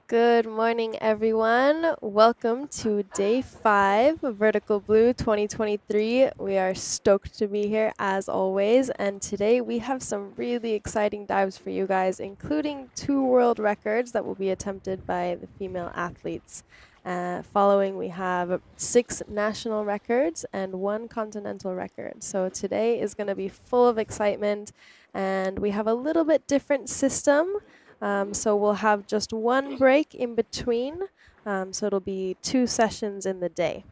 Good morning, everyone. Welcome to day 5 of Vertical Blue 2023. We are stoked to be here as always, and today we have some really exciting dives for you guys, including 2 world records that will be attempted by the female athletes. Following, we have 6 national records and 1 continental record. So today is going to be full of excitement, and we have a little bit different system. So we'll have just 1 break in between. So it'll be 2 sessions in the day.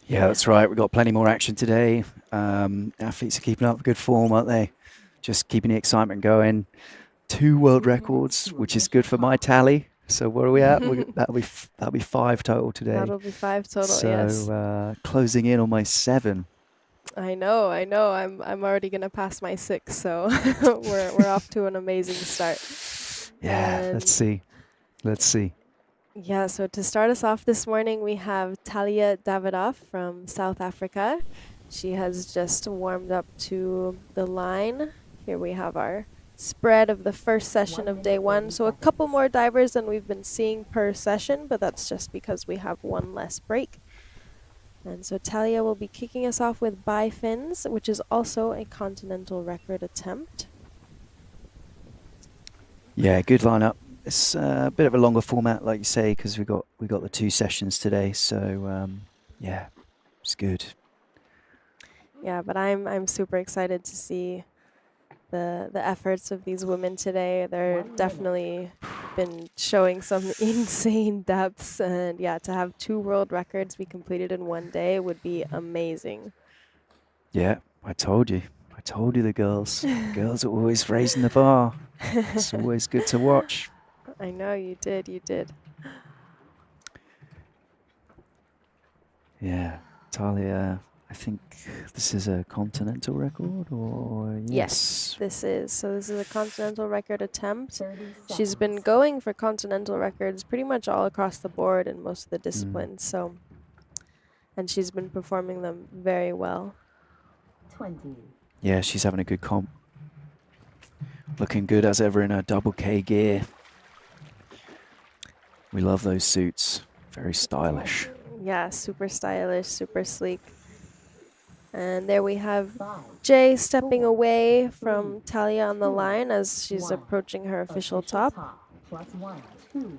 Yeah, that's right. We've got plenty more action today. Athletes are keeping up good form, aren't they? Just keeping the excitement going. 2 world records, which is good for my tally. So where are we at? That'll be 5 total today. That'll be 5 total, so, yes. Closing in on my 7. I know. I'm already gonna pass my 6, so we're off to an amazing start. Yeah, and let's see. Yeah, so to start us off this morning, we have Talia Davidoff from South Africa. She has just warmed up to the line. Here we have our spread of the first session of day 1. So a couple more divers than we've been seeing per session, but that's just because we have 1 less break. And so Talia will be kicking us off with bifins, which is also a continental record attempt. Yeah, good lineup. It's a bit of a longer format, like you say, because we got the 2 sessions today. So yeah, it's good. Yeah, but I'm super excited to see the efforts of these women today. They're definitely been showing some insane depths, and yeah, to have 2 world records be completed in 1 day would be amazing. Yeah, I told you the girls are always raising the bar. It's always good to watch. I know you did. Yeah, Talia, I think this is a continental record, or Yes, this is. So this is a continental record attempt. She's been going for continental records pretty much all across the board in most of the disciplines. So, and she's been performing them very well. 20. Yeah, she's having a good comp. Looking good as ever in her double K gear. We love those suits. Very stylish. Yeah, super stylish, super sleek. And there we have Jay stepping away from Talia on the line as she's approaching her official top. Plus 1, 2,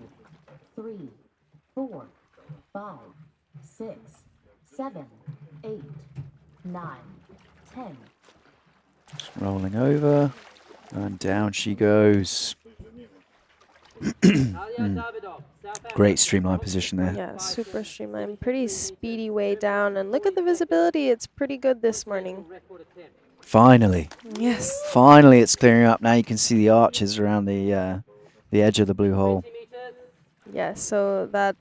3, 4, 5, 6, 7, 8, 9, 10. Just rolling over. And down she goes. Great streamline position there. Yeah, super streamlined. Pretty speedy way down. And look at the visibility. It's pretty good this morning. Finally. Yes. Finally it's clearing up. Now you can see the arches around the edge of the blue hole. Yeah, so that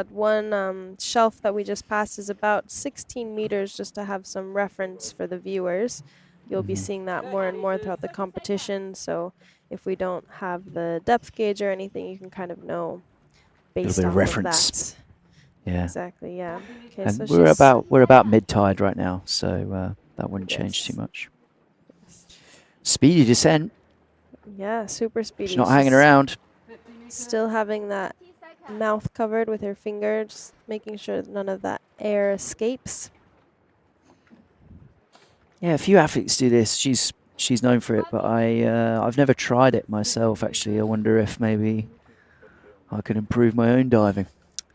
one shelf that we just passed is about 16 meters, just to have some reference for the viewers. You'll be seeing that more and more throughout the competition. So if we don't have the depth gauge or anything, you can kind of know based on reference. That. Yeah. Exactly. Yeah. Okay. And so we're about mid tide right now, so that wouldn't change too much. Speedy descent. Yeah, super speedy. She's not hanging around. Still having that mouth covered with her fingers, making sure that none of that air escapes. Yeah, a few athletes do this. She's known for it, but I've never tried it myself, actually. I wonder if maybe I could improve my own diving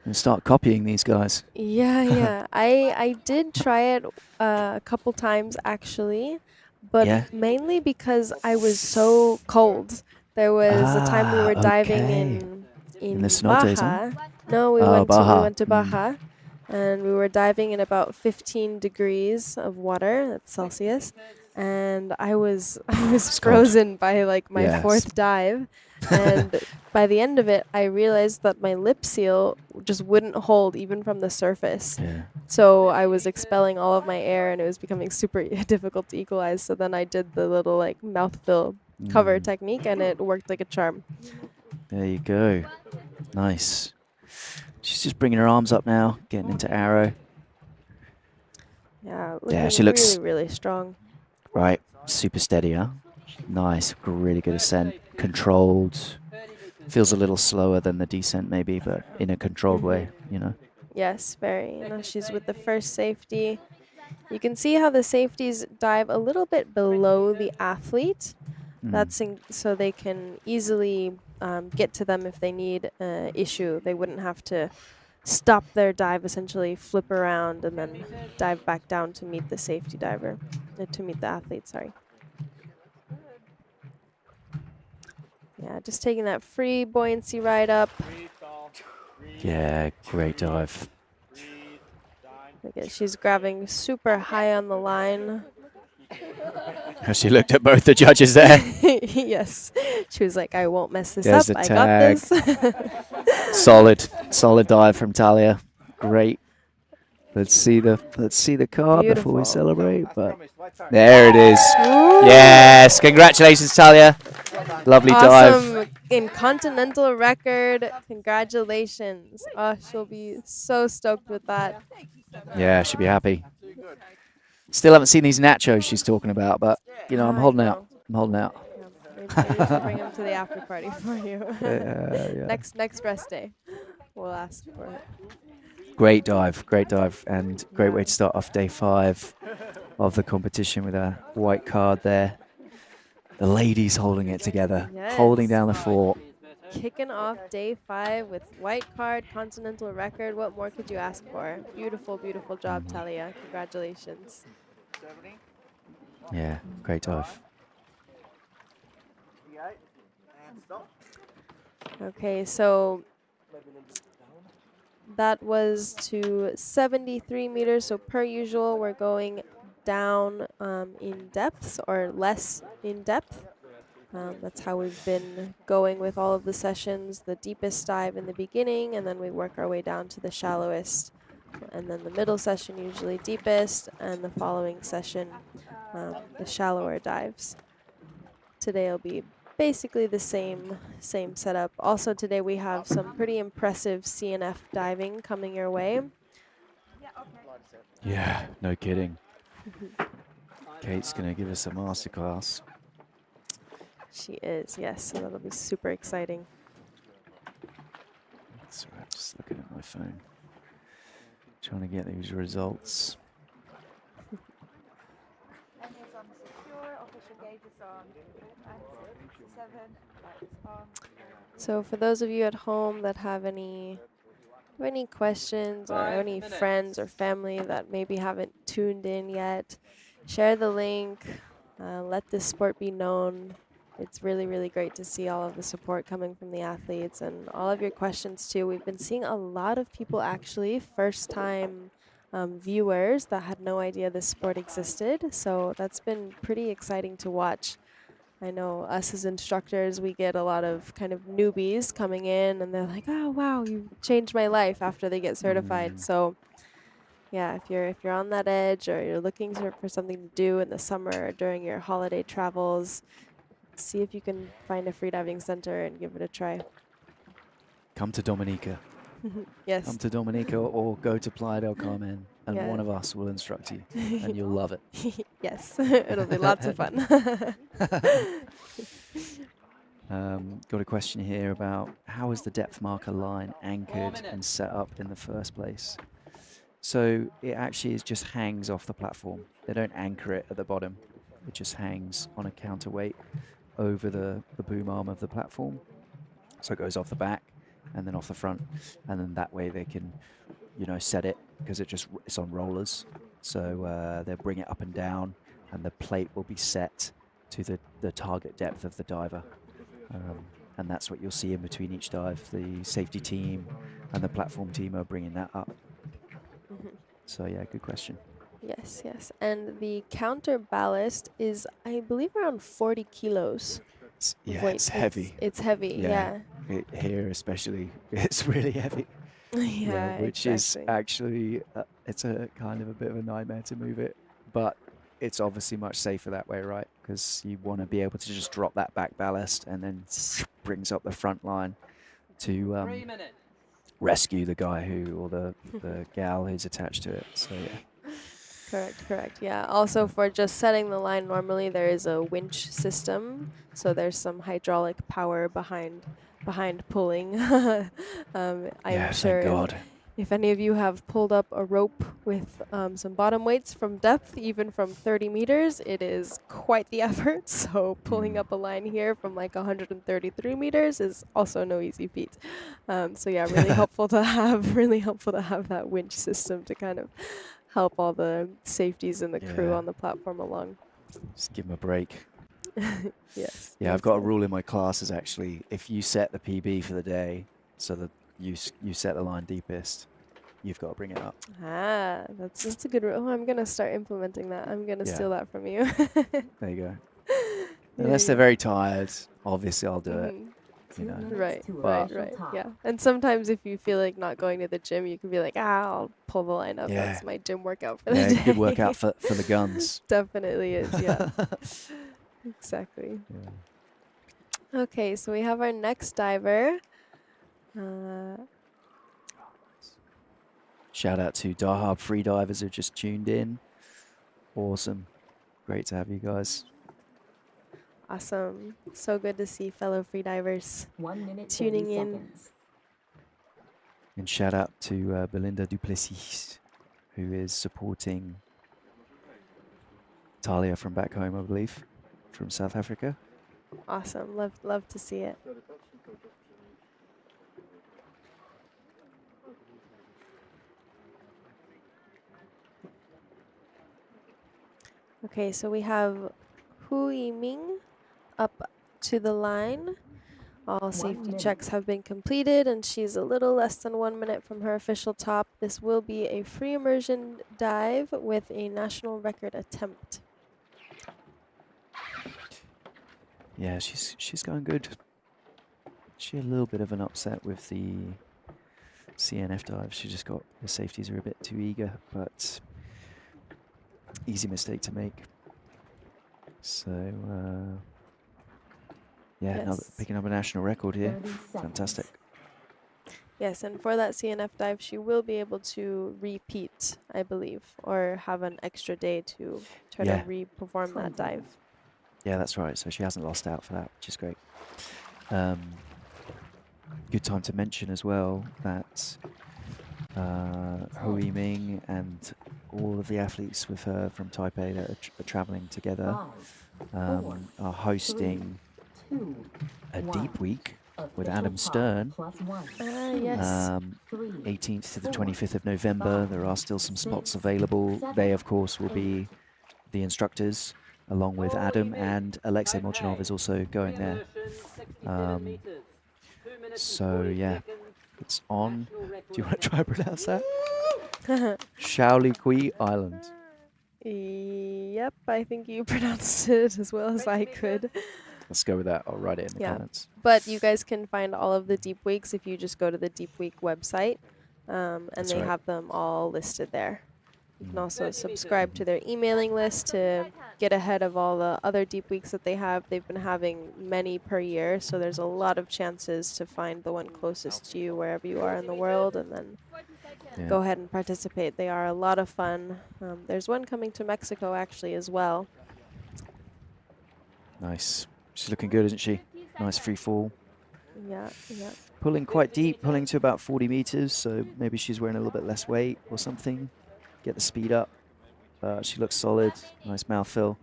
and start copying these guys. Yeah. I did try it a couple times, actually, but mainly because I was so cold. There was a time we were diving in the cenotes, Baja. No, we went to Baja. And we were diving in about 15 degrees of water, that's Celsius, and I was frozen by like my 4th dive, and by the end of it, I realized that my lip seal just wouldn't hold even from the surface. Yeah. So I was expelling all of my air, and it was becoming super difficult to equalize. So then I did the little like mouth fill cover technique, and it worked like a charm. There you go. Nice. She's just bringing her arms up now, getting into arrow. Yeah, she looks really strong. Right, super steady, huh? Nice, really good ascent, controlled. Feels a little slower than the descent maybe, but in a controlled way, you know. Yes, very. You know, she's with the first safety. You can see how the safeties dive a little bit below the athlete. That's so they can easily get to them if they need issue. They wouldn't have to stop their dive, essentially flip around and then dive back down to meet the safety diver, to meet the athlete, sorry. Yeah, just taking that free buoyancy ride up. Yeah, great dive. Look at, she's grabbing super high on the line. She looked at both the judges there. Yes, she was like, I won't mess this There's up. the I got tag. this. Solid dive from Talia. Great. Let's see the card before we Beautiful. celebrate. But there it is. Ooh. Yes, congratulations, Talia. Lovely dive. Awesome in continental record. Congratulations. Oh, she'll be so stoked with that. Yeah, she'll be happy. Still haven't seen these nachos she's talking about, but you know, I'm holding out. I'm holding out. Yeah, maybe we should bring them to the after party for you. Yeah. Next rest day, we'll ask for it. Great dive, and great way to start off day 5 of the competition with a white card there. The ladies holding it together, holding down the fort. Kicking off day 5 with white card, continental record. What more could you ask for? Beautiful, beautiful job, Talia. Congratulations. Yeah, great dive. Okay, so that was to 73 meters. So per usual, we're going down in depth or less in depth. That's how we've been going with all of the sessions. The deepest dive in the beginning, and then we work our way down to the shallowest. And then the middle session usually deepest, and the following session the shallower dives. Today will be basically the same setup. Also today we have some pretty impressive CNF diving coming your way. Yeah, no kidding. Kate's going to give us a masterclass. She is, yes, so that'll be super exciting. That's right, just looking at my phone. Trying to get these results. So for those of you at home that have any questions or any friends or family that maybe haven't tuned in yet, share the link, let this sport be known. It's really, really great to see all of the support coming from the athletes and all of your questions too. We've been seeing a lot of people actually, first time viewers that had no idea this sport existed. So that's been pretty exciting to watch. I know us as instructors, we get a lot of kind of newbies coming in and they're like, oh, wow, you changed my life after they get certified. So yeah, if you're on that edge or you're looking for something to do in the summer or during your holiday travels, see if you can find a freediving center and give it a try. Come to Dominica. Yes. Come to Dominica or go to Playa del Carmen, and one of us will instruct you, and you'll love it. Yes, it'll be lots of fun. Got a question here about how is the depth marker line anchored and set up in the first place? So it actually just hangs off the platform. They don't anchor it at the bottom. It just hangs on a counterweight over the boom arm of the platform. So it goes off the back and then off the front, and then that way they can, you know, set it because it's on rollers. So they'll bring it up and down, and the plate will be set to the target depth of the diver. And that's what you'll see in between each dive. The safety team and the platform team are bringing that up. So yeah, good question. Yes, yes. And the counter ballast is, I believe, around 40 kilos. It's heavy. It's heavy, yeah. Here especially, it's really heavy. Yeah, which is actually, it's a kind of a bit of a nightmare to move it. But it's obviously much safer that way, right? Because you want to be able to just drop that back ballast and then brings up the front line to rescue the guy or the gal who's attached to it. So yeah. Correct, yeah. Also for just setting the line normally there is a winch system, so there's some hydraulic power behind behind pulling. I'm Yeah, sure thank God. if any of you have pulled up a rope with some bottom weights from depth, even from 30 meters, it is quite the effort. So pulling up a line here from like 133 meters is also no easy feat. So yeah, really helpful to have, that winch system to kind of help all the safeties and the crew Yeah. on the platform along. Just give them a break. Yes. Yeah, I've yes, got a yes. rule in my classes actually. If you set the PB for the day, so that you set the line deepest, you've got to bring it up. Ah, that's a good rule. Oh, I'm gonna start implementing that. I'm gonna Yeah. steal that from you. There you go. Yeah, Unless they're yeah. very tired, obviously I'll do it. Mhm. You know. Right, to right, official right. top. Yeah. And sometimes if you feel like not going to the gym, you can be like, I'll pull the line up. Yeah. That's my gym workout for the Yeah, day. good workout for the guns. Definitely is, yeah. Exactly. Yeah. Okay, so we have our next diver. Uh, Shout out to Dahab Freedivers who just tuned in. Awesome. Great to have you guys. awesome. So good to see fellow freedivers 1 minute 30 tuning in. seconds. And shout out to Belinda Duplessis, who is supporting Talia from back home, I believe, from South Africa. Awesome. Love to see it. Okay, so we have Hui Ming up to the line. All safety minute. checks have been completed, and she's a little less than 1 minute from her official top. This will be a free immersion dive with a national record attempt. Yeah, she's going good. She had a little bit of an upset with the CNF dive. She just got the safeties are a bit too eager, but easy mistake to make. So yeah, Yes. picking up a national record here. 30 Fantastic. seconds. Yes, and for that CNF dive, she will be able to repeat, I believe, or have an extra day to try Yeah. to re-perform that dive. Yeah, that's right. So she hasn't lost out for that, which is great. Good time to mention as well that Hui Ming and all of the athletes with her from Taipei that are traveling together 5, 4, are hosting 2, a 1. deep week with Official Adam top Stern. +1, Ah, 2, yes. 3, 18th to the 4, 25th of November. 5, There are still some spots 6, available. They, 7, of course, will 8, be the instructors, along with Adam, and Alexei Molchanov is also going there. So, yeah, it's on. Do you want to try and pronounce that? Shaolikui Island. Yep, I think you pronounced it as well as I could. Let's go with that. I'll write it in the Yeah. comments. But you guys can find all of the Deep Weeks if you just go to the Deep Week website, and That's they right. have them all listed there. You can also subscribe to their emailing list to get ahead of all the other Deep Weeks that they have. They've been having many per year, so there's a lot of chances to find the one closest to you wherever you are in the world, and then Yeah. go ahead and participate. They are a lot of fun. There's one coming to Mexico actually as well. Nice. She's looking good, isn't she? Nice free fall. Yeah, yeah. Pulling quite deep, pulling to about 40 meters, so maybe she's wearing a little bit less weight or something. Get the speed up. She looks solid. Nice mouthfeel.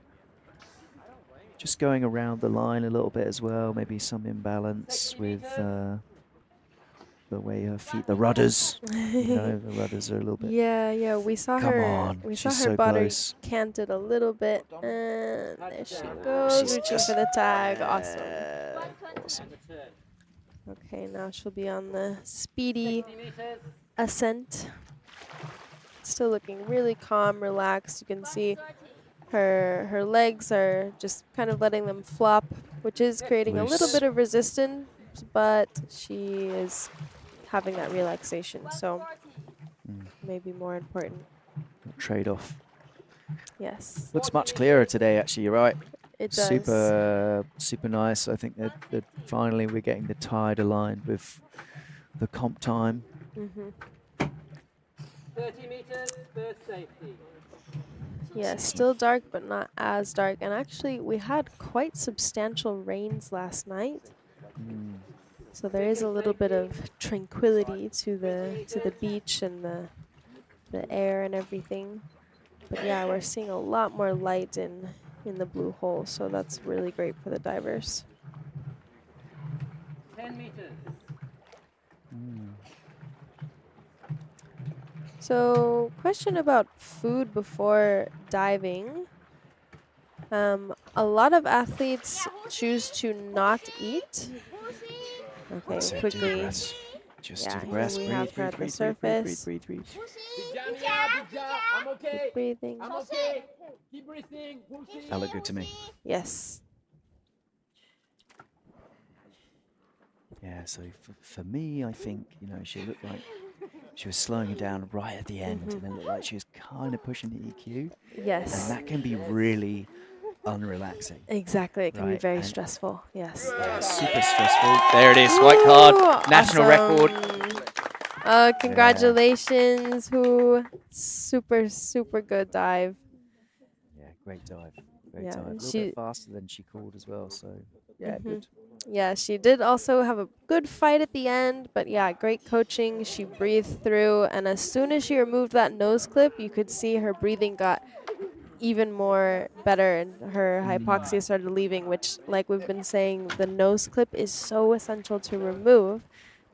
Just going around the line a little bit as well. Maybe some imbalance with the way her feet, the rudders. You know, the rudders are a little bit. Yeah, we saw Come her. on, We saw she's her so body close. canted a little bit, and there she goes, She's reaching just for the tag. Awesome. Awesome. Okay, now she'll be on the speedy ascent. Still looking really calm, relaxed. You can see her legs are just kind of letting them flop, which is creating a little Loose. bit of resistance, but she is having that relaxation, so maybe more important. Trade-off. Yes, Looks much clearer today, actually. You're right. it does. Super nice. I think that finally we're getting the tide aligned with the comp time. 30 meters, first safety. Yeah, still dark, but not as dark. And actually, we had quite substantial rains last night. So there is a little bit of tranquility to the beach and the air and everything. But yeah, we're seeing a lot more light in the blue hole, so that's really great for the divers. 10 meters. So, question about food before diving. A lot of athletes choose to not eat. Okay, So do the quickly. breaths. Just Yeah, do the here breaths. we Breathe, have her breathe, at the breathe, breathe, breathe, surface. breathe, breathe, breathe. I'm okay. Keep breathing. I'm okay. Keep breathing. Pushing. That looked good to me. Yes. Yeah, so for me, I think, you know, she looked like she was slowing it down right at the end, and it looked like she was kind of pushing the EQ. Yes. And that can be really unrelaxing. Exactly. It can be Right, very and- stressful. Yes. Yeah, super stressful. There it is, white card, Ooh, national record. awesome. Congratulations, Hu. Super, super good dive. Yeah, great dive. Great Yeah, dive. A little she- bit faster than she called as well, so yeah, Mhm. good. Yeah, she did also have a good fight at the end, but yeah, great coaching. She breathed through, and as soon as she removed that nose clip, you could see her breathing got even more better, and her hypoxia started leaving, which, like we've been saying, the nose clip is so essential to remove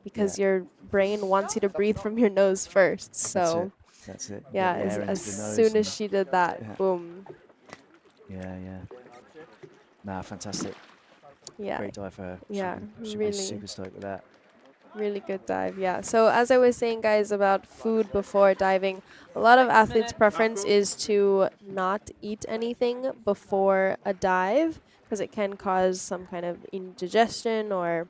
because your brain wants you to breathe from your nose first. So, That's it. yeah, Get the air as into the nose soon as and- she did that, yeah. boom. Yeah. Nah, fantastic. Yeah, Great dive for her. yeah, She'll really. be super stoked with that. Really good dive, yeah. So as I was saying, guys, about food before diving, a lot of athletes' preference is to not eat anything before a dive because it can cause some kind of indigestion, or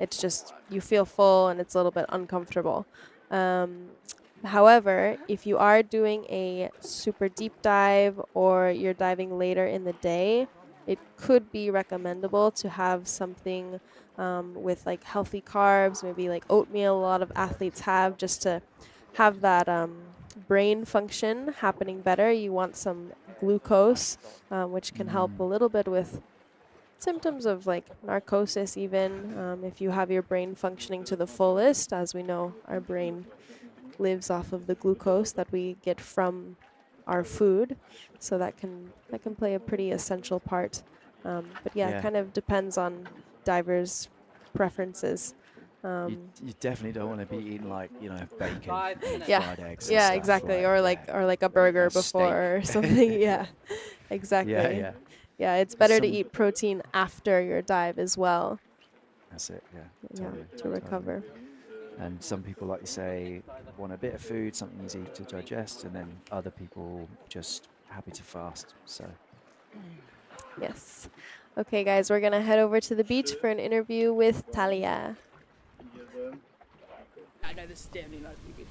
it's just you feel full and it's a little bit uncomfortable. However, if you are doing a super deep dive or you're diving later in the day, it could be recommendable to have something with like healthy carbs, maybe like oatmeal. A lot of athletes have, just to have that brain function happening better. You want some glucose, which can help a little bit with symptoms of like narcosis, even if you have your brain functioning to the fullest. As we know, our brain lives off of the glucose that we get from our food, so that can play a pretty essential part. But yeah, Yeah. it kind of depends on divers' preferences. You definitely don't want to be eating like, you know, bacon, 5 minutes. Yeah. fried eggs. and Yeah, stuff, exactly, like, or like a burger a steak. before or something. Yeah, exactly. Yeah. Yeah, it's better to Some- eat protein after your dive as well. That's it. Yeah. Yeah, Totally, to totally. recover. And some people, like you say, want a bit of food, something easy to digest, and then other people just happy to fast. So Yes. Okay, guys, we're gonna head over to the beach for an interview with Talia. I know this is definitely not vegan.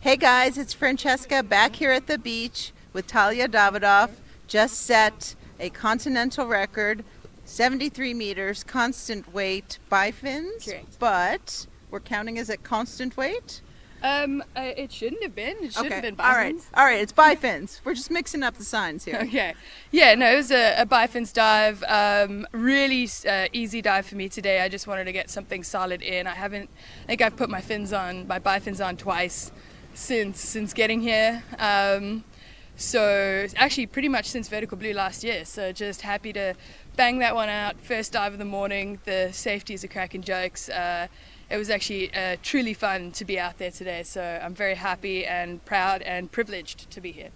Hey guys, it's Francesca back here at the beach with Talia Davidoff. Just set a continental record, 73 meters, constant weight bifins. Correct. But we're counting as it constant weight? It shouldn't have been. It should have been All right. bifins. All right, it's bifins. We're just mixing up the signs here. Okay. Yeah, no, it was a bifins dive. Really easy dive for me today. I just wanted to get something solid in. I think I've put my bifins on twice since getting here. So actually pretty much since Vertical Blue last year. So just happy to bang that one out. First dive of the morning. The safety is a cracking jokes. It was actually truly fun to be out there today. So I'm very happy and proud and privileged to be here.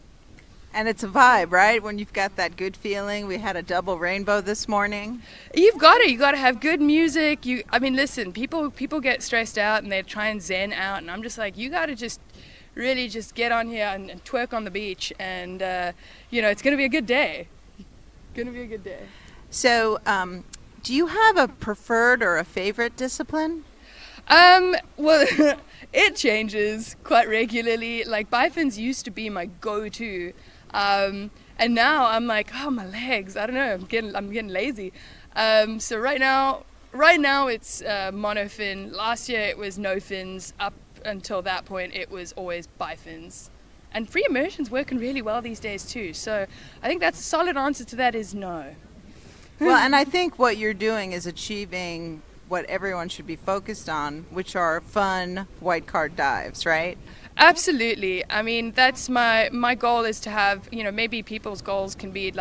And it's a vibe, right? When you've got that good feeling. We had a double rainbow this morning. You got to have good music. Listen, people get stressed out and they try and zen out, and I'm just like, you got to just really just get on here and twerk on the beach, and it's going to be a good day. So, do you have a preferred or a favorite discipline? Well, it changes quite regularly. Like bifins used to be my go-to, and now I'm like, oh, my legs. I don't know. I'm getting lazy. So right now it's monofin. Last year it was no fins. Up until that point, it was always bifins. And free immersion's working really well these days too. So I think that's a solid answer to that is no. Well, and I think what you're doing is achieving what everyone should be focused on, which are fun white card dives, right? Absolutely. I mean, that's my goal is to have, maybe people's goals can be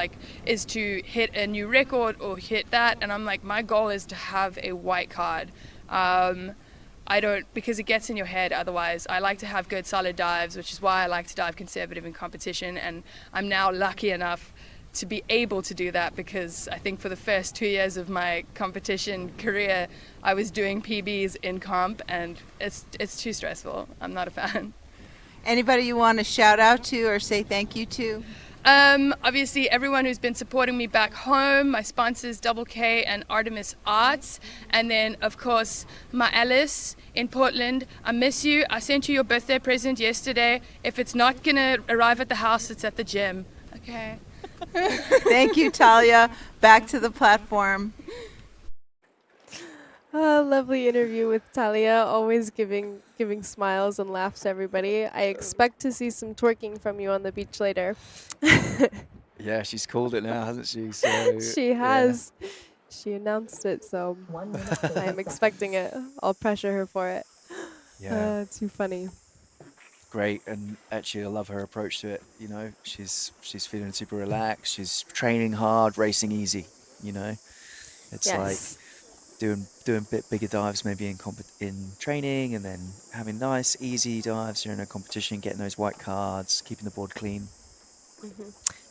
is to hit a new record or hit that. And I'm like, my goal is to have a white card. I don't, because it gets in your head otherwise. I like to have good solid dives, which is why I like to dive conservative in competition. And I'm now lucky enough to be able to do that, because I think for the first 2 years of my competition career, I was doing PBs in comp, and it's too stressful. I'm not a fan. Anybody you want to shout out to or say thank you to? Obviously, everyone who's been supporting me back home, my sponsors Double K and Artemis Arts, and then, of course, my Alice in Portland. I miss you. I sent you your birthday present yesterday. If it's not going to arrive at the house, it's at the gym. Okay. Thank you, Talia. Back to the platform. Lovely interview with Talia, always giving smiles and laughs to everybody. I expect to see some twerking from you on the beach later. Yeah, she's called it now, hasn't she? So She has. She announced it, so I am expecting it. I'll pressure her for it. Yeah. Too funny. Great, and actually I love her approach to it. She's feeling super relaxed. She's training hard, racing easy. It's Yes. like doing a bit bigger dives maybe in training, and then having nice easy dives during a competition, getting those white cards, keeping the board clean.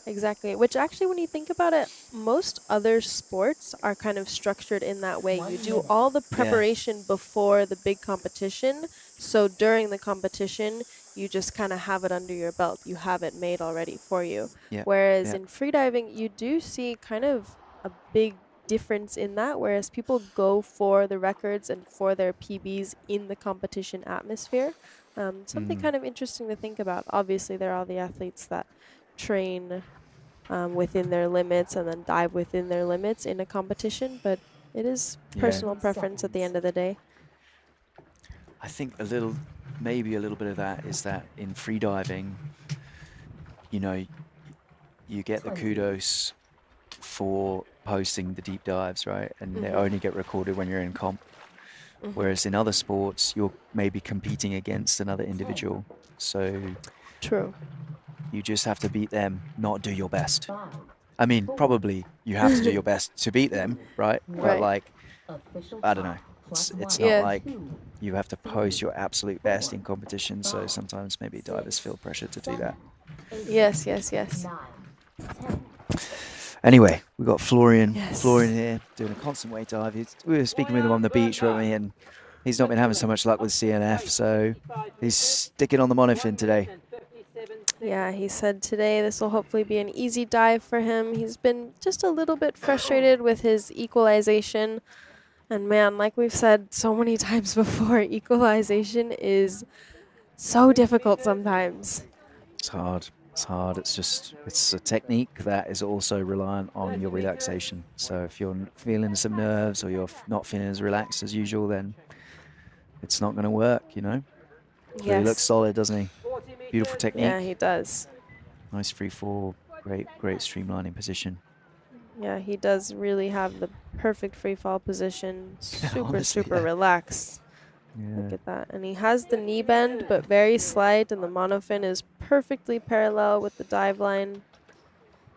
Exactly. Which actually, when you think about it, most other sports are kind of structured in that way. You do all the preparation before the big competition. So during the competition, you just kind of have it under your belt. You have it made already for you. Yeah. Whereas Yeah. in freediving, you do see kind of a big difference in that, whereas people go for the records and for their PBs in the competition atmosphere. Something kind of interesting to think about. Obviously, there are all the athletes that train within their limits and then dive within their limits in a competition, but it is personal preference at the end of the day. I think maybe a little bit of that is that in freediving, you get the kudos for posting the deep dives, right? And they only get recorded when you're in comp. Whereas in other sports, you're maybe competing against another individual. So True. you just have to beat them, not do your best. I mean, probably you have to do your best to beat them, right? But Right. I don't know. It's not Yeah. like you have to post your absolute best in competition. So sometimes maybe divers feel pressure to do that. Yes. Anyway, we've got Florian. Yes. Florian here doing a constant weight dive. We were speaking with him on the beach, weren't we? And he's not been having so much luck with CNF, so he's sticking on the monofin today. Yeah, he said today this will hopefully be an easy dive for him. He's been just a little bit frustrated with his equalization. And man, like we've said so many times before, equalization is so difficult sometimes. It's hard. It's a technique that is also reliant on your relaxation. So if you're feeling some nerves or you're not feeling as relaxed as usual, then it's not going to work, But he looks solid, doesn't he? Beautiful technique. Yeah, he does. Nice free fall. Great streamlining position. Yeah, he does really have the perfect free fall position. Honestly, Super relaxed. Yeah. Look at that. And he has the knee bend, but very slight, and the monofin is perfectly parallel with the dive line.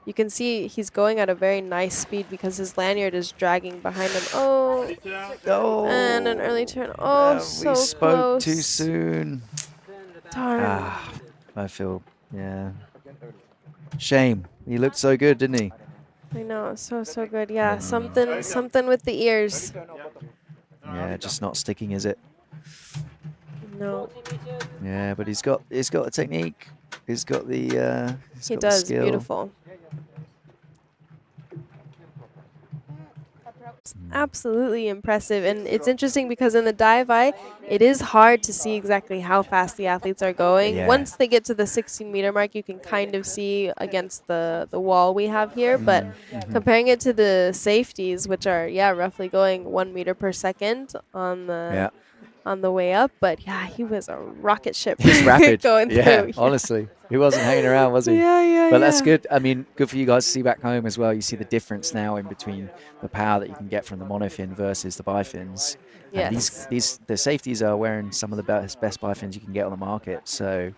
You can see he's going at a very nice speed because his lanyard is dragging behind him. Oh, and an early turn. Oh, so we spoke close. too soon. Darn. I feel, shame. He looked so good, didn't he? I know, so good. Yeah, something with the ears. Yeah, just not sticking, is it? No, Yeah, but he's got the technique. He's got the he does. skill. Beautiful. Absolutely impressive, and it's interesting because in the Diveye, it is hard to see exactly how fast the athletes are going. Yeah. Once they get to the 16-meter mark, you can kind of see against the wall we have here, but comparing it to the safeties, which are roughly going 1 meter per second on the on the way up, but yeah, he was a rocket ship He's rapid. going Yeah, through. honestly. He wasn't hanging around, was he? Yeah, But that's yeah. good. I mean, good for you guys to see back home as well. You see the difference now in between the power that you can get from the monofin versus the bifins. And Yes. the safeties are wearing some of the best bifins you can get on the market. So,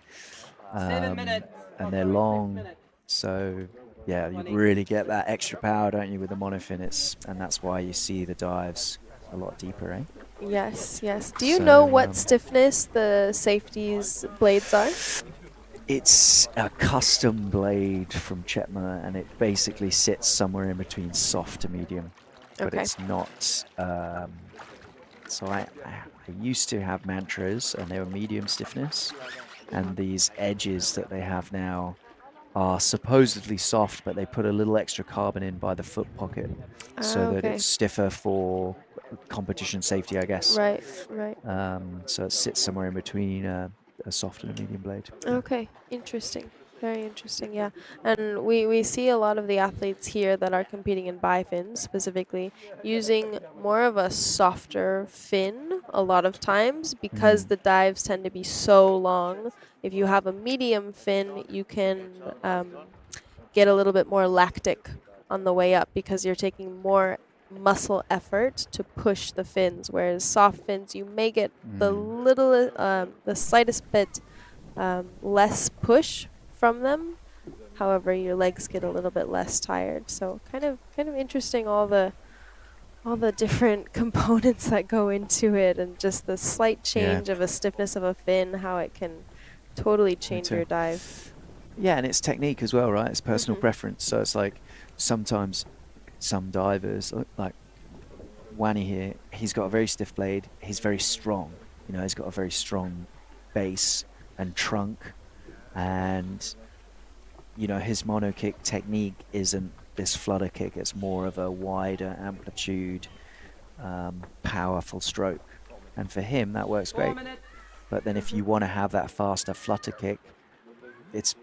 7 minutes. and they're long. So, yeah, you really get that extra power, don't you, with the monofin? And that's why you see the dives a lot deeper, eh? Yes, yes. Do you So, know what stiffness the safety's blades are? It's a custom blade from Chetma, and it basically sits somewhere in between soft to medium. But Okay. it's not. So I used to have mantras, and they were medium stiffness. And these edges that they have now are supposedly soft, but they put a little extra carbon in by the foot pocket so that Okay. it's stiffer for competition safety, I guess. Right, right. So it sits somewhere in between a soft and a medium blade. Okay, interesting. Very interesting, yeah. And we see a lot of the athletes here that are competing in bifins specifically using more of a softer fin a lot of times because the dives tend to be so long. If you have a medium fin, you can get a little bit more lactic on the way up because you're taking more muscle effort to push the fins, whereas soft fins you may get the slightest bit less push from them. However, your legs get a little bit less tired. So kind of interesting all the different components that go into it, and just the slight change of a stiffness of a fin, how it can totally change your dive. Yeah, and it's technique as well, right? It's personal preference. So it's like sometimes some divers, like Wani here, he's got a very stiff blade. He's very strong. You know, he's got a very strong base and trunk, and you know, his mono kick technique isn't this flutter kick. It's more of a wider amplitude, powerful stroke, and for him that works great. But then if you want to have that faster flutter kick, it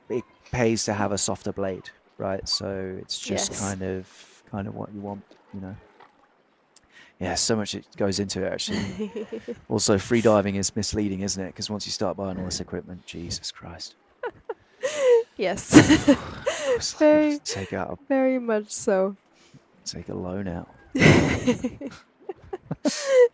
pays to have a softer blade, right? So it's just kind of what you want, you know. Yeah, so much it goes into it, actually. Also, freediving is misleading, isn't it? Because once you start buying all this equipment, Jesus Christ. Yes. Very, take out very much so. Take a loan out.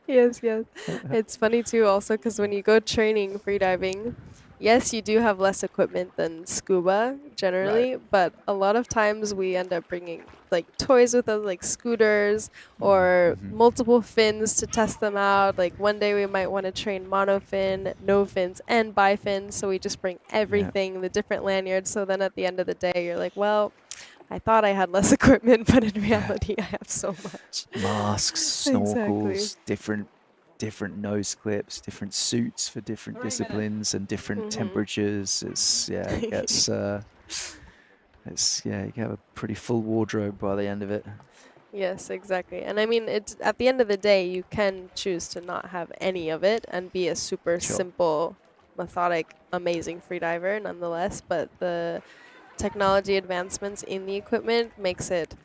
Yes. It's funny too also because when you go training freediving, yes, you do have less equipment than scuba generally, but a lot of times we end up bringing like toys with us, like scooters or multiple fins to test them out. Like one day we might want to train monofin, no fins, and bifins, so we just bring everything, the different lanyards. So then at the end of the day, you're like, well, I thought I had less equipment, but in reality, I have so much. Masks, snorkels, different nose clips, different suits for different disciplines and different temperatures. It gets you have a pretty full wardrobe by the end of it. Yes, exactly. And I mean, it's at the end of the day, you can choose to not have any of it and be a super simple, methodic, amazing freediver nonetheless. But the technology advancements in the equipment makes it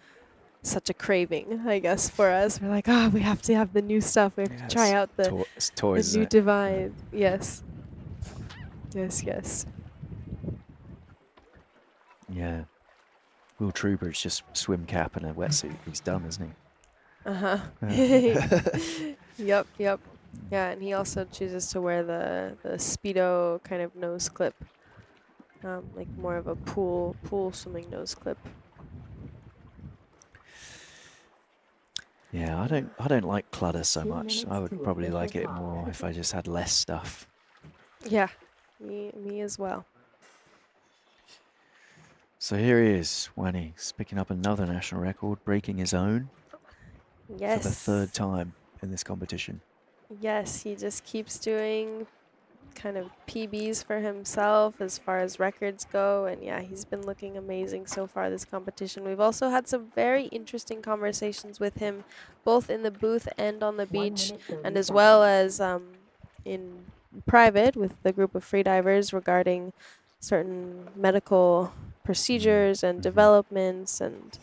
such a craving, I guess, for us. We're like, we have to have the new stuff. We have to try out the new Diveye. Yes. Yeah. Will Trubridge just swim cap and a wetsuit. He's done, isn't he? Yep. Yeah, and he also chooses to wear the Speedo kind of nose clip. Like more of a pool swimming nose clip. Yeah, I don't like clutter so much. I would probably like it more if I just had less stuff. Yeah, me as well. So here he is, Wani, picking up another national record, breaking his own for the third time in this competition. Yes, he just keeps doing kind of PBs for himself as far as records go, and yeah, he's been looking amazing so far this competition. We've also had some very interesting conversations with him, both in the booth and on the beach, and as well as in private with the group of freedivers regarding certain medical procedures and developments and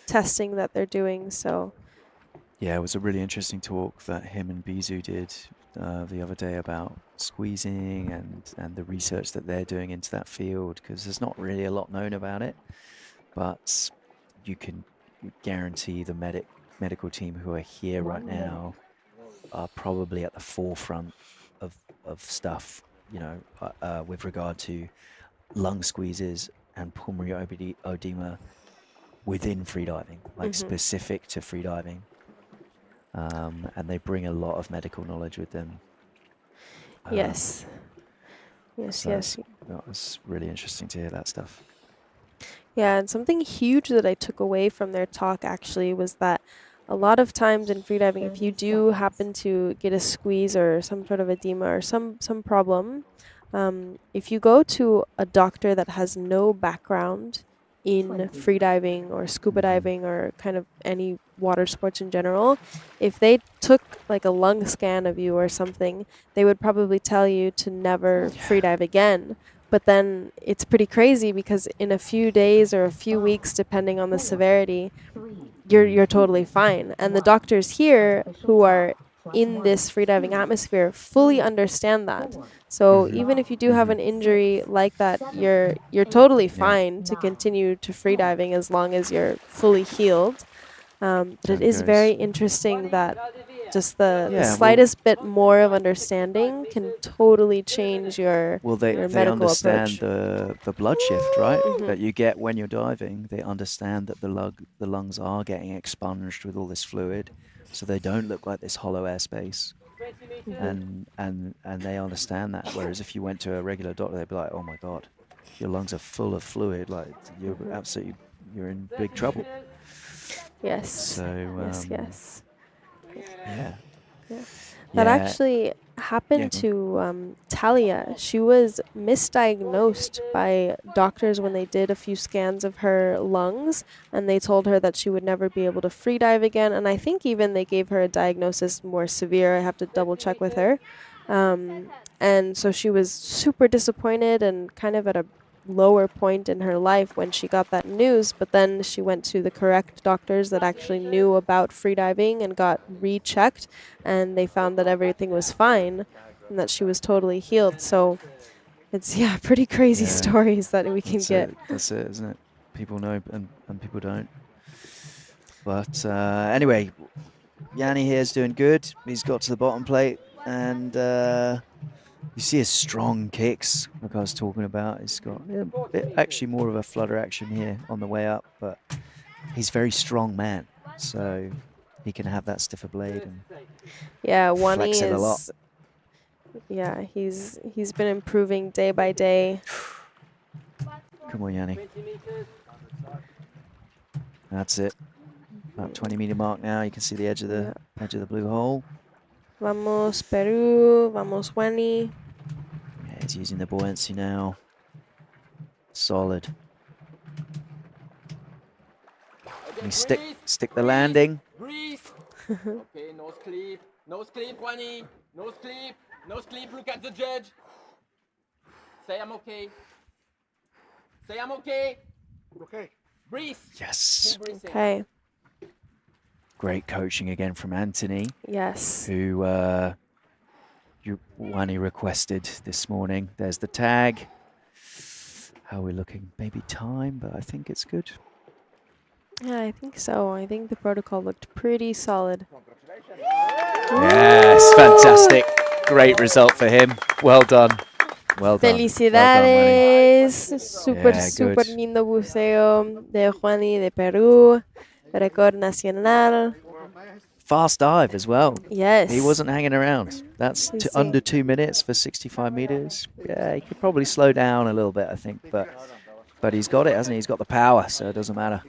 testing that they're doing. So Yeah, it was a really interesting talk that him and Bizu did the other day about squeezing and the research that they're doing into that field, because there's not really a lot known about it, but you can guarantee the medical team who are here right now are probably at the forefront of stuff, you know, with regard to lung squeezes and pulmonary edema within freediving, like specific to freediving. And they bring a lot of medical knowledge with them. Yes. So Yes. that was really interesting to hear that stuff. Yeah, and something huge that I took away from their talk actually was that a lot of times in freediving, if you do happen to get a squeeze or some sort of edema or some problem, if you go to a doctor that has no background in freediving or scuba diving or kind of any water sports in general, if they took like a lung scan of you or something, they would probably tell you to never freedive again. But then it's pretty crazy because in a few days or a few weeks, depending on the severity, you're totally fine. And the doctors here who are in this freediving atmosphere fully understand that. So even if you do have an injury like that, you're totally fine to continue to freediving as long as you're fully healed. But it is very interesting that just the slightest bit more of understanding can totally change your they medical understand approach. the blood shift, right? That you get when you're diving. They understand that the lungs are getting expunged with all this fluid, so they don't look like this hollow airspace. And they understand that. Whereas if you went to a regular doctor, they'd be like, "Oh my God, your lungs are full of fluid. Like you're in big trouble." Yes. So Yes. yeah. That actually happened to Talia. She was misdiagnosed by doctors when they did a few scans of her lungs, and they told her that she would never be able to freedive again. And I think even they gave her a diagnosis more severe. I have to double check with her. And so she was super disappointed and kind of at a lower point in her life when she got that news, but then she went to the correct doctors that actually knew about freediving and got rechecked, and they found that everything was fine and that she was totally healed. So it's pretty crazy stories that we can get. That's it, isn't it? People know and people don't. But anyway, Yanni here is doing good. He's got to the bottom plate, and you see his strong kicks, like I was talking about. He's got actually more of a flutter action here on the way up, but he's a very strong man, so he can have that stiffer blade and Wani flex it a lot. He's been improving day by day. Come on, Yanni. That's it. About 20-meter mark now. You can see the edge of the blue hole. Vamos Peru, vamos Wani. Yeah, he's using the buoyancy now. Solid. We stick the landing. Breathe. Okay, nose clip, Wani. Nose clip, look at the judge. Say I'm okay. Say I'm okay. Okay. Breathe. Yes. Okay. Great coaching again from Anthony. Yes. Who Wani requested this morning. There's the tag. How are we looking? Maybe time, but I think it's good. Yeah, I think so. I think the protocol looked pretty solid. Yes, fantastic. Great result for him. Well done. Well done. Felicidades. Super good. lindo buceo de Juani de Peru. Record nacional. Fast dive as well. Yes. He wasn't hanging around. That's under 2 minutes for 65 meters. Yeah, he could probably slow down a little bit, I think, but he's got it, hasn't he? He's got the power, so it doesn't matter.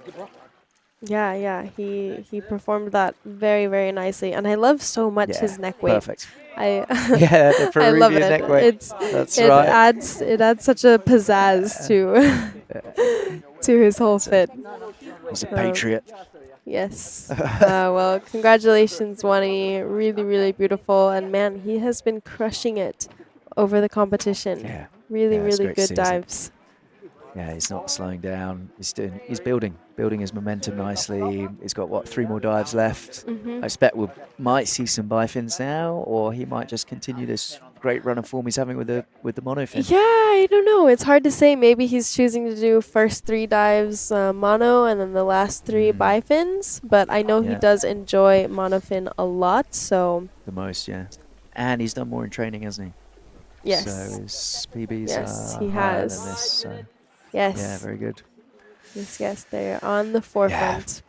Yeah. He performed that very, very nicely, and I love so much his neck weight. Perfect. The Peruvian I love it. neck weight. It adds such a pizzazz to his whole fit. He's a patriot. Yes. Well, congratulations, Wani. Really, really beautiful. And man, he has been crushing it over the competition. Yeah. Really, it's really great to good see, isn't it? dives. Yeah, he's not slowing down. He's building his momentum nicely. He's got what, 3 more dives left. I expect we might see some bifins now, or he might just continue this great run of form he's having with the monofin. Yeah, I don't know. It's hard to say. Maybe he's choosing to do first 3 dives mono and then the last 3 bifins. But I know he does enjoy monofin a lot, so... The most, yeah. And he's done more in training, hasn't he? Yes. So his PBs Yes, he higher has. than this. So Yes. yeah, very good. Yes, they're on the forefront.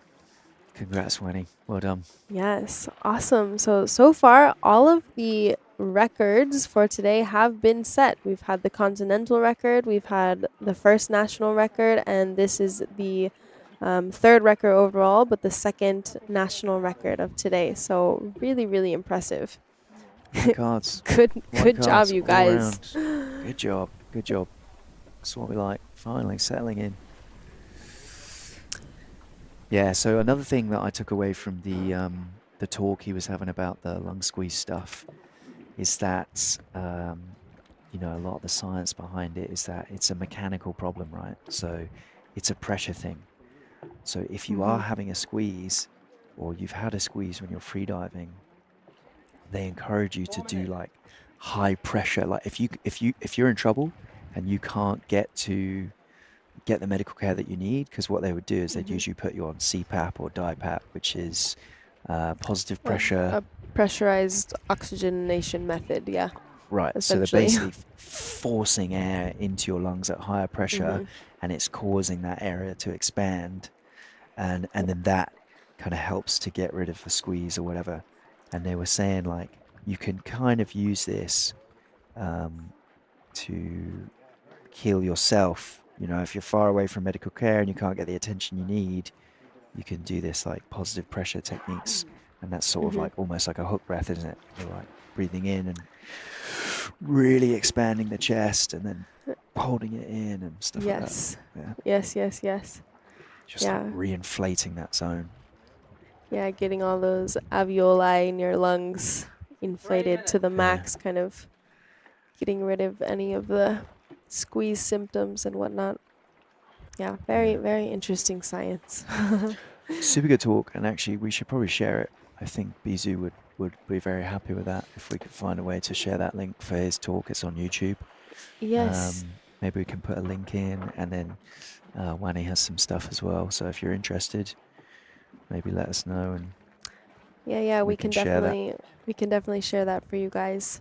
Congrats, Winnie. Well done. Yes, awesome. So far, all of the records for today have been set. We've had the continental record, we've had the first national record, and this is the 3rd record overall, but the 2nd national record of today. So really, really impressive. White cards. Good job, cards you all guys. around. Good job. Good job. That's what we like. Finally settling in. Yeah, so another thing that I took away from the talk he was having about the lung squeeze stuff is that, you know, a lot of the science behind it is that it's a mechanical problem, right? So it's a pressure thing. So if you are having a squeeze, or you've had a squeeze when you're freediving, they encourage you to do like high pressure. Like if you're in trouble and you can't get the medical care that you need, because what they would do is they'd usually put you on CPAP or DIPAP, which is positive pressure. A pressurized oxygenation method, yeah. Right, so they're basically forcing air into your lungs at higher pressure, and it's causing that area to expand, and then that kind of helps to get rid of the squeeze or whatever. And they were saying, like, you can kind of use this to heal yourself. You know, if you're far away from medical care and you can't get the attention you need, you can do this like positive pressure techniques, and that's sort of like almost like a hook breath, isn't it? You're like breathing in and really expanding the chest and then holding it in and stuff like that. Yeah. Yes. Just like reinflating that zone. Yeah, getting all those alveoli in your lungs inflated to the max, kind of getting rid of any of the squeeze symptoms and whatnot. Yeah, very interesting science. Super good talk, and actually we should probably share it. I think Bizu would be very happy with that if we could find a way to share that link for his talk. It's on YouTube. Yes. Maybe we can put a link in, and then Wani has some stuff as well. So if you're interested, maybe let us know. And we can definitely share that for you guys.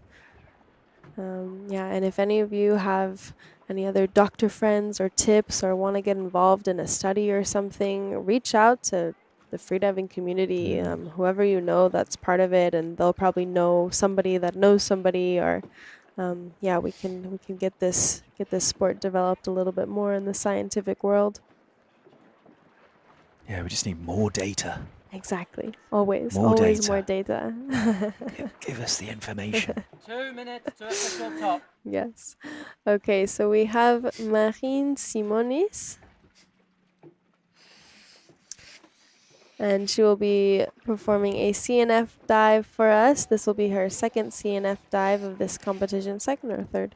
And if any of you have any other doctor friends or tips or want to get involved in a study or something, reach out to the freediving community, whoever you know that's part of it, and they'll probably know somebody that knows somebody, or we can get this sport developed a little bit more in the scientific world. Yeah, we just need more data. Exactly. Always more data. Give us the information. 2 minutes to official top. Yes. Okay, so we have Marine Simonis. And she will be performing a CNF dive for us. This will be her 2nd CNF dive of this competition, 2nd or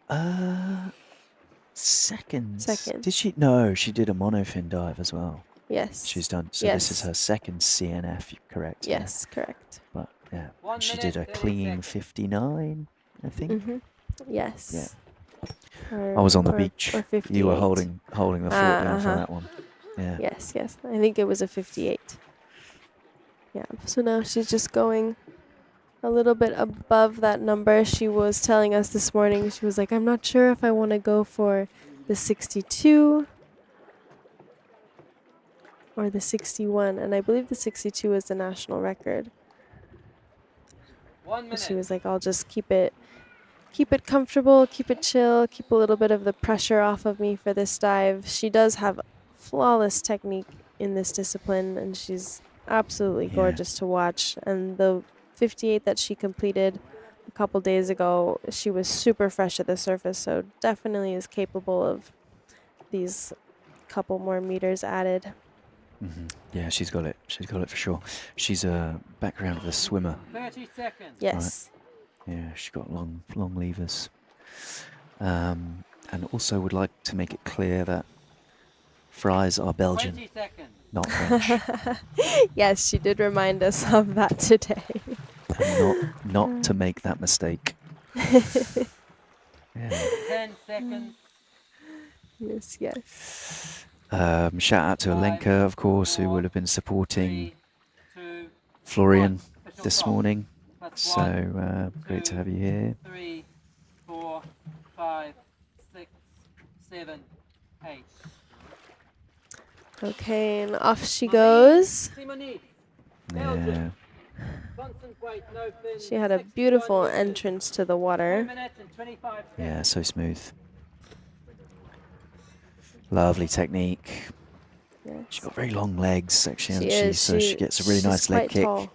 3rd? Second. Second. Did she? No, she did a monofin dive as well. Yes. She's done. So this is her 2nd CNF, correct? Yes, correct. But yeah, 1 she minute, did a 30 clean seconds. 59, I think. Yes. Yeah. I was on the beach. Or 58. You were holding the fort down for that one. Yeah. Yes. I think it was a 58. Yeah. So now she's just going a little bit above that number. She was telling us this morning, she was like, I'm not sure if I want to go for the 62 or the 61. And I believe the 62 is the national record. 1 minute. She was like, I'll just keep it comfortable, keep it chill, keep a little bit of the pressure off of me for this dive. She does have flawless technique in this discipline, and she's absolutely gorgeous to watch. And the 58 that she completed a couple days ago, she was super fresh at the surface, so definitely is capable of these couple more meters added. Yeah, she's got it. She's got it for sure. She's a background of a swimmer. 30 seconds. Yes. Right. Yeah, she's got long levers. And also would like to make it clear that fries are Belgian, 20 seconds. not French. Yes, she did remind us of that today. And not to make that mistake. Yeah. 10 seconds. Yes, yes. Shout out to Alenka, of course, who would have been supporting 3, 2, Florian 1. Official this stop. morning. That's So 1, great to 2, have you here. 3, 4, 5, 6, 7, 8. Okay, and off she goes. Simone, Yeah. concentrate, no fins. She had a 61 beautiful meters. entrance to the 2 water. minutes and 25 Yeah, seconds. so smooth. Lovely technique. Yes. She's got very long legs, actually, She hasn't she? is. So she gets a really she's nice leg quite kick. tall.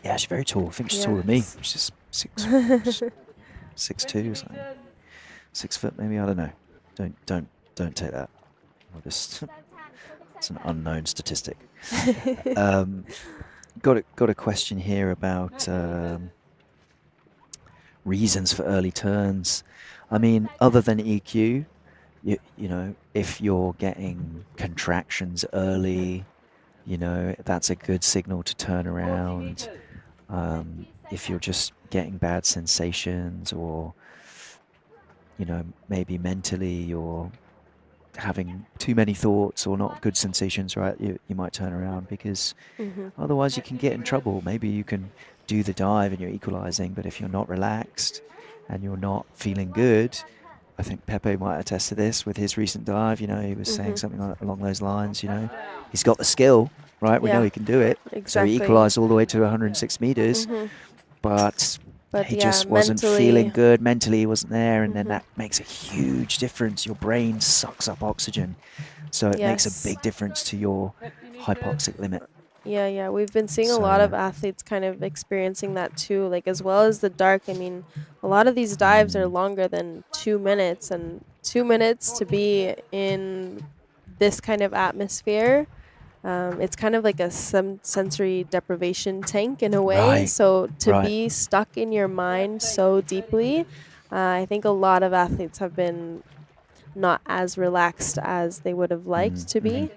Yeah, she's very tall. I think she's taller than me. Yes. She's 6'2" or something. 6 foot, maybe. I don't know. Don't take that. It's an unknown statistic. Got a question here about reasons for early turns. I mean, other than EQ, you know, if you're getting contractions early, you know, that's a good signal to turn around. If you're just getting bad sensations, or, you know, maybe mentally you're having too many thoughts or not good sensations, right, you might turn around, because otherwise you can get in trouble. Maybe you can do the dive and you're equalizing, but if you're not relaxed and you're not feeling good, I think Pepe might attest to this with his recent dive. You know, he was saying something along those lines. You know, he's got the skill, right? We know he can do it. Exactly. So he equalized all the way to 106 meters, but he yeah, just wasn't mentally- feeling good. Mentally, he wasn't there, and then that makes a huge difference. Your brain sucks up oxygen, so it makes Yes. a big difference to your hypoxic limit. Yeah, we've been seeing a So, lot of yeah. athletes kind of experiencing that too, like as well as the dark. I mean, a lot of these dives are longer than 2 minutes, and 2 minutes to be in this kind of atmosphere, it's kind of like a sensory deprivation tank in a way. Right, So to right. be stuck in your mind so deeply, I think a lot of athletes have been not as relaxed as they would have liked to be.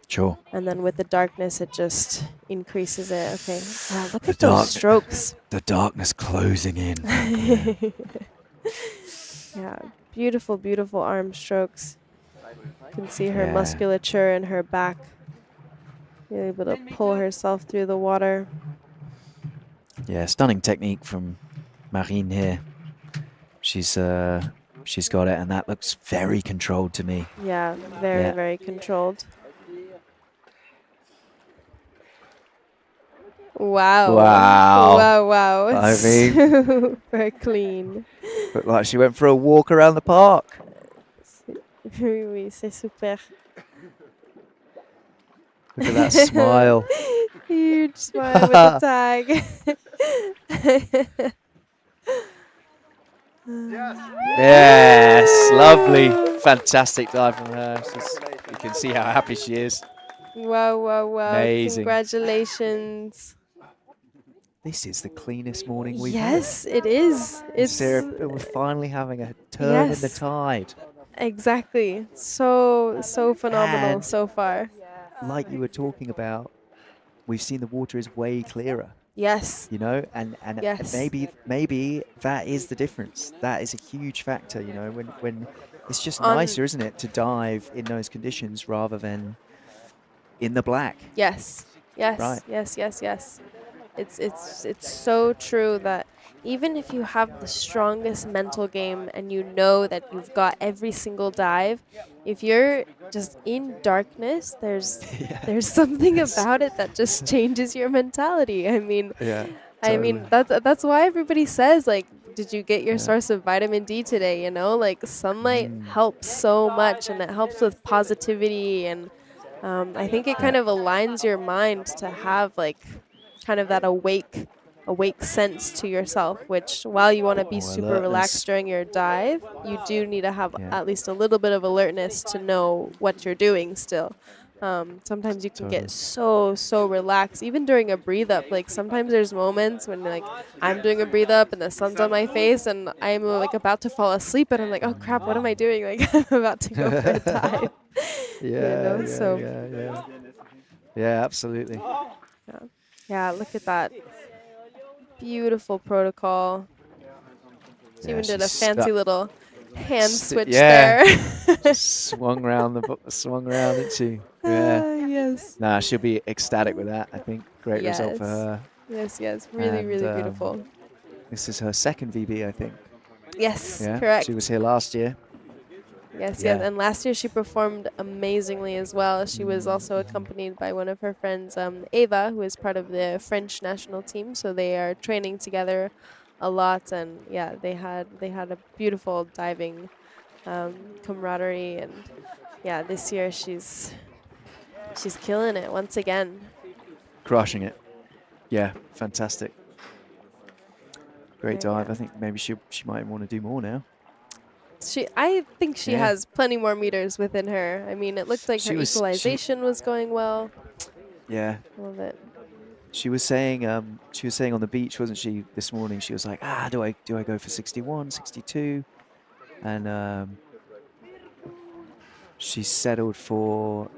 Sure. And then with the darkness, it just increases it. Okay. Wow, look The at those dark- strokes. The darkness closing in. Yeah, beautiful, beautiful arm strokes. You can see her Yeah. musculature in her back. Really able to pull herself through the water. Yeah, stunning technique from Marine here. She's got it, and that looks very controlled to me. Yeah, very, Yeah. very controlled. Wow. Wow. Wow. I mean- Super clean. Looked like she went for a walk around the park. Oui, c'est super. Look at that smile. Huge smile with the tag. Yes, lovely. Fantastic dive from her. You can see how happy she is. Wow. Amazing. Congratulations. This is the cleanest morning we've Yes, it is. had. It's Sarah, we're finally having a turn in the Yes. tide. exactly so phenomenal And- so far. Like you were talking about, we've seen the water is way clearer. Yes. You know, and Yes. maybe that is the difference. That is a huge factor, you know, when it's just On- nicer, isn't it, to dive in those conditions rather than in the black. Yes. Right. Yes. It's so true that even if you have the strongest mental game and you know that you've got every single dive, if you're just in darkness, there's something about it that just changes your mentality. I mean, Yeah. that's why everybody says, like, did you get your source of vitamin D today? You know, like sunlight helps so much, and it helps with positivity, and I think it kind of aligns your mind to have like kind of that awake sense to yourself, which while you want to be super alertness. relaxed during your dive, you do need to have Yeah. at least a little bit of alertness to know what you're doing still. Sometimes you can Totally. get so relaxed, even during a breathe up. Like sometimes there's moments when like I'm doing a breathe up and the sun's on my face and I'm like about to fall asleep and I'm like, oh crap, what am I doing? Like I'm about to go for a dive. Yeah, absolutely. Yeah, look at that beautiful protocol. She even did a she's fancy stuck. little hand switch Yeah. there. swung round, didn't she? Yeah. Yes. Nah, she'll be ecstatic with that, I think. Great result for her. Yes. Really, And, really beautiful. This is her second VB, I think. Yes, Yeah. correct. She was here last year. Yes. Yeah. And last year she performed amazingly as well. She was also accompanied by one of her friends, Ava, who is part of the French national team. So they are training together a lot, and yeah, they had a beautiful diving camaraderie, and yeah, this year she's killing it once again. Crushing it. Yeah, fantastic. Great There you dive. go. I think maybe she might want to do more now. I think she Yeah. has plenty more meters within her. I mean, it looked like her equalization was going well. Yeah. Love it. She was saying on the beach, wasn't she, this morning? She was like, do I go for 61, 62? And she settled for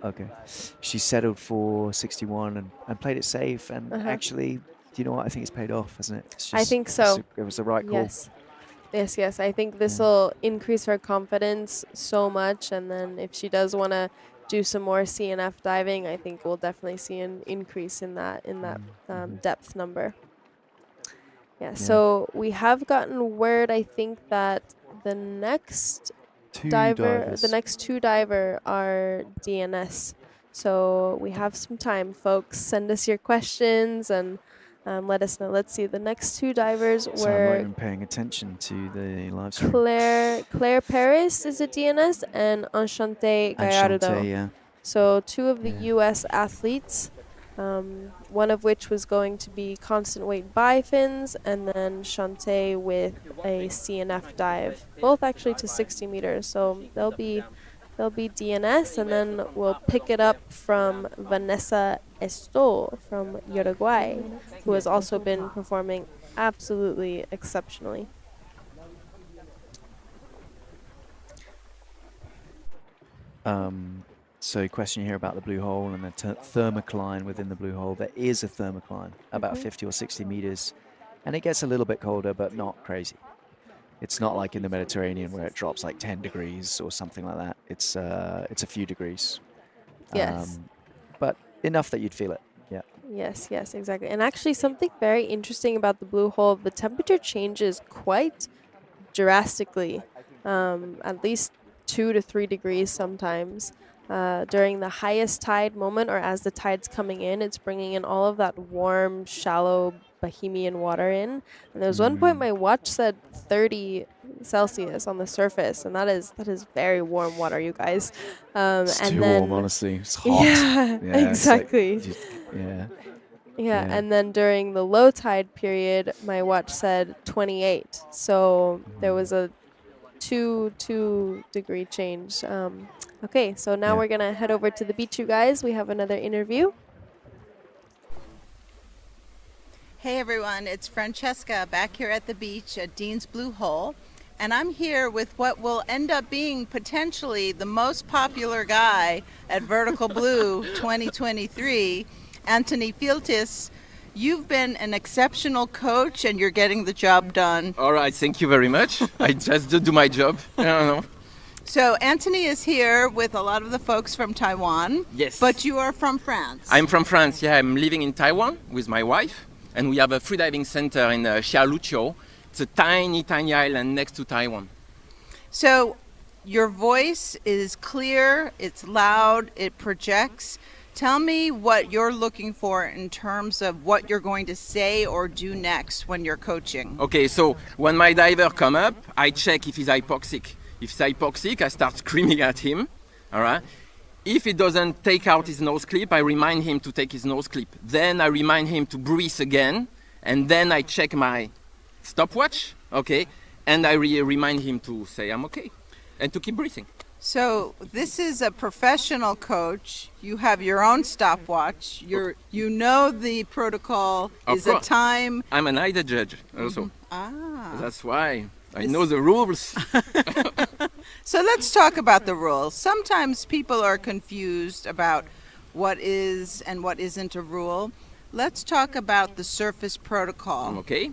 61 and played it safe. And actually, do you know what? I think it's paid off, hasn't it? I think so. It was the right call. Yes. I think this will increase her confidence so much, and then if she does want to do some more CNF diving, I think we'll definitely see an increase in that depth number. Yeah. So we have gotten word, I think, that the next two diver are DNS. So we have some time, folks. Send us your questions and let us know. Let's see. The next two divers So I'm not were even paying attention to the live stream. Claire Paris is a DNS and Enchanté Gallardo. Enchanté, yeah. So two of the U.S. athletes, one of which was going to be constant weight bifins, and then Enchanté with a CNF dive, both actually to 60 meters. So they'll be DNS, and then we'll pick it up from Vanessa Estol from Uruguay, who has also been performing absolutely exceptionally. So question here about the blue hole and the thermocline within the blue hole. There is a thermocline, about 50 or 60 meters, and it gets a little bit colder, but not crazy. It's not like in the Mediterranean where it drops like 10 degrees or something like that. It's a few degrees. Yes. But enough that you'd feel it. Yeah. Yes, exactly. And actually something very interesting about the blue hole, the temperature changes quite drastically, at least 2 to 3 degrees sometimes. During the highest tide moment, or as the tide's coming in, it's bringing in all of that warm, shallow Bohemian water in. And there was one point my watch said 30 Celsius on the surface, and that is very warm water, you guys. It's and too then warm, honestly. It's hot. Yeah, exactly. Like, Yeah, and then during the low tide period, my watch said 28. So there was a 2 degree change. Okay, so now we're going to head over to the beach, you guys. We have another interview. Hey everyone, it's Francesca back here at the beach at Dean's Blue Hole. And I'm here with what will end up being potentially the most popular guy at Vertical Blue 2023, Anthony Fieltis. You've been an exceptional coach and you're getting the job done. All right, thank you very much. I just do my job. I don't know. So Anthony is here with a lot of the folks from Taiwan. Yes. But you are from France. I'm from France, yeah. I'm living in Taiwan with my wife. And we have a freediving center in Xiaoluqiu. It's a tiny, tiny island next to Taiwan. So your voice is clear, it's loud, it projects. Tell me what you're looking for in terms of what you're going to say or do next when you're coaching. Okay, so when my diver come up, I check if he's hypoxic. If he's hypoxic, I start screaming at him, all right? If he doesn't take out his nose clip, I remind him to take his nose clip. Then I remind him to breathe again, and then I check my stopwatch, okay? And I remind him to say I'm okay, and to keep breathing. So this is a professional coach. You have your own stopwatch. You know the protocol Of is a course. time. I'm an IDA judge also. Ah. That's why I know the rules. So let's talk about the rules. Sometimes people are confused about what is and what isn't a rule. Let's talk about the surface protocol. Okay.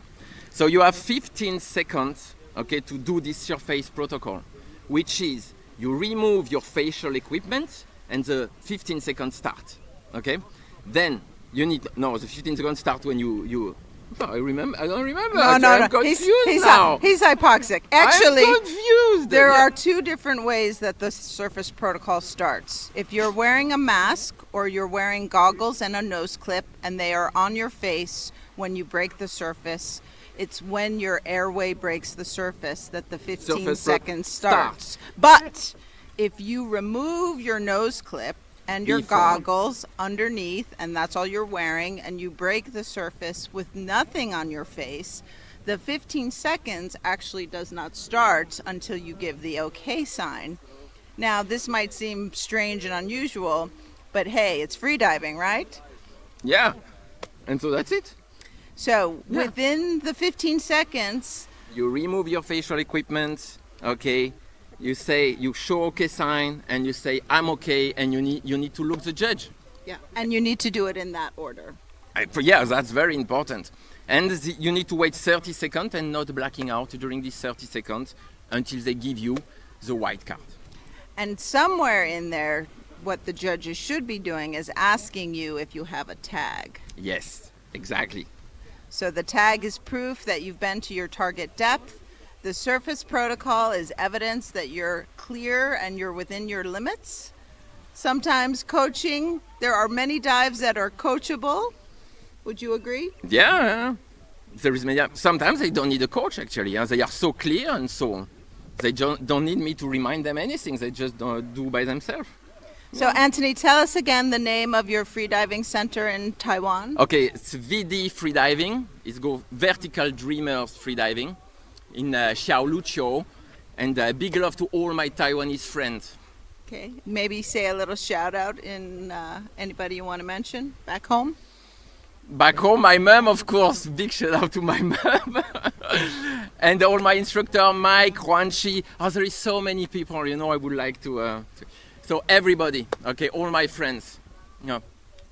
So you have 15 seconds, okay, to do this surface protocol, which is you remove your facial equipment and the 15 seconds start. Okay. Then you need the 15 seconds start when you. Oh, I don't remember. No. I'm confused now. He's hypoxic. Actually, I'm confused. there Yeah. are two different ways that the surface protocol starts. If you're wearing a mask or you're wearing goggles and a nose clip and they are on your face when you break the surface, it's when your airway breaks the surface that the 15 Surface seconds starts. starts. But if you remove your nose clip and your Before. goggles underneath, and that's all you're wearing, and you break the surface with nothing on your face, the 15 seconds actually does not start until you give the okay sign. Now, this might seem strange and unusual, but hey, it's freediving, right? Yeah. And so that's it. So Yeah. within the 15 seconds, You remove your facial equipment, okay? You show okay sign, and you say I'm okay, and you need to look the judge. and you need to do it in that order. Yeah, that's very important. And you need to wait 30 seconds and not blacking out during these 30 seconds until they give you the white card. And somewhere in there, what the judges should be doing is asking you if you have a tag. Yes, exactly. So the tag is proof that you've been to your target depth. The surface protocol is evidence that you're clear and you're within your limits. Sometimes coaching, there are many dives that are coachable. Would you agree? Yeah. Sometimes they don't need a coach actually. They are so clear and so they don't need me to remind them anything. They just do by themselves. So Anthony, tell us again the name of your freediving center in Taiwan. Okay, it's VD Freediving. It's go Vertical Dreamers Freediving in Xiaoluqiu. And big love to all my Taiwanese friends. Okay, maybe say a little shout out in anybody you want to mention back home. Back home, my mom, of course. Big shout out to my mom. And all my instructor, Mike, Juanchi. Oh, there is so many people, I would like to... So everybody, okay, all my friends. Yeah.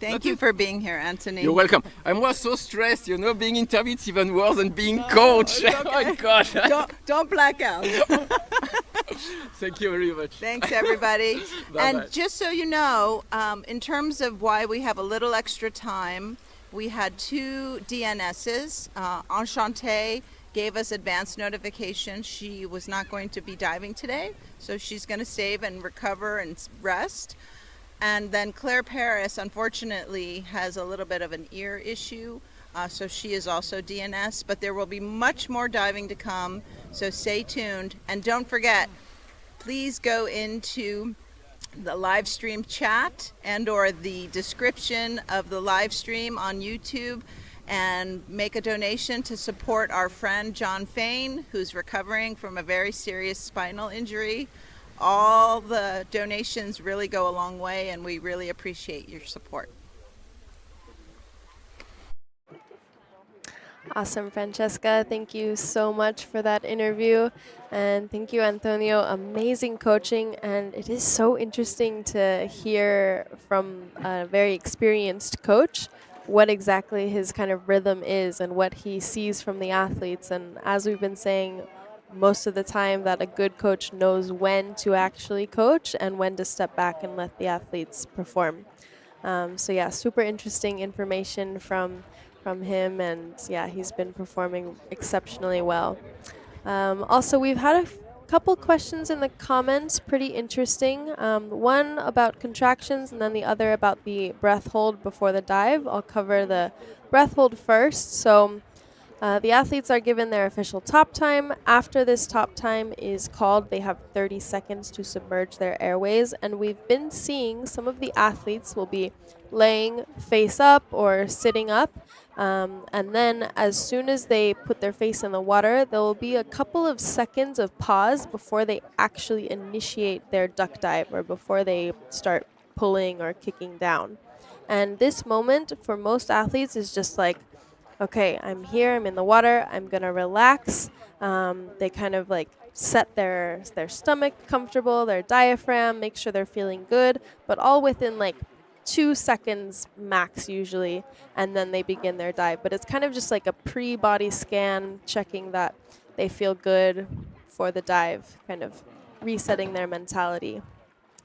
Thank you for being here, Anthony. You're welcome. I was so stressed, being interviewed is even worse than being coached. It's okay. Oh my God. Don't black out. Thank you very much. Thanks, everybody. Bye-bye. And just so you know, in terms of why we have a little extra time, we had 2 DNSs. Enchantée gave us advance notification she was not going to be diving today, so she's going to save and recover and rest. And then Claire Paris, unfortunately, has a little bit of an ear issue, so she is also DNS, but there will be much more diving to come, so stay tuned. And don't forget, please go into the live stream chat and or the description of the live stream on YouTube and make a donation to support our friend Jon Fane, who's recovering from a very serious spinal injury. All the donations really go a long way, and we really appreciate your support. Awesome, Francesca. Thank you so much for that interview. And thank you, Antonio. Amazing coaching. And it is so interesting to hear from a very experienced coach what exactly his kind of rhythm is and what he sees from the athletes. And as we've been saying most of the time, that a good coach knows when to actually coach and when to step back and let the athletes perform. So yeah, super interesting information from him, and yeah, he's been performing exceptionally well. Also, we've had a couple questions in the comments, pretty interesting. One about contractions and then the other about the breath hold before the dive. I'll cover the breath hold first. So the athletes are given their official top time. After this top time is called, they have 30 seconds to submerge their airways, and we've been seeing some of the athletes will be laying face up or sitting up And then as soon as they put their face in the water, there will be a couple of seconds of pause before they actually initiate their duck dive or before they start pulling or kicking down. And this moment for most athletes is just like, okay, I'm here, I'm in the water, I'm gonna relax. They kind of like set their stomach comfortable, their diaphragm, make sure they're feeling good, but all within like 2 seconds max usually, and then they begin their dive. But it's kind of just like a pre-body scan, checking that they feel good for the dive, kind of resetting their mentality.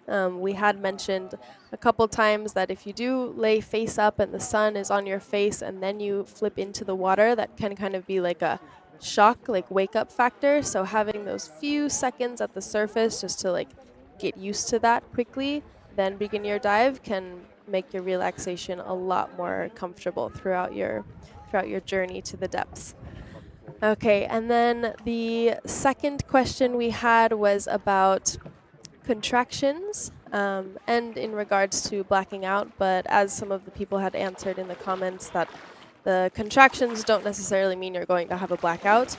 We had mentioned a couple times that if you do lay face up and the sun is on your face and then you flip into the water, that can kind of be like a shock, like wake up factor. So having those few seconds at the surface just to like get used to that quickly, then begin your dive, can make your relaxation a lot more comfortable throughout your journey to the depths. Okay, and then the second question we had was about contractions and in regards to blacking out, but as some of the people had answered in the comments that the contractions don't necessarily mean you're going to have a blackout.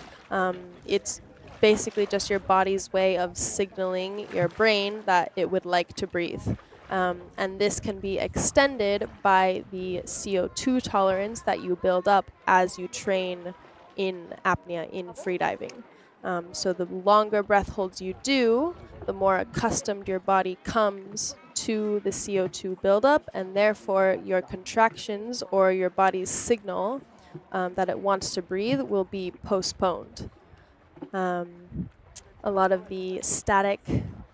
It's basically just your body's way of signaling your brain that it would like to breathe. And this can be extended by the CO2 tolerance that you build up as you train in apnea, in freediving. So the longer breath holds you do, the more accustomed your body comes to the CO2 buildup, and therefore your contractions or your body's signal that it wants to breathe will be postponed. A lot of the static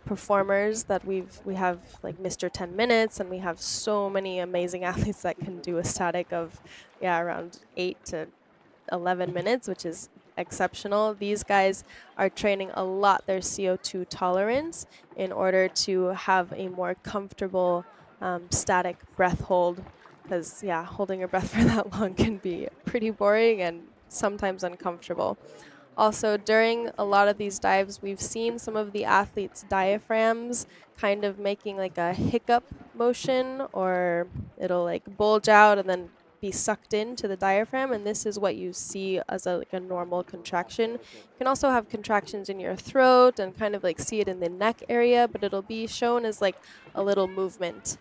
performers that we have, like Mr. 10 Minutes, and we have so many amazing athletes that can do a static of around 8 to 11 minutes, which is exceptional. These guys are training a lot their CO2 tolerance in order to have a more comfortable static breath hold, because holding your breath for that long can be pretty boring and sometimes uncomfortable. Also, during a lot of these dives, we've seen some of the athletes' diaphragms kind of making like a hiccup motion, or it'll like bulge out and then be sucked into the diaphragm, and this is what you see as like a normal contraction. You can also have contractions in your throat and kind of like see it in the neck area, but it'll be shown as like a little movement.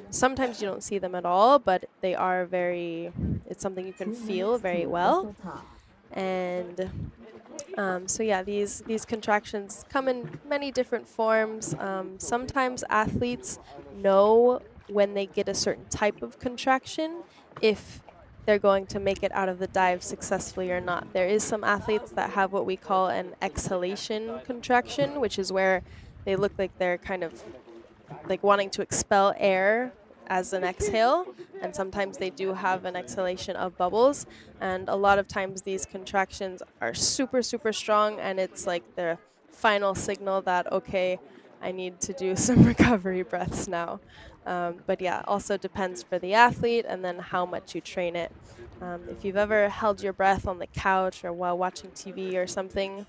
Sometimes you don't see them at all, but they are it's something you can feel very well. And these contractions come in many different forms. Sometimes athletes know when they get a certain type of contraction if they're going to make it out of the dive successfully or not. There is some athletes that have what we call an exhalation contraction, which is where they look like they're kind of like wanting to expel air as an exhale, and sometimes they do have an exhalation of bubbles, and a lot of times these contractions are super, super strong, and it's like the final signal that, okay, I need to do some recovery breaths now. But also depends for the athlete and then how much you train it. If you've ever held your breath on the couch or while watching TV or something,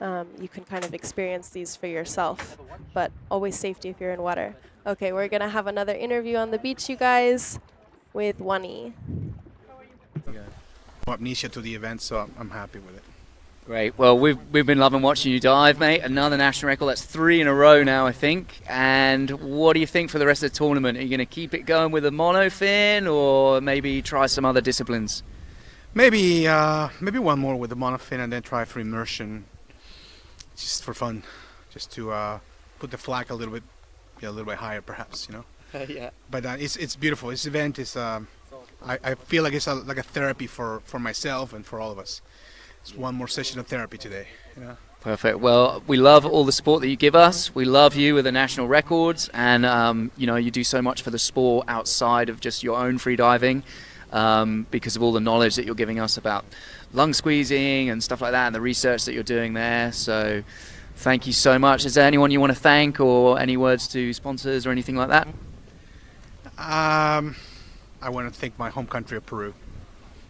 you can kind of experience these for yourself, but always safety if you're in water. Okay, we're gonna have another interview on the beach, you guys, with Wani. Amnesia to the event, so I'm happy with it. Great. Well, we've been loving watching you dive, mate. Another national record. That's 3 in a row now, I think. And what do you think for the rest of the tournament? Are you going to keep it going with a monofin, or maybe try some other disciplines? Maybe one more with the monofin, and then try for immersion, just for fun, just to put the flag a little bit higher, perhaps, you know. Yeah. But it's beautiful. This event is I feel like it's like a therapy for myself and for all of us. It's one more session of therapy today, you know. Perfect. Well, we love all the support that you give us. We love you with the national records, and you do so much for the sport outside of just your own free diving, because of all the knowledge that you're giving us about lung squeezing and stuff like that, and the research that you're doing there. So thank you so much. Is there anyone you want to thank, or any words to sponsors or anything like that? I want to thank my home country of Peru.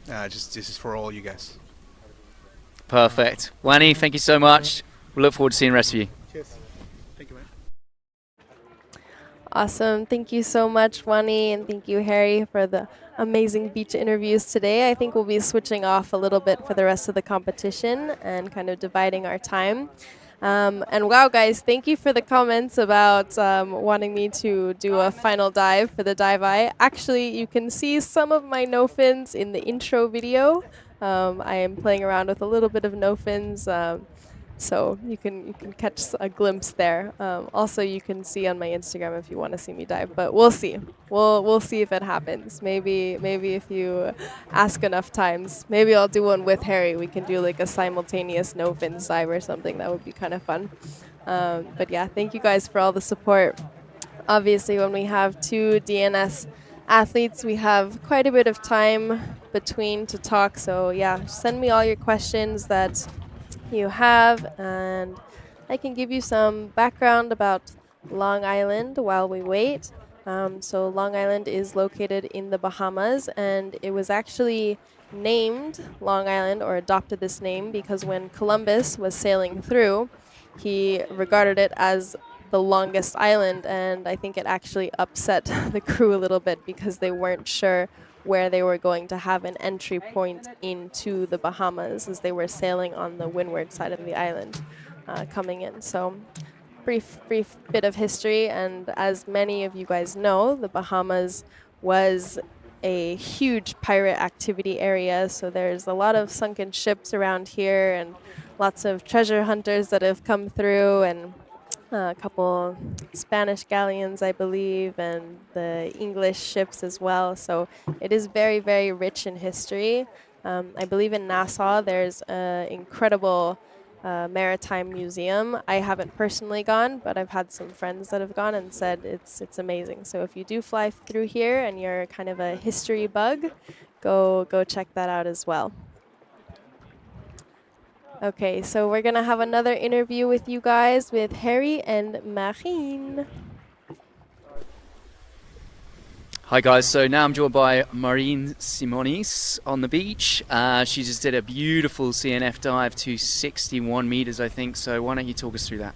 This is for all you guys. Perfect. Wani, thank you so much. We look forward to seeing the rest of you. Cheers. Thank you, man. Awesome. Thank you so much, Wani, and thank you, Harry, for the amazing beach interviews today. I think we'll be switching off a little bit for the rest of the competition and kind of dividing our time. And wow, guys, thank you for the comments about wanting me to do a final dive for the Diveye. Actually, you can see some of my no fins in the intro video. I am playing around with a little bit of no fins. So you can catch a glimpse there. Also, you can see on my Instagram if you want to see me dive. But we'll see. We'll see if it happens. Maybe if you ask enough times. Maybe I'll do one with Harry. We can do like a simultaneous no fins dive or something. That would be kind of fun. But yeah, thank you guys for all the support. Obviously, when we have two DNS athletes, we have quite a bit of time between to talk. So yeah, send me all your questions that you have, and I can give you some background about Long Island while we wait. So Long Island is located in the Bahamas, and it was actually named Long Island, or adopted this name, because when Columbus was sailing through, he regarded it as the longest island, and I think it actually upset the crew a little bit because they weren't sure where they were going to have an entry point into the Bahamas as they were sailing on the windward side of the island coming in. So brief bit of history, and as many of you guys know, the Bahamas was a huge pirate activity area, so there's a lot of sunken ships around here and lots of treasure hunters that have come through, and a couple Spanish galleons, I believe, and the English ships as well. So it is very, very rich in history. I believe in Nassau there's an incredible maritime museum. I haven't personally gone, but I've had some friends that have gone and said it's amazing. So if you do fly through here and you're kind of a history bug, go check that out as well. Okay, so we're going to have another interview with you guys with Harry and Marine. Hi guys, so now I'm joined by Marine Simonis on the beach. She just did a beautiful CNF dive to 61 meters, I think, so why don't you talk us through that?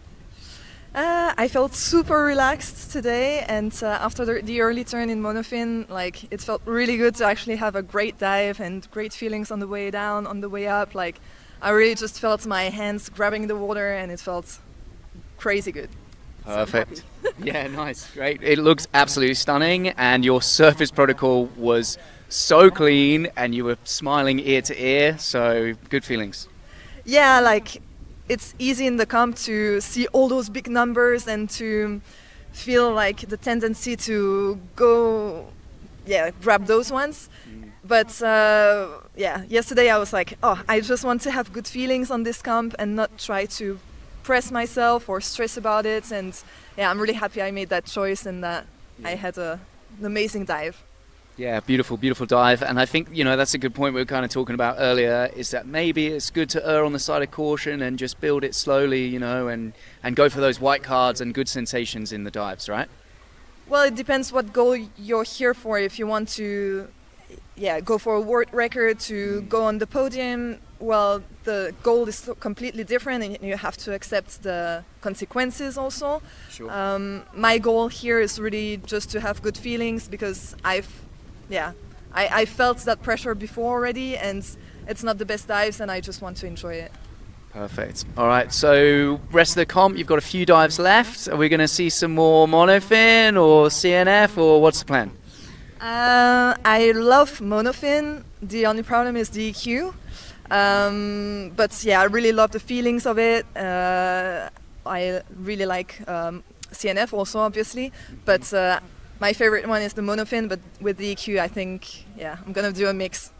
I felt super relaxed today, and after the early turn in monofin, like, it felt really good to actually have a great dive and great feelings on the way down, on the way up. Like, I really just felt my hands grabbing the water, and it felt crazy good. Perfect. Yeah, nice. Great. It looks absolutely stunning, and your surface protocol was so clean, and you were smiling ear to ear, so good feelings. Yeah, like, it's easy in the comp to see all those big numbers and to feel like the tendency to go, grab those ones. But yeah, yesterday I was like, oh, I just want to have good feelings on this comp and not try to press myself or stress about it. And yeah, I'm really happy I made that choice and that I had an amazing dive. Yeah, beautiful, beautiful dive. And I think, you know, that's a good point we were kind of talking about earlier, is that maybe it's good to err on the side of caution and just build it slowly, you know, and go for those white cards and good sensations in the dives, right? Well, it depends what goal you're here for. If you want to go for a world record, to go on the podium, well, the goal is completely different and you have to accept the consequences also. Sure. My goal here is really just to have good feelings, because I felt that pressure before already, and it's not the best dives, and I just want to enjoy it. Perfect. All right, so rest of the comp, you've got a few dives left. Are we going to see some more monofin or CNF, or what's the plan? I love monofin. The only problem is the EQ. But yeah, I really love the feelings of it. I really like CNF also, obviously. But my favorite one is the monofin. But with the EQ, I think, I'm going to do a mix.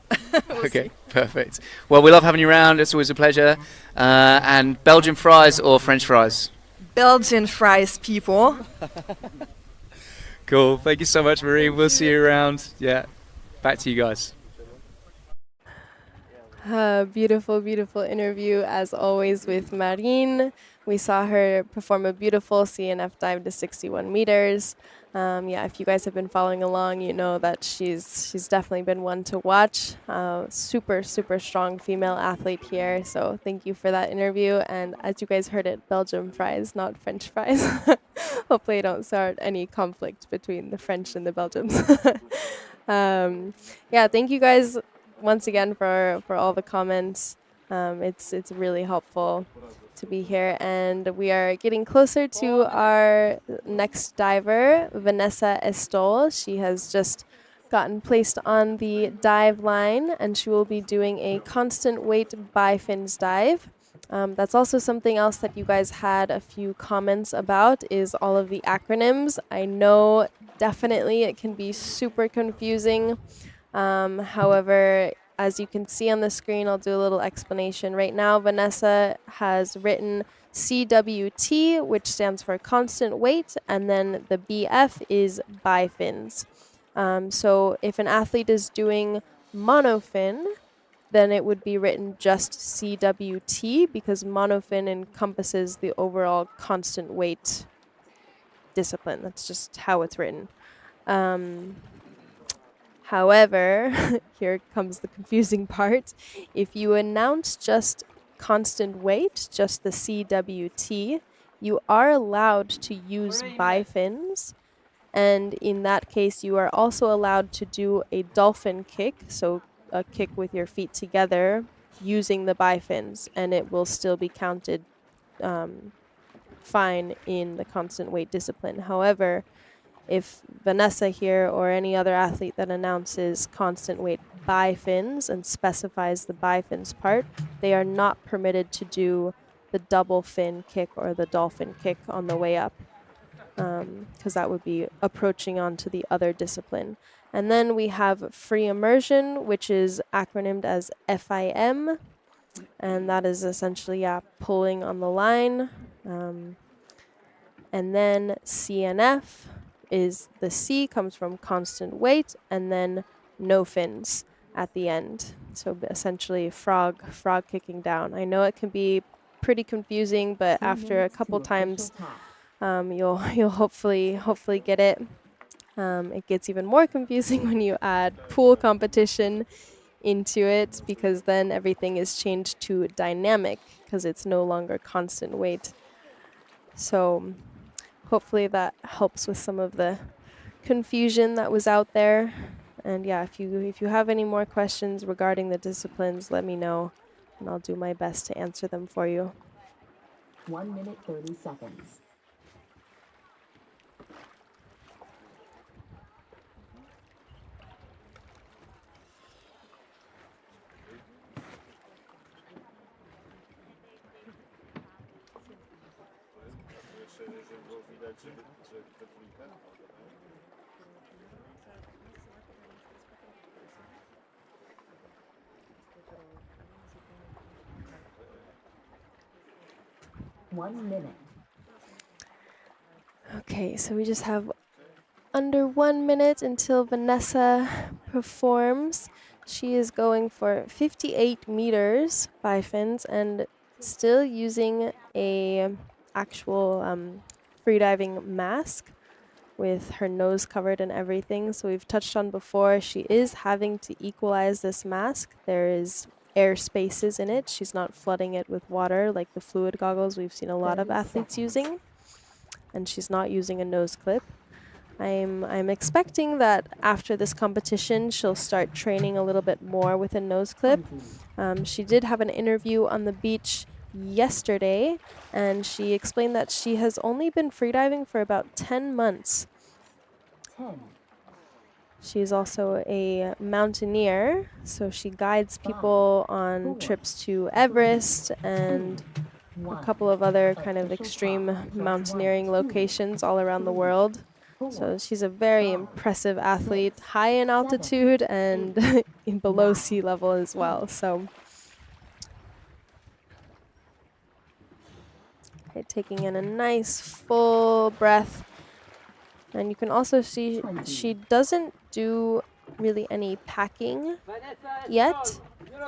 Okay, see. Perfect. Well, we love having you around. It's always a pleasure. And Belgian fries or French fries? Belgian fries, people. Cool. Thank you so much, Marie. We'll see you around. Yeah. Back to you guys. Beautiful, beautiful interview as always with Marine. We saw her perform a beautiful CNF dive to 61 meters. Yeah, if you guys have been following along, you know that she's definitely been one to watch. Super, super strong female athlete here. So thank you for that interview. And as you guys heard it, Belgium fries, not French fries. Hopefully I don't start any conflict between the French and the Belgians. Yeah, thank you guys once again for all the comments. It's really helpful to be here, and we are getting closer to our next diver, Vanessa Estol. She has just gotten placed on the dive line, and she will be doing a constant weight bifins dive. That's also something else that you guys had a few comments about, is all of the acronyms. I know definitely it can be super confusing. However, as you can see on the screen, I'll do a little explanation. Right now, Vanessa has written CWT, which stands for constant weight, and then the BF is bifins. So if an athlete is doing monofin, then it would be written just CWT, because monofin encompasses the overall constant weight discipline. That's just how it's written. However, here comes the confusing part. If you announce just constant weight, just the CWT, you are allowed to use bifins. And in that case, you are also allowed to do a dolphin kick, so a kick with your feet together using the bifins, and it will still be counted fine in the constant weight discipline. However, if Vanessa here or any other athlete that announces constant weight bifins and specifies the bifins part, they are not permitted to do the double fin kick or the dolphin kick on the way up, because that would be approaching onto the other discipline. And then we have free immersion, which is acronymed as FIM, and that is essentially, pulling on the line. And then CNF is the C comes from constant weight, and then no fins at the end. So essentially frog kicking down. I know it can be pretty confusing, but after a couple times, you'll hopefully get it. It gets even more confusing when you add pool competition into it, because then everything is changed to dynamic, because it's no longer constant weight. So hopefully that helps with some of the confusion that was out there. And yeah, if you have any more questions regarding the disciplines, let me know, and I'll do my best to answer them for you. 1 minute 30 seconds. One minute. Okay, so we just have under 1 minute until Vanessa performs. She is going for 58 meters bifins and still using a actual freediving mask with her nose covered and everything. So we've touched on before, she is having to equalize this mask. There is air spaces in it. She's not flooding it with water like the fluid goggles we've seen a lot of athletes using. And she's not using a nose clip. I'm expecting that after this competition, she'll start training a little bit more with a nose clip. She did have an interview on the beach yesterday, and she explained that she has only been freediving for about 10 months. 10. She's also a mountaineer, so she guides people on trips to Everest and a couple of other kind of extreme mountaineering locations all around the world. So she's a very impressive athlete, high in altitude and in below sea level as well. So okay, taking in a nice full breath. And you can also see she doesn't do really any packing yet.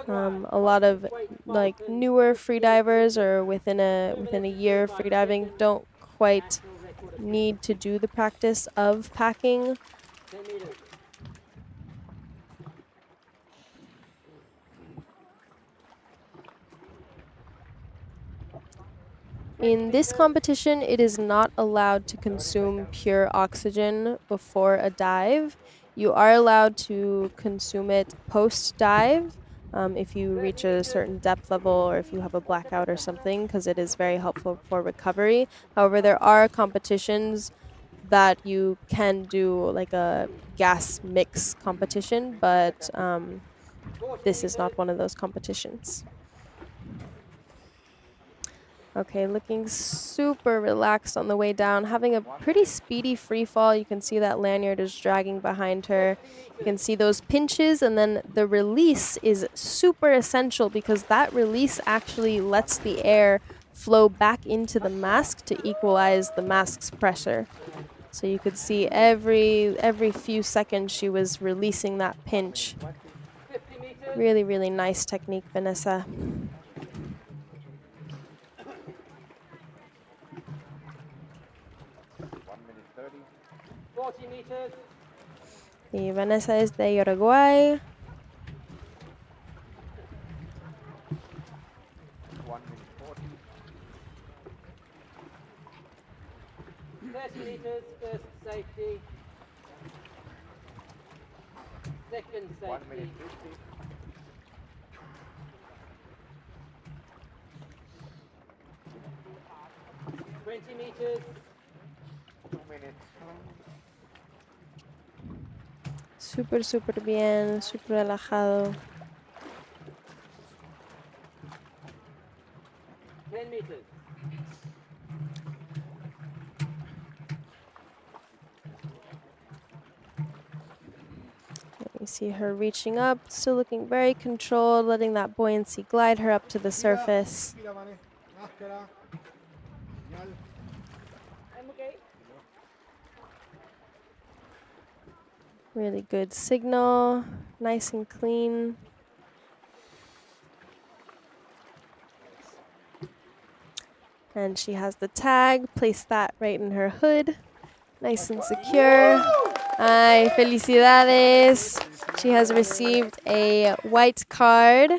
A lot of like newer freedivers or within a year of freediving don't quite need to do the practice of packing. In this competition, it is not allowed to consume pure oxygen before a dive. You are allowed to consume it post-dive if you reach a certain depth level or if you have a blackout or something, because it is very helpful for recovery. However, there are competitions that you can do, like a gas mix competition, but this is not one of those competitions. Okay, looking super relaxed on the way down, having a pretty speedy free fall. You can see that lanyard is dragging behind her. You can see those pinches, and then the release is super essential because that release actually lets the air flow back into the mask to equalize the mask's pressure. So you could see every few seconds she was releasing that pinch. Really, really nice technique, Vanessa. Y Vanessa es de Uruguay. 30 meters, first safety. Second safety. 1 minute 50. Meters. 2 minutes. Súper, súper bien, súper relajado. 10 meters. You see her reaching up, still looking very controlled, letting that buoyancy glide her up to the surface. Really good signal, nice and clean. And she has the tag, place that right in her hood, nice and secure. Ay, felicidades. She has received a white card.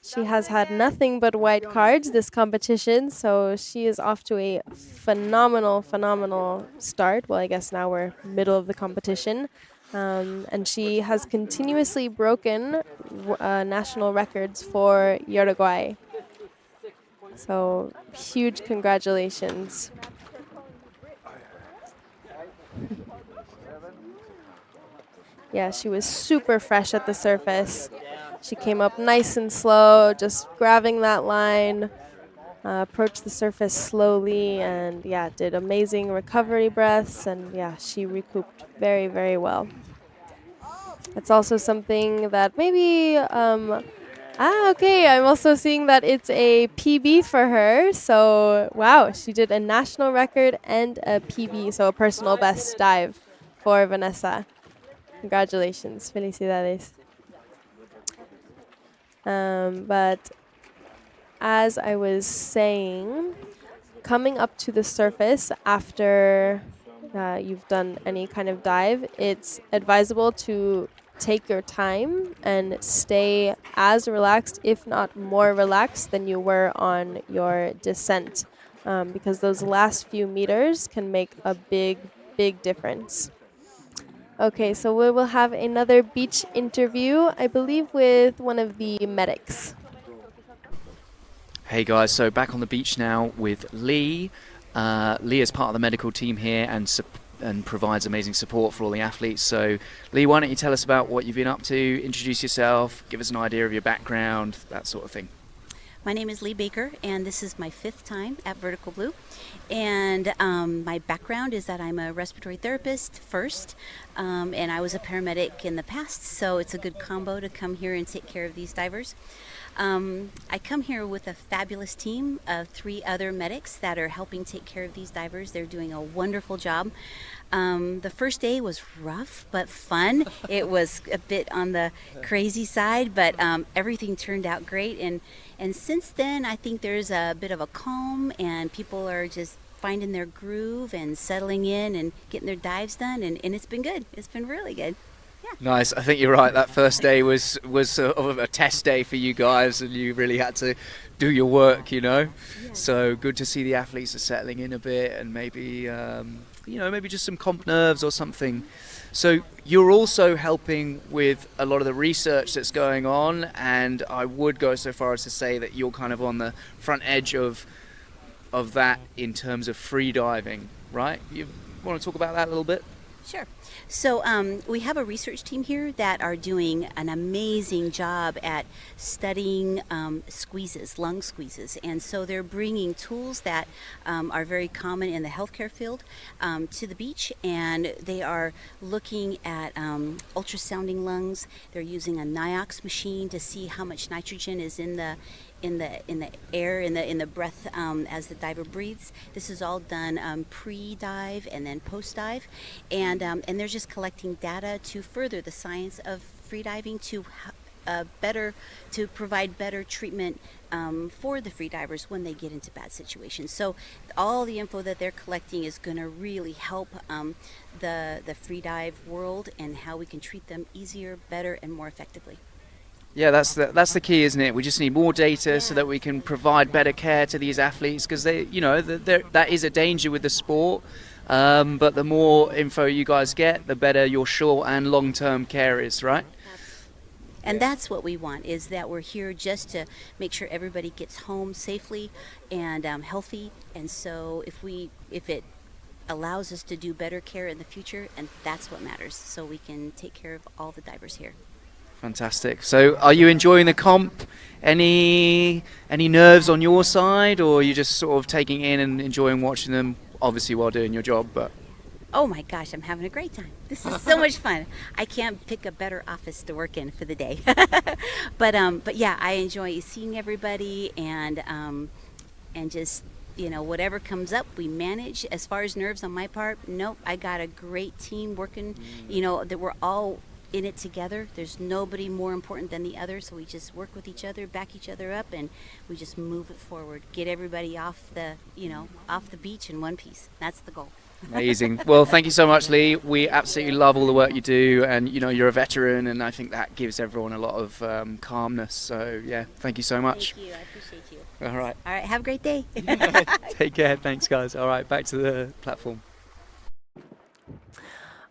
She has had nothing but white cards this competition, so she is off to a phenomenal, phenomenal start. Well, I guess now we're middle of the competition. And she has continuously broken national records for Uruguay. So huge congratulations. Yeah, she was super fresh at the surface. She came up nice and slow, just grabbing that line, approached the surface slowly, and yeah, did amazing recovery breaths, and yeah, she recouped very, very well. It's also something that maybe, okay, I'm also seeing that it's a PB for her. So, wow, she did a national record and a PB, so a personal best dive for Vanessa. Congratulations, felicidades. But as I was saying, coming up to the surface after you've done any kind of dive, it's advisable to take your time and stay as relaxed, if not more relaxed, than you were on your descent, because those last few meters can make a big, big difference. Okay, so we will have another beach interview, I believe, with one of the medics. Hey guys, so back on the beach now with Lee. Lee is part of the medical team here and provides amazing support for all the athletes. So Lee, why don't you tell us about what you've been up to, introduce yourself, give us an idea of your background, that sort of thing. My name is Lee Baker, and this is my 5th time at Vertical Blue. And my background is that I'm a respiratory therapist first, and I was a paramedic in the past, so it's a good combo to come here and take care of these divers. I come here with a fabulous team of 3 other medics that are helping take care of these divers. They're doing a wonderful job. The first day was rough but fun. It was a bit on the crazy side, but everything turned out great. And since then, I think there's a bit of a calm, and people are just finding their groove and settling in and getting their dives done, and it's been good. It's been really good. Nice. I think you're right. That first day was sort of a test day for you guys, and you really had to do your work, you know. Yeah. So good to see the athletes are settling in a bit, and maybe maybe just some comp nerves or something. So you're also helping with a lot of the research that's going on, and I would go so far as to say that you're kind of on the front edge of that in terms of free diving, right? You want to talk about that a little bit? Sure. So we have a research team here that are doing an amazing job at studying squeezes, lung squeezes. And so they're bringing tools that are very common in the healthcare field to the beach. And they are looking at ultrasounding lungs. They're using a NIOX machine to see how much nitrogen is in the air, in the breath as the diver breathes. This is all done pre-dive and then post-dive, and they're just collecting data to further the science of freediving to provide better treatment for the freedivers when they get into bad situations. So all the info that they're collecting is going to really help the freedive world and how we can treat them easier, better, and more effectively. Yeah, that's the key, isn't it? We just need more data so that we can provide better care to these athletes, because that is a danger with the sport. But the more info you guys get, the better your short and long-term care is, right? And that's what we want, is that we're here just to make sure everybody gets home safely and healthy. And so if it allows us to do better care in the future, and that's what matters, so we can take care of all the divers here. Fantastic. So are you enjoying the comp? Any nerves on your side, or are you just sort of taking in and enjoying watching them, obviously while doing your job? But oh my gosh, I'm having a great time. This is so much fun. I can't pick a better office to work in for the day. But yeah, I enjoy seeing everybody and just, whatever comes up, we manage. As far as nerves on my part, nope, I got a great team working, that we're all in it together. There's nobody more important than the other, so we just work with each other, back each other up, and we just move it forward. Get everybody off the beach in one piece. That's the goal. Amazing. Well, thank you so much, Lee. We absolutely love all the work you do, and you're a veteran, and I think that gives everyone a lot of calmness. So yeah, thank you so much. Thank you. I appreciate you. All right. All right. Have a great day. Take care. Thanks, guys. All right, back to the platform.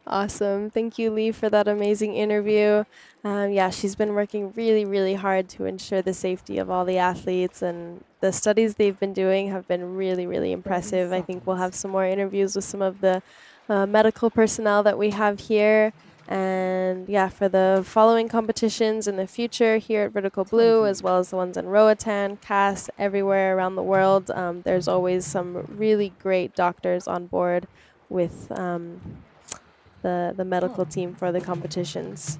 Awesome. Thank you, Lee, for that amazing interview. Yeah, she's been working really, really hard to ensure the safety of all the athletes, and the studies they've been doing have been really, really impressive. I think we'll have some more interviews with some of the medical personnel that we have here. And yeah, for the following competitions in the future here at Vertical Blue, as well as the ones in Roatan, CAS, everywhere around the world, there's always some really great doctors on board with the medical team for the competitions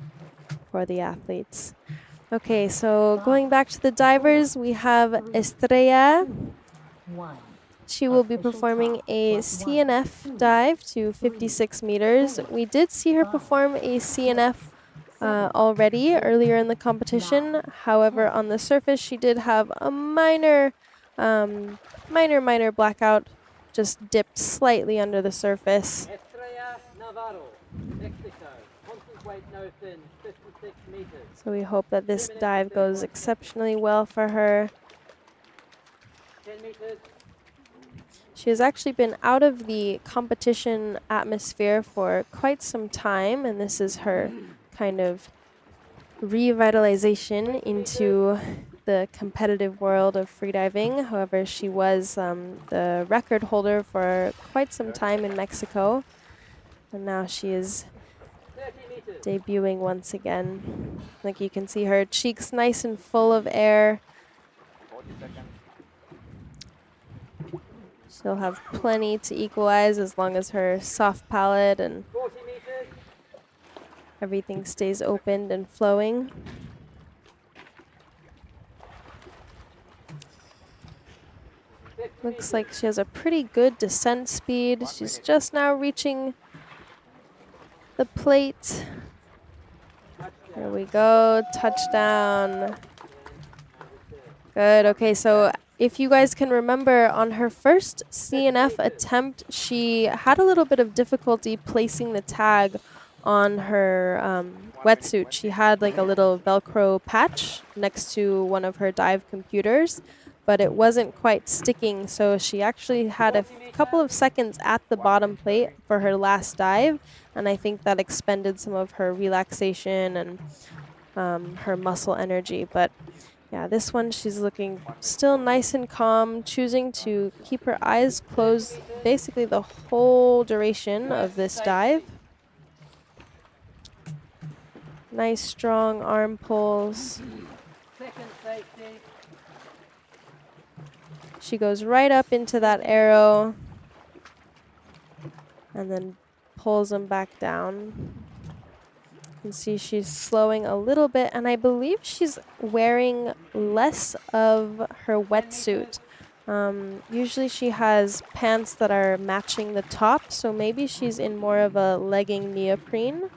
for the athletes. Okay, so going back to the divers, we have Estrella. She will be performing a CNF dive to 56 meters. We did see her perform a CNF already earlier in the competition. However, on the surface, she did have a minor blackout, just dipped slightly under the surface. So we hope that this dive goes exceptionally well for her. 10 meters. She has actually been out of the competition atmosphere for quite some time, and this is her kind of revitalization into the competitive world of freediving. However, she was the record holder for quite some time in Mexico, and now she is debuting once again. Like you can see her cheeks nice and full of air. 40 seconds. She'll have plenty to equalize as long as her soft palate and 40 meters. everything stays opened and flowing. Looks like she has a pretty good descent speed. She's just now reaching the plate. There we go, touchdown. Good, okay, so if you guys can remember, on her first CNF attempt, she had a little bit of difficulty placing the tag on her wetsuit. She had like a little Velcro patch next to one of her dive computers, but it wasn't quite sticking, so she actually had a couple of seconds at the bottom plate for her last dive, and I think that expended some of her relaxation and her muscle energy. But yeah, this one she's looking still nice and calm, choosing to keep her eyes closed basically the whole duration of this dive. Nice strong arm pulls. She goes right up into that arrow and then pulls them back down. You can see she's slowing a little bit, and I believe she's wearing less of her wetsuit. Usually she has pants that are matching the top, so maybe she's in more of a legging neoprene.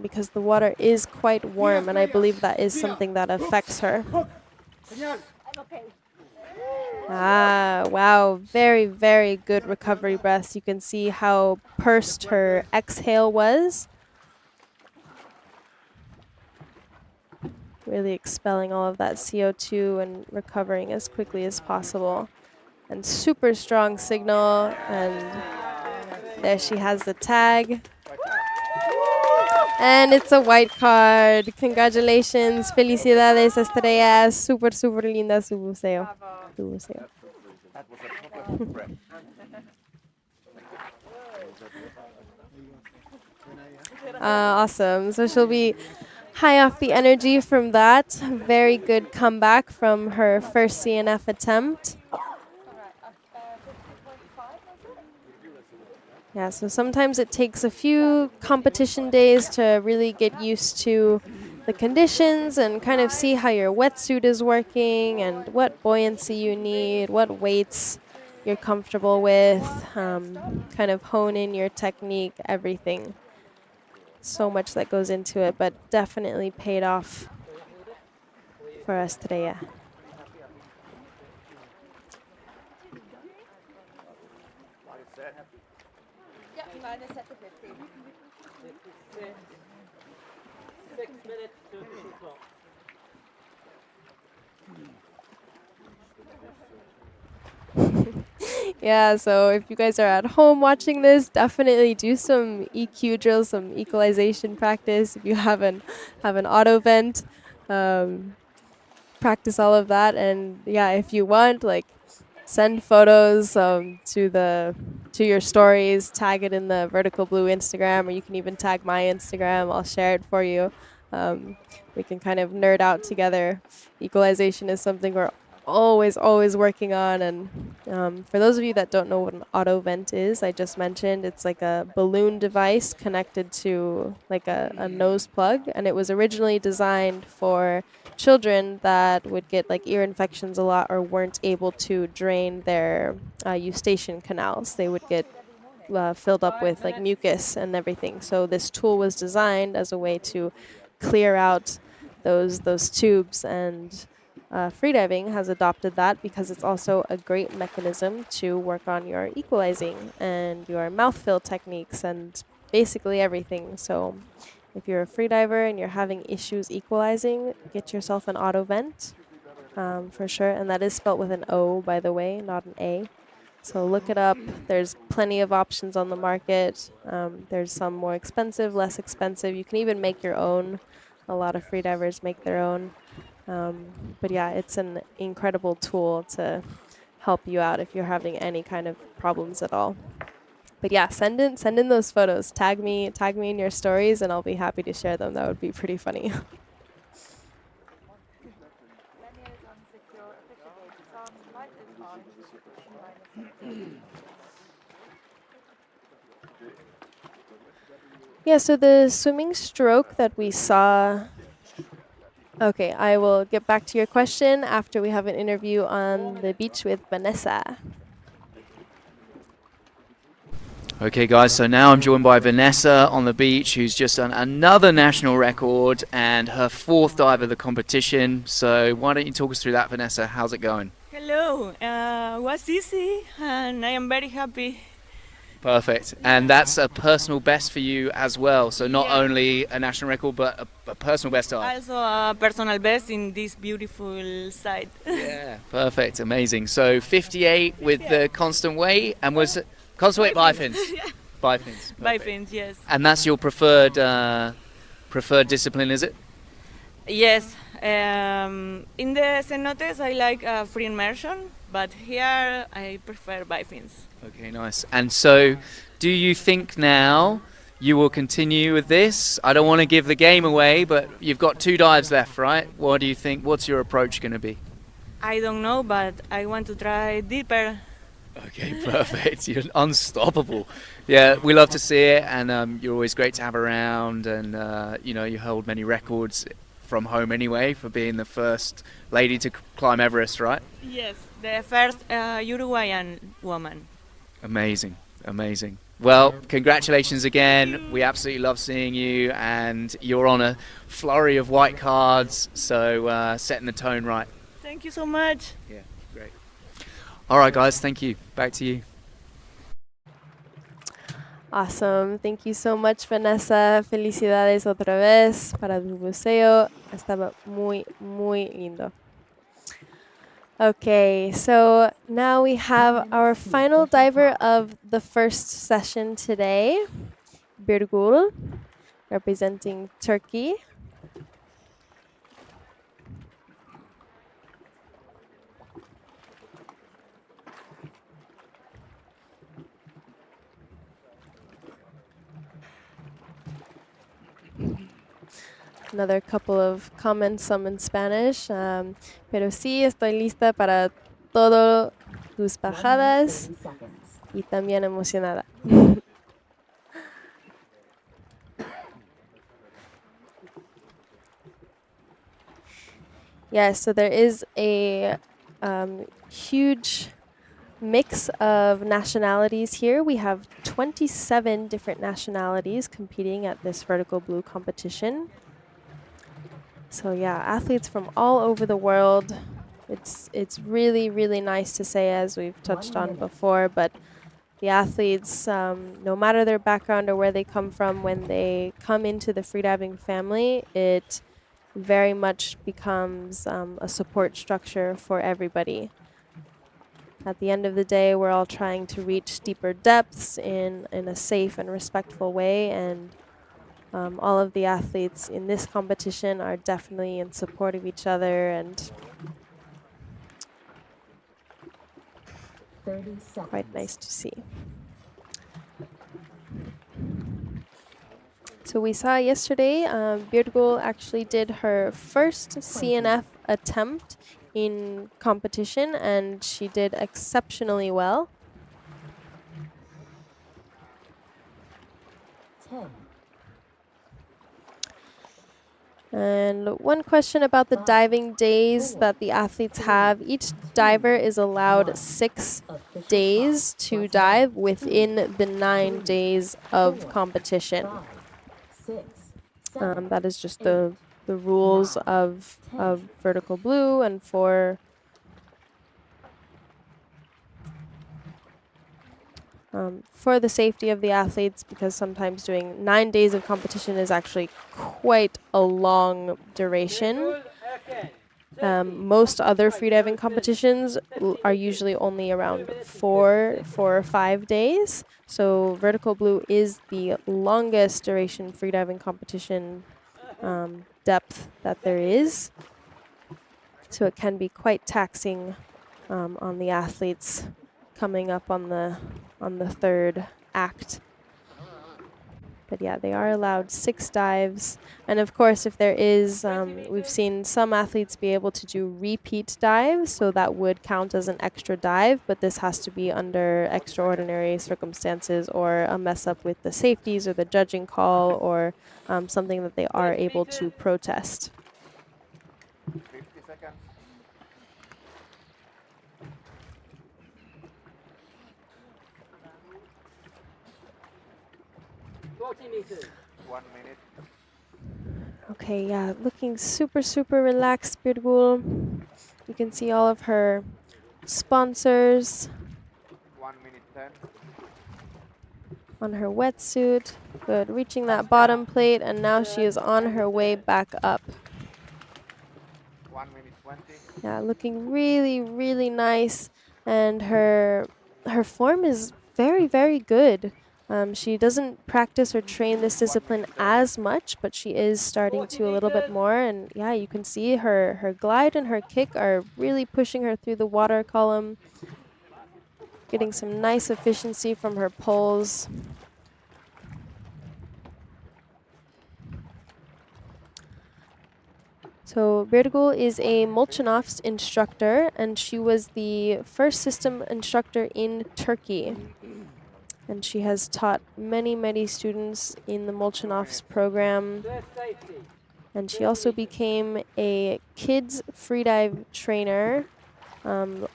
Because the water is quite warm, and I believe that is something that affects her. Ah, wow, very, very good recovery breaths. You can see how pursed her exhale was. Really expelling all of that CO2 and recovering as quickly as possible. And super strong signal, and there she has the tag. And it's a white card. Congratulations. Felicidades, Estrella. Super, super linda su buceo. Su buceo. Awesome. So she'll be high off the energy from that. Very good comeback from her first CNF attempt. Yeah, so sometimes it takes a few competition days to really get used to the conditions and kind of see how your wetsuit is working and what buoyancy you need, what weights you're comfortable with, kind of hone in your technique, everything. So much that goes into it, but definitely paid off for Estrella. Yeah, so if you guys are at home watching this, definitely do some EQ drills, some equalization practice. If you have an auto vent, practice all of that. And yeah, if you want, like, send photos to your stories, tag it in the Vertical Blue Instagram, or you can even tag my Instagram. I'll share it for you. We can kind of nerd out together. Equalization is something we're always working on. And for those of you that don't know what an auto vent is, I just mentioned it's like a balloon device connected to like a nose plug, and it was originally designed for children that would get like ear infections a lot or weren't able to drain their eustachian canals. They would get filled up with like mucus and everything. So this tool was designed as a way to clear out those tubes, and freediving has adopted that because it's also a great mechanism to work on your equalizing and your mouthfill techniques and basically everything. So if you're a freediver and you're having issues equalizing, get yourself an auto vent for sure. And that is spelt with an O, by the way, not an A. So look it up. There's plenty of options on the market. There's some more expensive, less expensive. You can even make your own. A lot of freedivers make their own. But yeah, it's an incredible tool to help you out if you're having any kind of problems at all. But yeah, send in those photos. Tag me in your stories, and I'll be happy to share them. That would be pretty funny. Yeah, so the swimming stroke that we saw. Okay, I will get back to your question after we have an interview on the beach with Vanessa. Okay, guys, so now I'm joined by Vanessa on the beach, who's just done another national record and her 4th dive of the competition. So why don't you talk us through that, Vanessa? How's it going? Hello, was easy and I am very happy. Perfect. And that's a personal best for you as well. So not only a national record, but a personal best dive. Also a personal best in this beautiful site. Yeah, perfect. Amazing. So 58 with the constant weight, and was it constant weight bifins? Bifins. Bifins, yes. And that's your preferred discipline, is it? Yes. In the cenotes I like free immersion, but here I prefer bifins. Okay, nice. And so, do you think now you will continue with this? I don't want to give the game away, but you've got 2 dives left, right? What do you think? What's your approach going to be? I don't know, but I want to try deeper. Okay, perfect. You're unstoppable. Yeah, we love to see it, and you're always great to have around, and you hold many records from home anyway for being the first lady to climb Everest, right? Yes, the first Uruguayan woman. Amazing, amazing. Well, congratulations again. We absolutely love seeing you, and you're on a flurry of white cards, so setting the tone right. Thank you so much. Yeah, great. All right, guys, thank you. Back to you. Awesome. Thank you so much, Vanessa. Felicidades otra vez para tu buceo. Estaba muy, muy lindo. Okay, so now we have our final diver of the first session today, Birgul, representing Turkey. Another couple of comments, some in Spanish. Pero sí, estoy lista para todas tus bajadas y también emocionada. Yes, so there is a huge mix of nationalities here. We have 27 different nationalities competing at this vertical blue competition. So yeah, athletes from all over the world. It's really, really nice to say, as we've touched on before, but the athletes, no matter their background or where they come from, when they come into the freediving family, it very much becomes a support structure for everybody. At the end of the day, we're all trying to reach deeper depths in a safe and respectful way, and all of the athletes in this competition are definitely in support of each other, and quite nice to see. So we saw yesterday, Birgul actually did her first CNF attempt in competition, and she did exceptionally well. 10. And one question about the diving days that the athletes have. Each diver is allowed 6 days to dive within the 9 days of competition. That is just the rules of vertical blue, and for the safety of the athletes, because sometimes doing 9 days of competition is actually quite a long duration. Most other freediving competitions are usually only around 4 or 5 days. So vertical blue is the longest duration freediving competition depth that there is. So it can be quite taxing on the athletes coming up on the 3rd act. But yeah, they are allowed 6 dives. And of course, if there is, we've seen some athletes be able to do repeat dives, so that would count as an extra dive, but this has to be under extraordinary circumstances or a mess up with the safeties or the judging call, or something that they are able to protest. 50 seconds. Okay, yeah, looking super, super relaxed, Birgul. You can see all of her sponsors on her wetsuit. Good, reaching that bottom plate, and now she is on her way back up. Yeah, looking really, really nice, and her form is very, very good. She doesn't practice or train this discipline as much, but she is starting to a little bit more. And yeah, you can see her glide and her kick are really pushing her through the water column, getting some nice efficiency from her pulls. So Birgul is a Molchanov's instructor, and she was the first system instructor in Turkey. And she has taught many, many students in the Molchanov's program. And she also became a kids freedive trainer,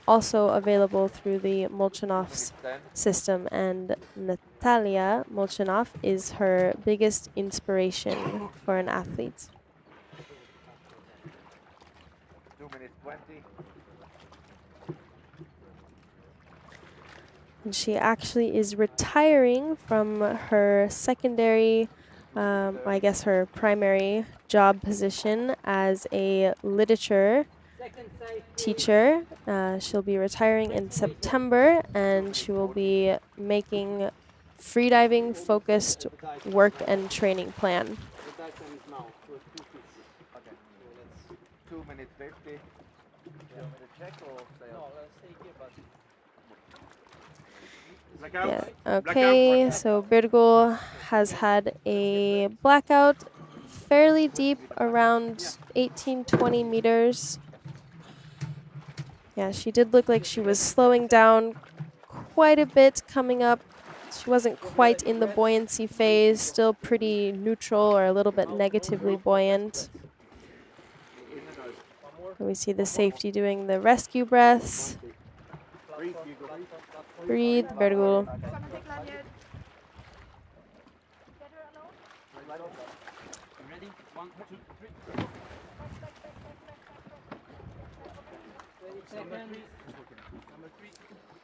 also available through the Molchanov's system. And Natalia Molchanov is her biggest inspiration for an athlete. 2:20. And she actually is retiring from her secondary, I guess her primary job position as a literature teacher. She'll be retiring in September, and she will be making freediving focused work and training plan. 2:50. Yeah. Okay, so Birgul has had a blackout fairly deep, around 18-20 meters. Yeah, she did look like she was slowing down quite a bit coming up. She wasn't quite in the buoyancy phase, still pretty neutral or a little bit negatively buoyant. And we see the safety doing the rescue breaths. Breathe, Birgul.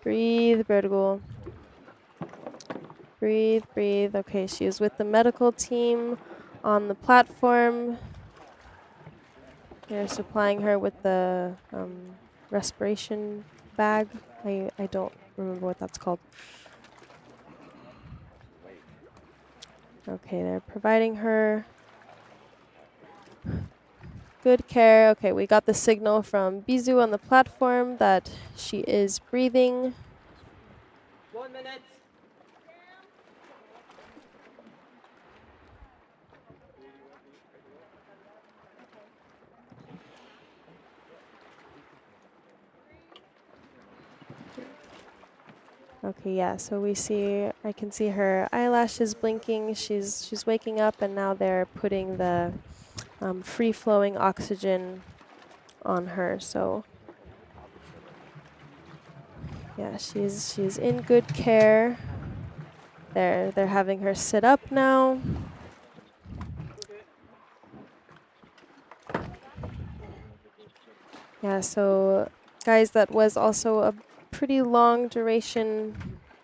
Breathe, Birgul. Breathe, breathe. Okay, she is with the medical team on the platform. They're supplying her with the respiration bag. I don't remember what that's called. Okay, they're providing her good care. Okay, we got the signal from Bizu on the platform that she is breathing. 1 minute. Okay, yeah, so we see, I can see her eyelashes blinking. She's waking up, and now they're putting the free-flowing oxygen on her. So yeah, she's in good care. They're having her sit up now. Yeah, so guys, that was also a pretty long duration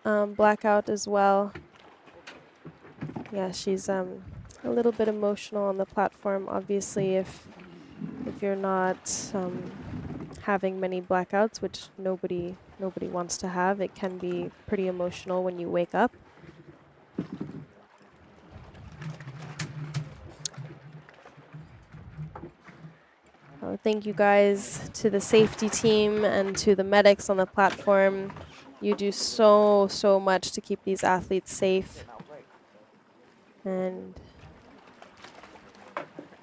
blackout as well. Yeah, she's a little bit emotional on the platform. Obviously, if you're not having many blackouts, which nobody wants to have, it can be pretty emotional when you wake up. Thank you guys to the safety team and to the medics on the platform. You do so much to keep these athletes safe. And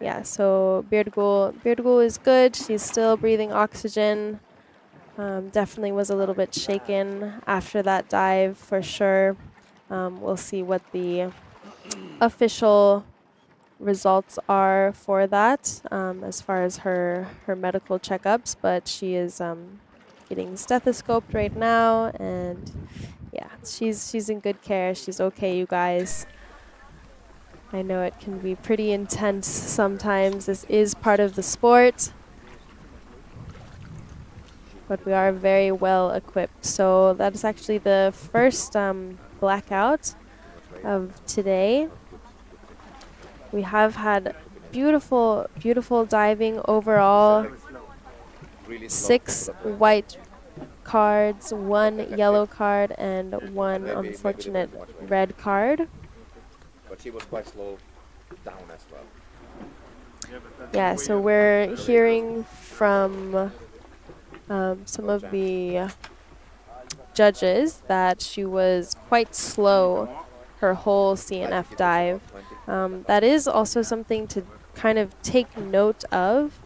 yeah, so Birgul is good. She's still breathing oxygen. Definitely was a little bit shaken after that dive for sure. We'll see what the official results are for that as far as her medical checkups, but she is getting stethoscoped right now, and yeah, she's in good care. She's okay, you guys. I know it can be pretty intense sometimes. This is part of the sport, but we are very well equipped. So that is actually the first blackout of today. We have had beautiful, beautiful diving overall. 6 white cards, 1 yellow card, and 1 unfortunate red card. But she was quite slow down as well. Yeah, so we're hearing from some of the judges that she was quite slow her whole CNF dive. That is also something to kind of take note of,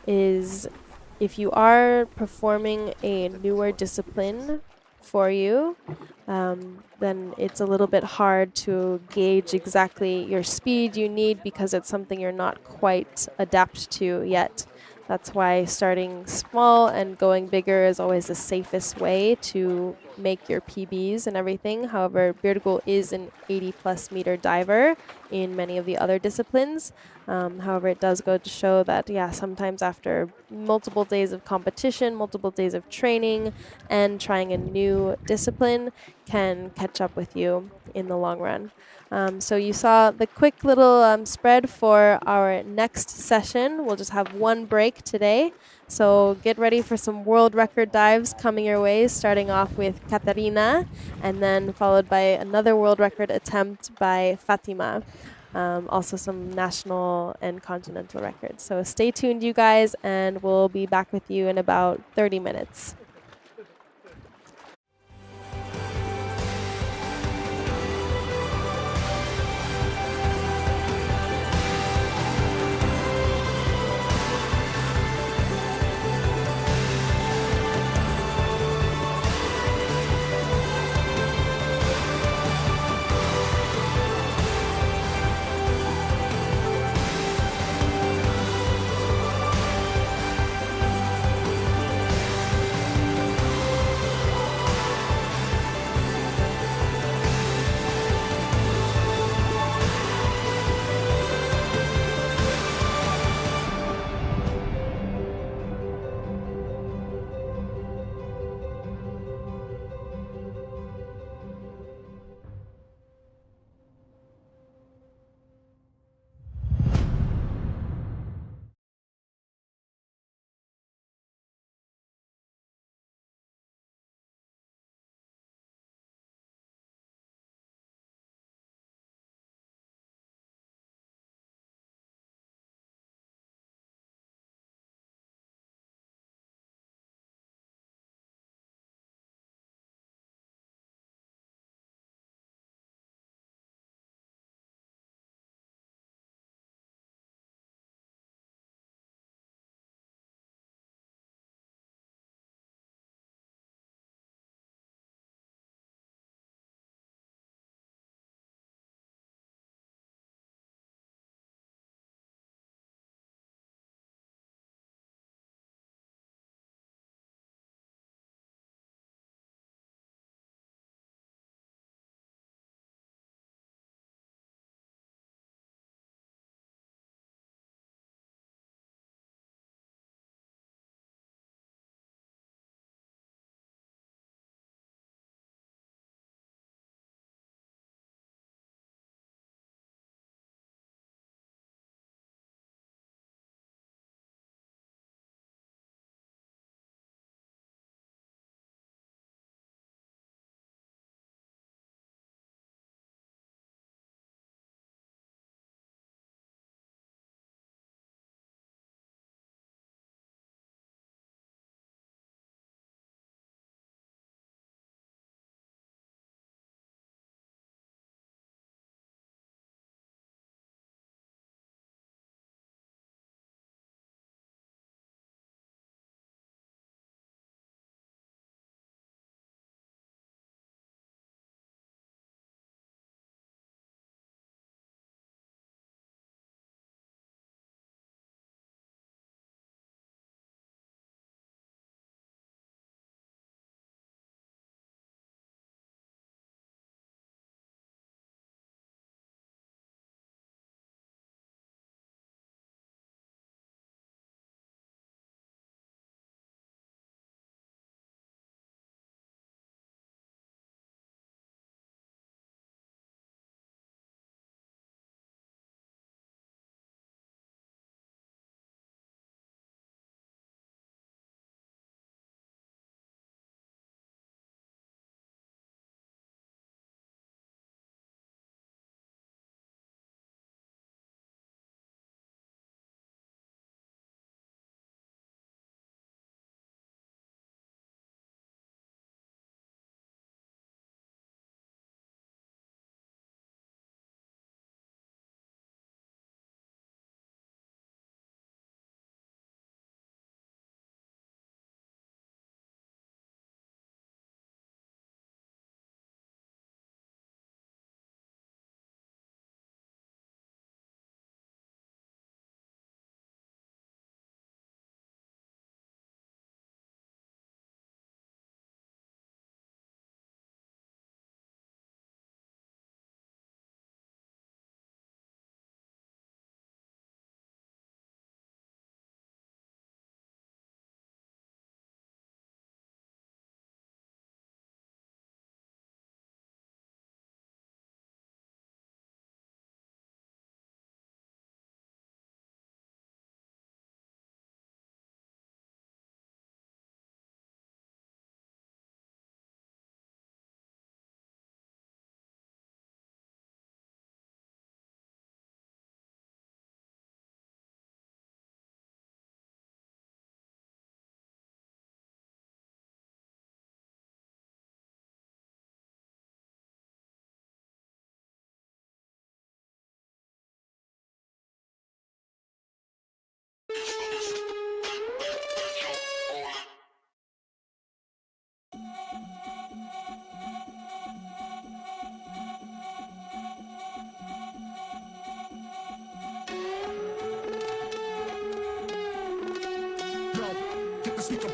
is if you are performing a newer discipline for you, then it's a little bit hard to gauge exactly your speed you need because it's something you're not quite adapted to yet. That's why starting small and going bigger is always the safest way to make your PBs and everything. However, Berto is an 80+ meter diver in many of the other disciplines. However, it does go to show that, yeah, sometimes after multiple days of competition, multiple days of training, and trying a new discipline can catch up with you in the long run. So you saw the quick little spread for our next session. We'll just have one break today. So get ready for some world record dives coming your way, starting off with Katarina, and then followed by another world record attempt by Fatima. Also some national and continental records. So stay tuned, you guys, and we'll be back with you in about 30 minutes.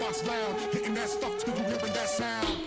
box loud, hitting that stuff till you hearing that sound.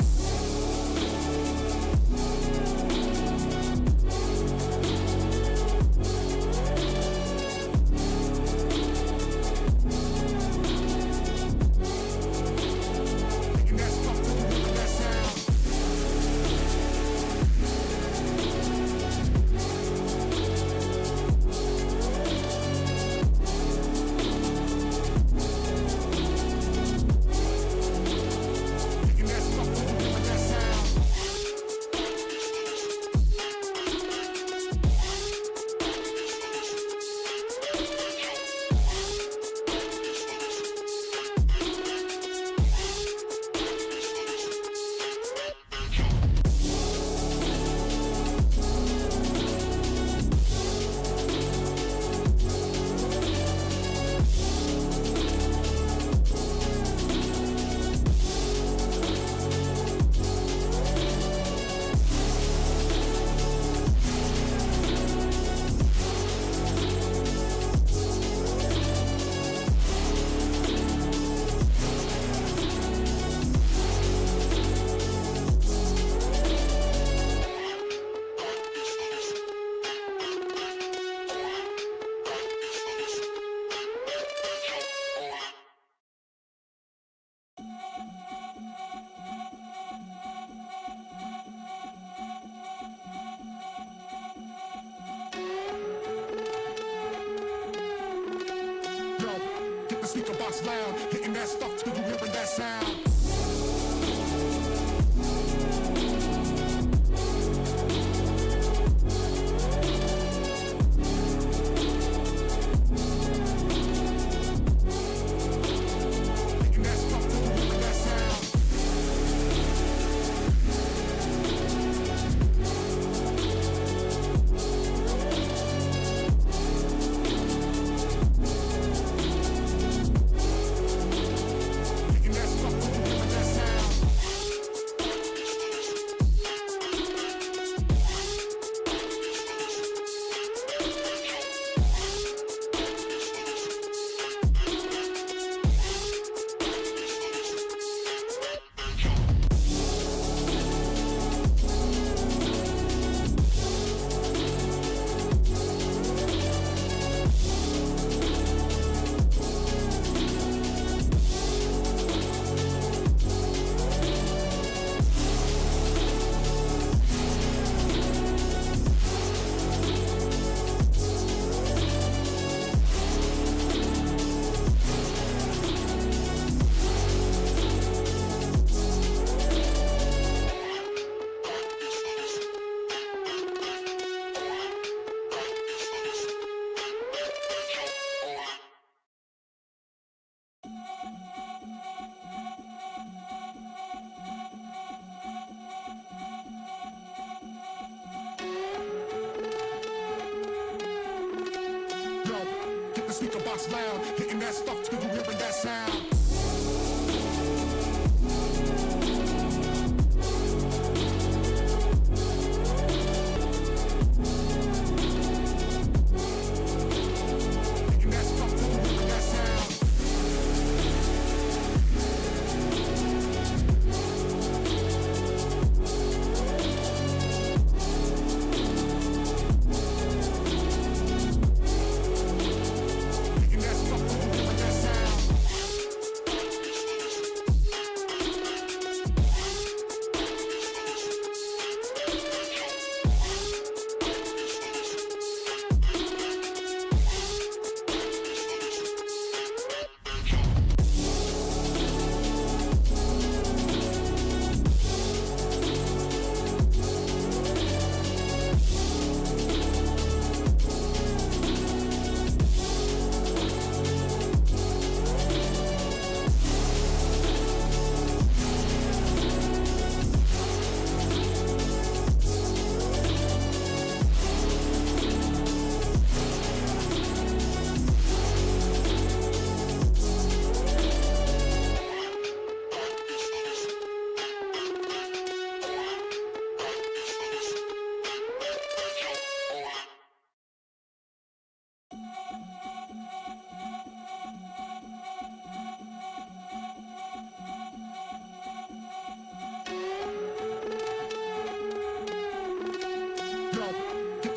Speaker box loud, hitting that stuff till you hearing that sound. Speaker box loud, hitting that stuff till you hearing that sound.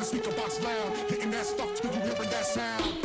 speaker box loud, hitting that stuff till you hearing that sound.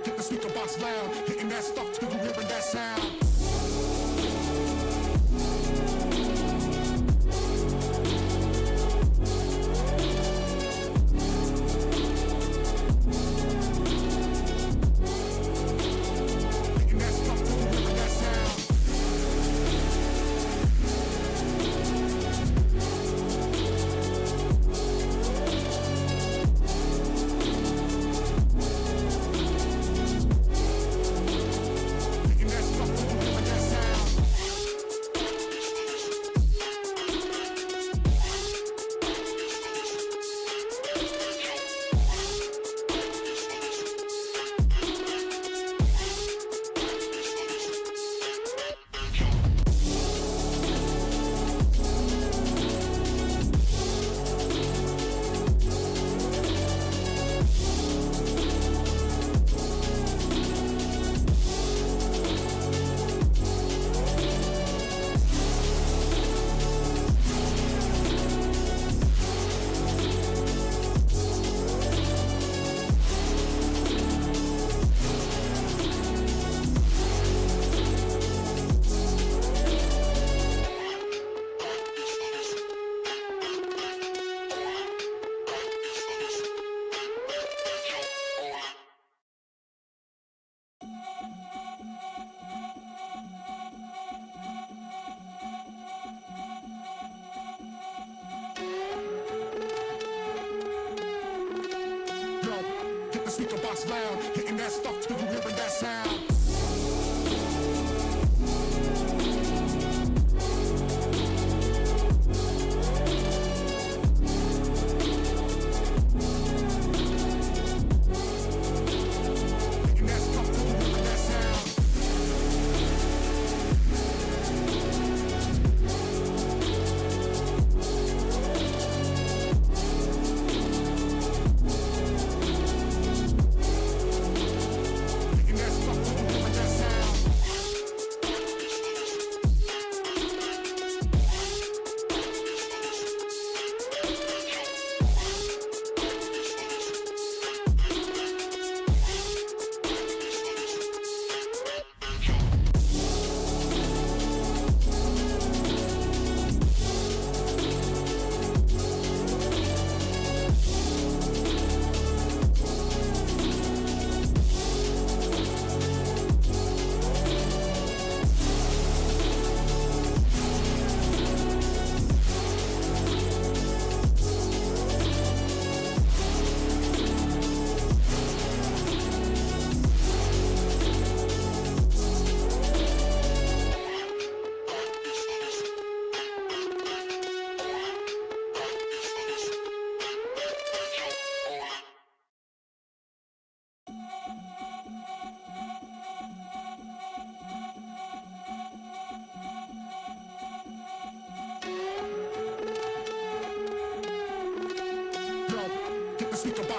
Hit the speaker box loud, hitting that stuff till you hearing that sound. Speaker box loud, hitting that stuff till you hearing that sound. That's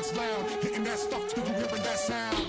box loud, hitting that stuff till you hearing that sound.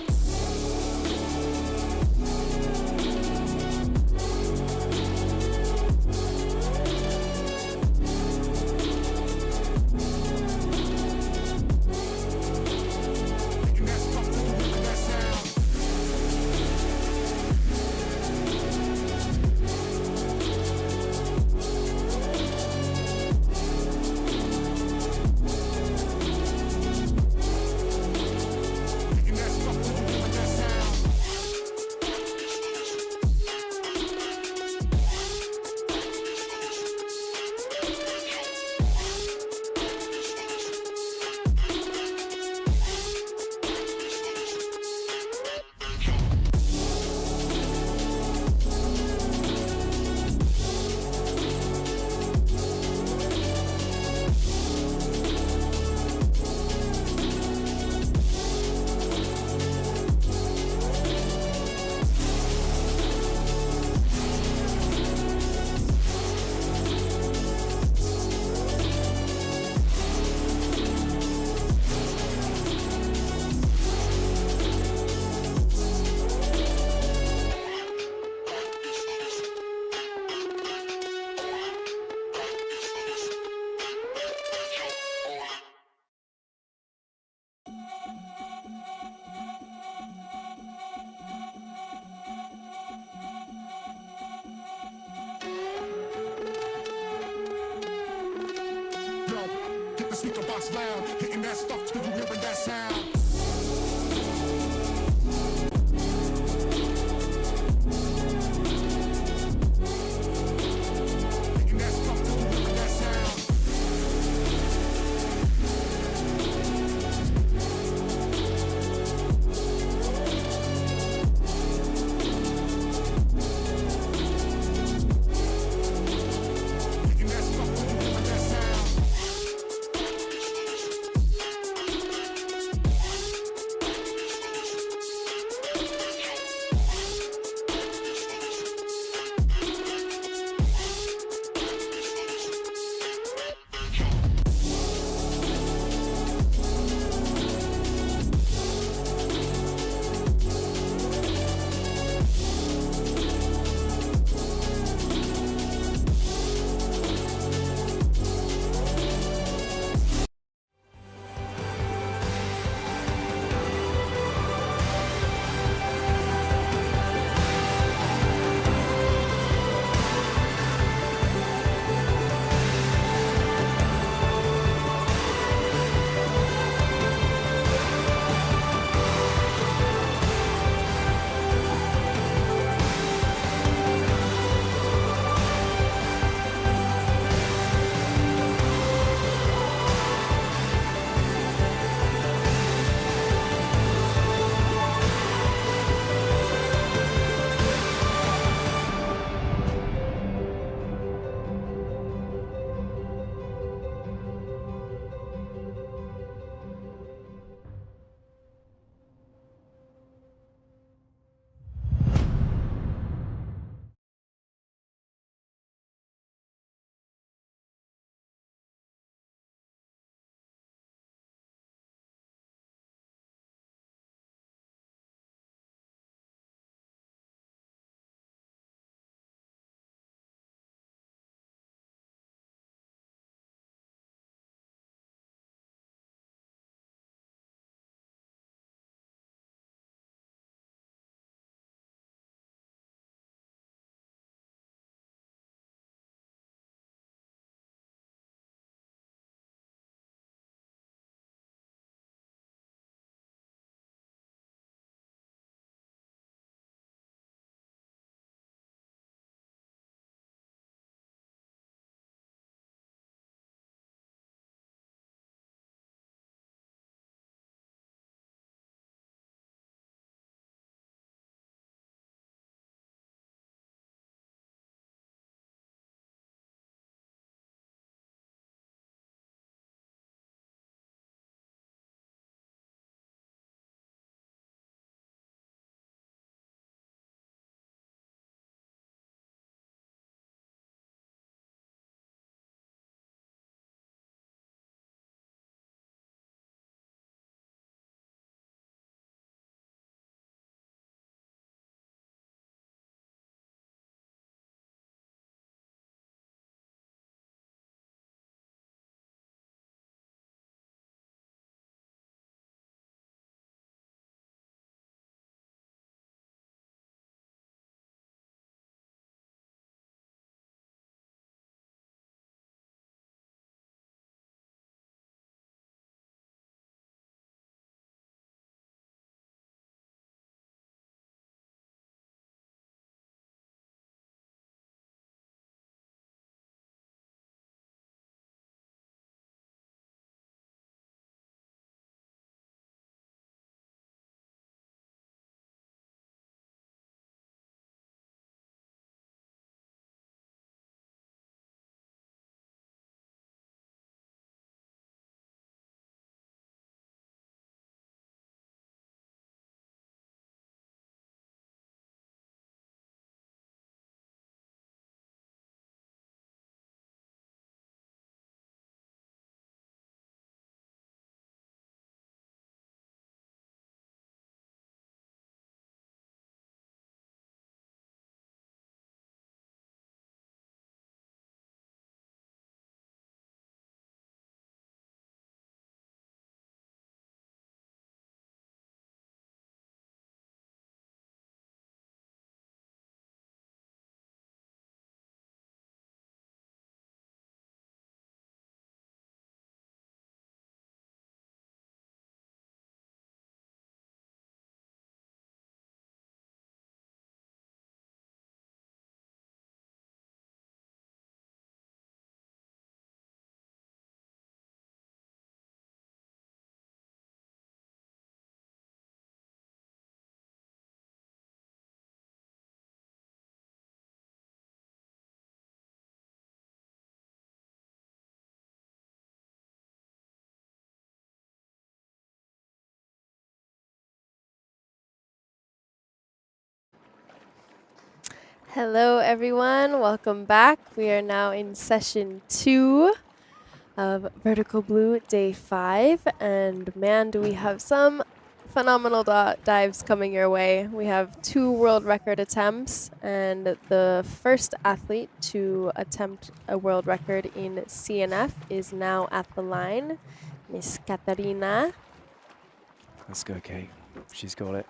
Speaker box loud, hitting that stuff till you hearing that sound. Hitting that stuff till you hearing that sound. Hitting that stuff till you hearing that sound. Hello, everyone. Welcome back. We are now in session 2 of Vertical Blue Day 5. And man, do we have some phenomenal dives coming your way. We have 2 world record attempts, and the first athlete to attempt a world record in CNF is now at the line, Miss Katarina. Let's go, Kate. She's got it.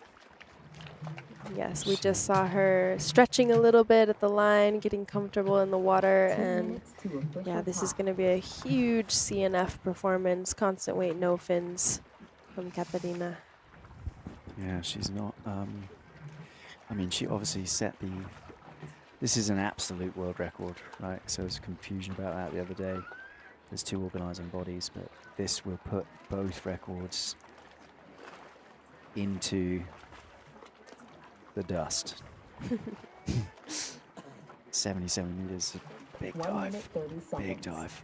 Yes, we just saw her stretching a little bit at the line, getting comfortable in the water, and yeah, this is going to be a huge CNF performance, constant weight, no fins from Katarina. Yeah, she's not. I mean, she obviously set the. This is an absolute world record, right? So there's confusion about that the other day. There's 2 organising bodies, but this will put both records into the dust. 77 meters, big dive, big dive.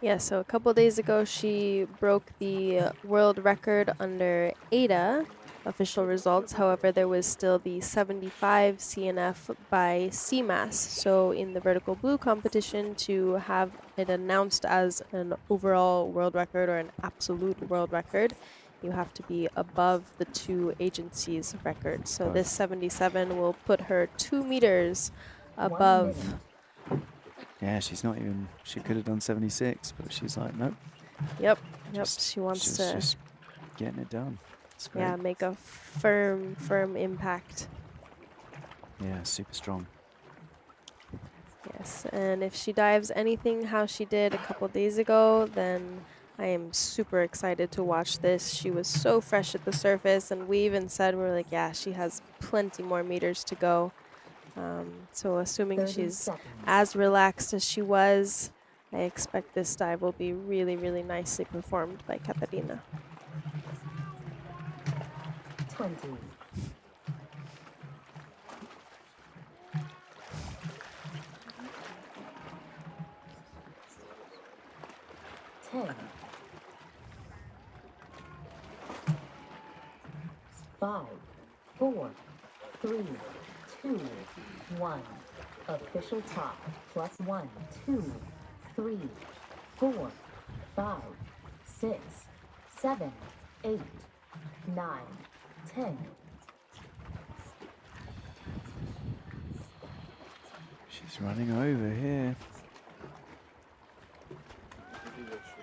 Yeah, so a couple days ago, she broke the world record under ADA official results. However, there was still the 75 CNF by CMAS. So in the vertical blue competition, to have it announced as an overall world record or an absolute world record, you have to be above the 2 agencies' records. So this 77 will put her 2 meters above. Yeah, she's not even. She could have done 76, but she's like, nope. Yep, she wants to just getting it done. It's great. Yeah, make a firm impact. Yeah, super strong. Yes, and if she dives anything how she did a couple days ago, then I am super excited to watch this. She was so fresh at the surface, and we even said, we're like, yeah, she has plenty more meters to go. So assuming she's as relaxed as she was, I expect this dive will be really, really nicely performed by Katarina. 20. 10. 5, 4, 3, 2, 1. Official top. +1, 2, 3, 4, 5, 6, 7, 8, 9, 10. She's running over here.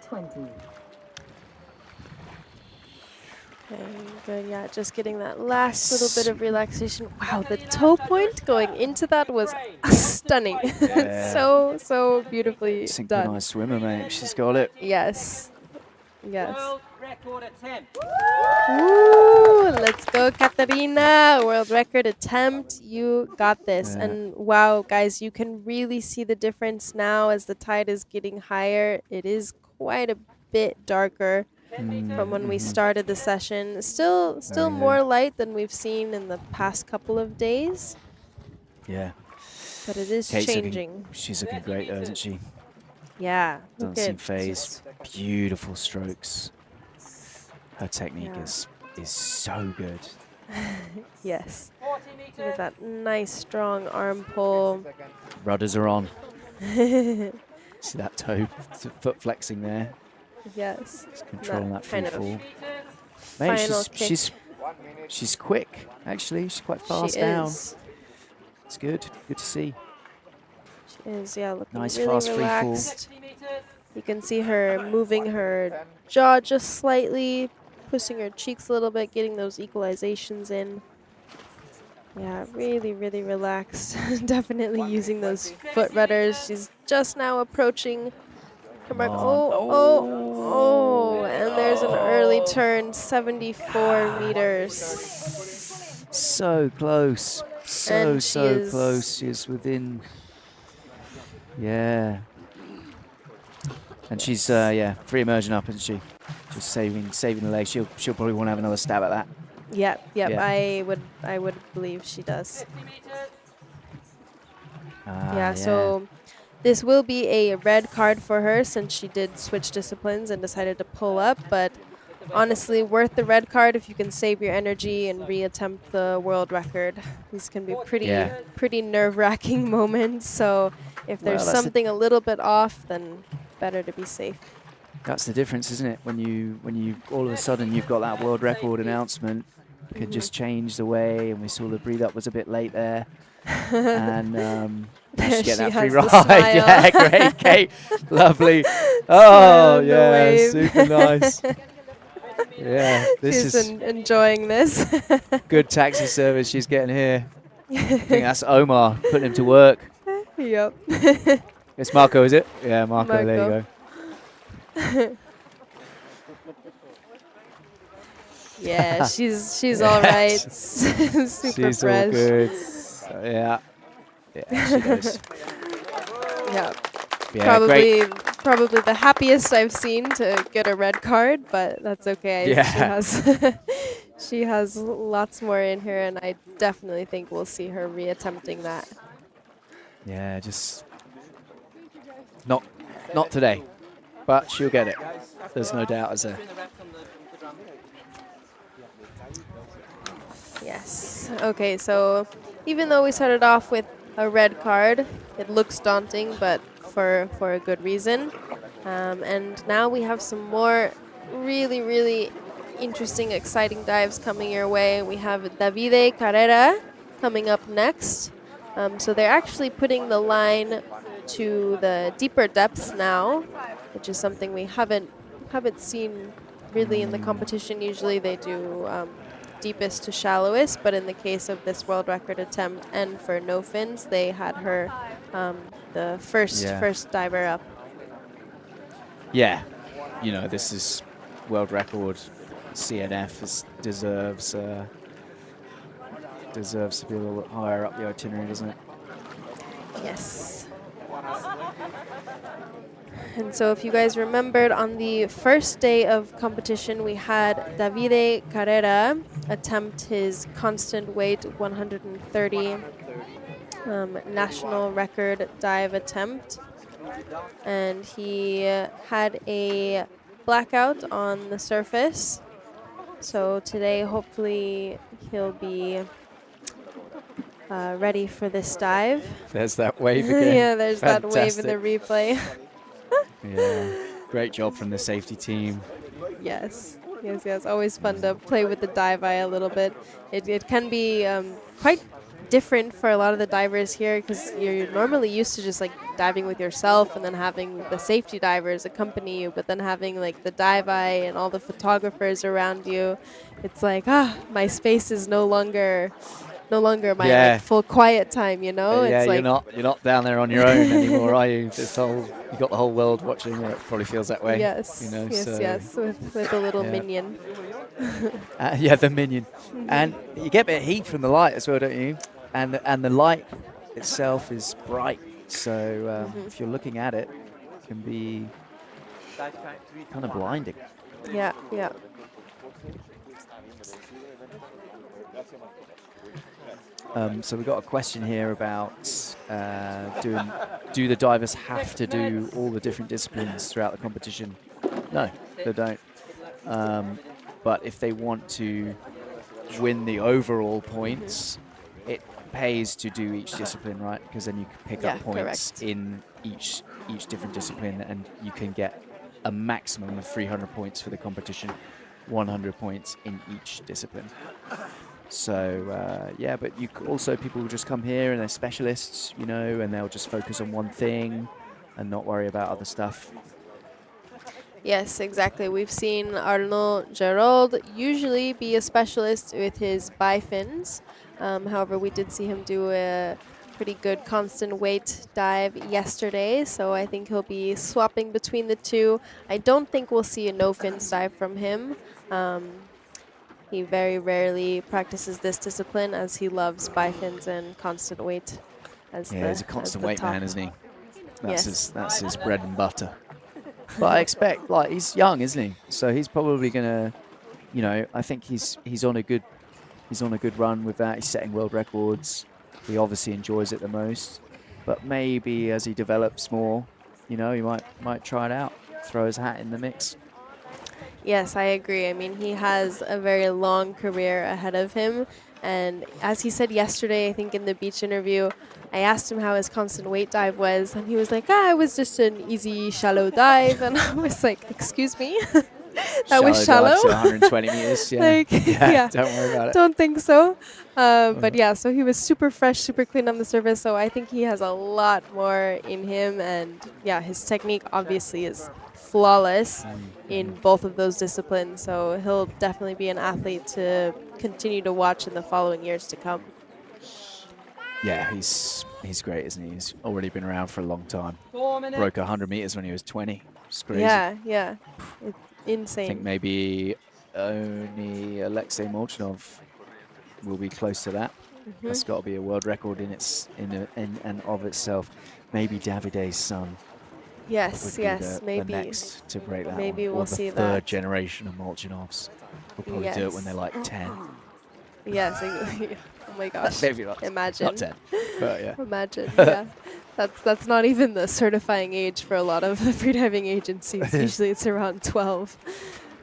20. Okay, good, yeah, just getting that last little bit of relaxation. Wow, the toe point going into that was stunning. Yeah. so beautifully done. Synchronized swimmer, mate. She's got it. Yes. Yes. World record attempt. Woo! Let's go, Katarina. World record attempt. You got this. Yeah. And wow, guys, you can really see the difference now as the tide is getting higher. It is quite a bit darker from when we started the session. Still more light than we've seen in the past couple of days. Yeah. But it is Kate's changing. She's looking great, though, isn't she? Yeah. Doesn't seem phased. Beautiful strokes. Her technique is so good. Yes. With that nice strong arm pull. Rudders are on. See that toe, foot flexing there. Yes. Just controlling that free kind of fall. final Mate, she's quick, actually. She's quite fast She down. is. It's good. Good to see. She is, yeah, looking Nice, really fast free fall. relaxed. You can see her moving her jaw just slightly, pushing her cheeks a little bit, getting those equalizations in. Yeah, really, really relaxed. Definitely using those foot rudders. She's just now approaching her mark. Oh, and there's an early turn, 74 meters. So close. And she So is- close. She's within. Yeah. And she's free emerging up, isn't she? Just saving the leg. She'll probably want to have another stab at that. Yep, Yeah. I would believe she does. 50 meters. Yeah, so this will be a red card for her since she did switch disciplines and decided to pull up, but honestly worth the red card if you can save your energy and reattempt the world record. These can be pretty nerve-wracking moments. So if there's Well, something a little bit off, then better to be safe. That's the difference, isn't it? When you all of a sudden you've got that world record announcement, could just change the way. And we saw the breathe up was a bit late there, and managed to get that free ride. Yeah, great, Kate, lovely. Oh yeah, super nice. Yeah, this She's is enjoying this. good taxi service she's getting here. I think that's Omar putting him to work. Yep. It's Marco, is it? Yeah, Marco. There you go. Yeah, she's all right. Super she's fresh. all good. Yeah, she does. Yeah. Yeah, probably the happiest I've seen to get a red card, but that's okay. Yeah. She has lots more in her, and I definitely think we'll see her reattempting that. Yeah, just not today, but she'll get it. There's no doubt, is there? Yes. Okay, so even though we started off with a red card, it looks daunting, but for a good reason. And now we have some more really interesting, exciting dives coming your way. We have Davide Carrera coming up next. So they're actually putting the line to the deeper depths now, which is something we haven't seen really in the competition. Usually they do deepest to shallowest, but in the case of this world record attempt and for no fins, they had her the first diver up. Yeah, you know, this is world record. CNF deserves to be a little bit higher up the itinerary, doesn't it? Yes. And so if you guys remembered, on the first day of competition, we had Davide Carrera attempt his constant weight 130 national record dive attempt. And he had a blackout on the surface. So today, hopefully, he'll be ready for this dive. There's that wave again. Yeah, there's Fantastic. that wave in the replay. Yeah, great job from the safety team. Yes. Always fun to play with the Diveye a little bit. It can be quite different for a lot of the divers here because you're normally used to just like diving with yourself and then having the safety divers accompany you, but then having like the Diveye and all the photographers around you, it's like my space is no longer my like, full quiet time, you know? Yeah, it's you're like not down there on your own anymore, are you? You got the whole world watching, or it probably feels that way. Yes, you know, yes, with a little minion. Yeah, the minion. And you get a bit of heat from the light as well, don't you? And the light itself is bright, so if you're looking at it, it can be kind of blinding. Yeah. So we've got a question here about do the divers have to do all the different disciplines throughout the competition? No, they don't. But if they want to win the overall points, it pays to do each discipline, right? Because then you can pick up points in each different discipline, and you can get a maximum of 300 points for the competition, 100 points in each discipline. So but you also people will just come here and they're specialists, you know, and they'll just focus on one thing and not worry about other stuff. Yes, exactly. We've seen Arnaud Gerald usually be a specialist with his bifins. However, we did see him do a pretty good constant weight dive yesterday, so I think he'll be swapping between the two. I don't think we'll see a no fins dive from him. He very rarely practices this discipline as he loves bifins and constant weight. He's a constant weight man, isn't he? That's his bread and butter. But I expect, like, he's young, isn't he? So he's probably gonna, you know, I think he's on a good run with that. He's setting world records. He obviously enjoys it the most. But maybe as he develops more, you know, he might try it out, throw his hat in the mix. Yes, I agree. I mean, he has a very long career ahead of him. And as he said yesterday, I think in the beach interview, I asked him how his constant weight dive was. And he was like, it was just an easy, shallow dive. And I was like, excuse me? That was Shallow shallow? dive to 120 meters, yeah. Like, yeah. Don't worry about it. Don't think so. But yeah, so he was super fresh, super clean on the surface. So I think he has a lot more in him. And yeah, his technique obviously is flawless in both of those disciplines. So he'll definitely be an athlete to continue to watch in the following years to come. Yeah, he's great, isn't he? He's already been around for a long time. 4 minutes. Broke 100 meters when he was 20. It's crazy. Yeah. It's insane. I think maybe only Alexei Molchanov will be close to that. That's got to be a world record in and of itself. Maybe Davide's son. Yes, The maybe. next to break that Maybe one. we'll Or the see third that. generation of Molchanovs. Will probably do it when they're like 10. Yes. Oh my gosh. Maybe not. Imagine. Not 10. But yeah. Imagine. Yeah. That's not even the certifying age for a lot of the freediving agencies. Usually it's around 12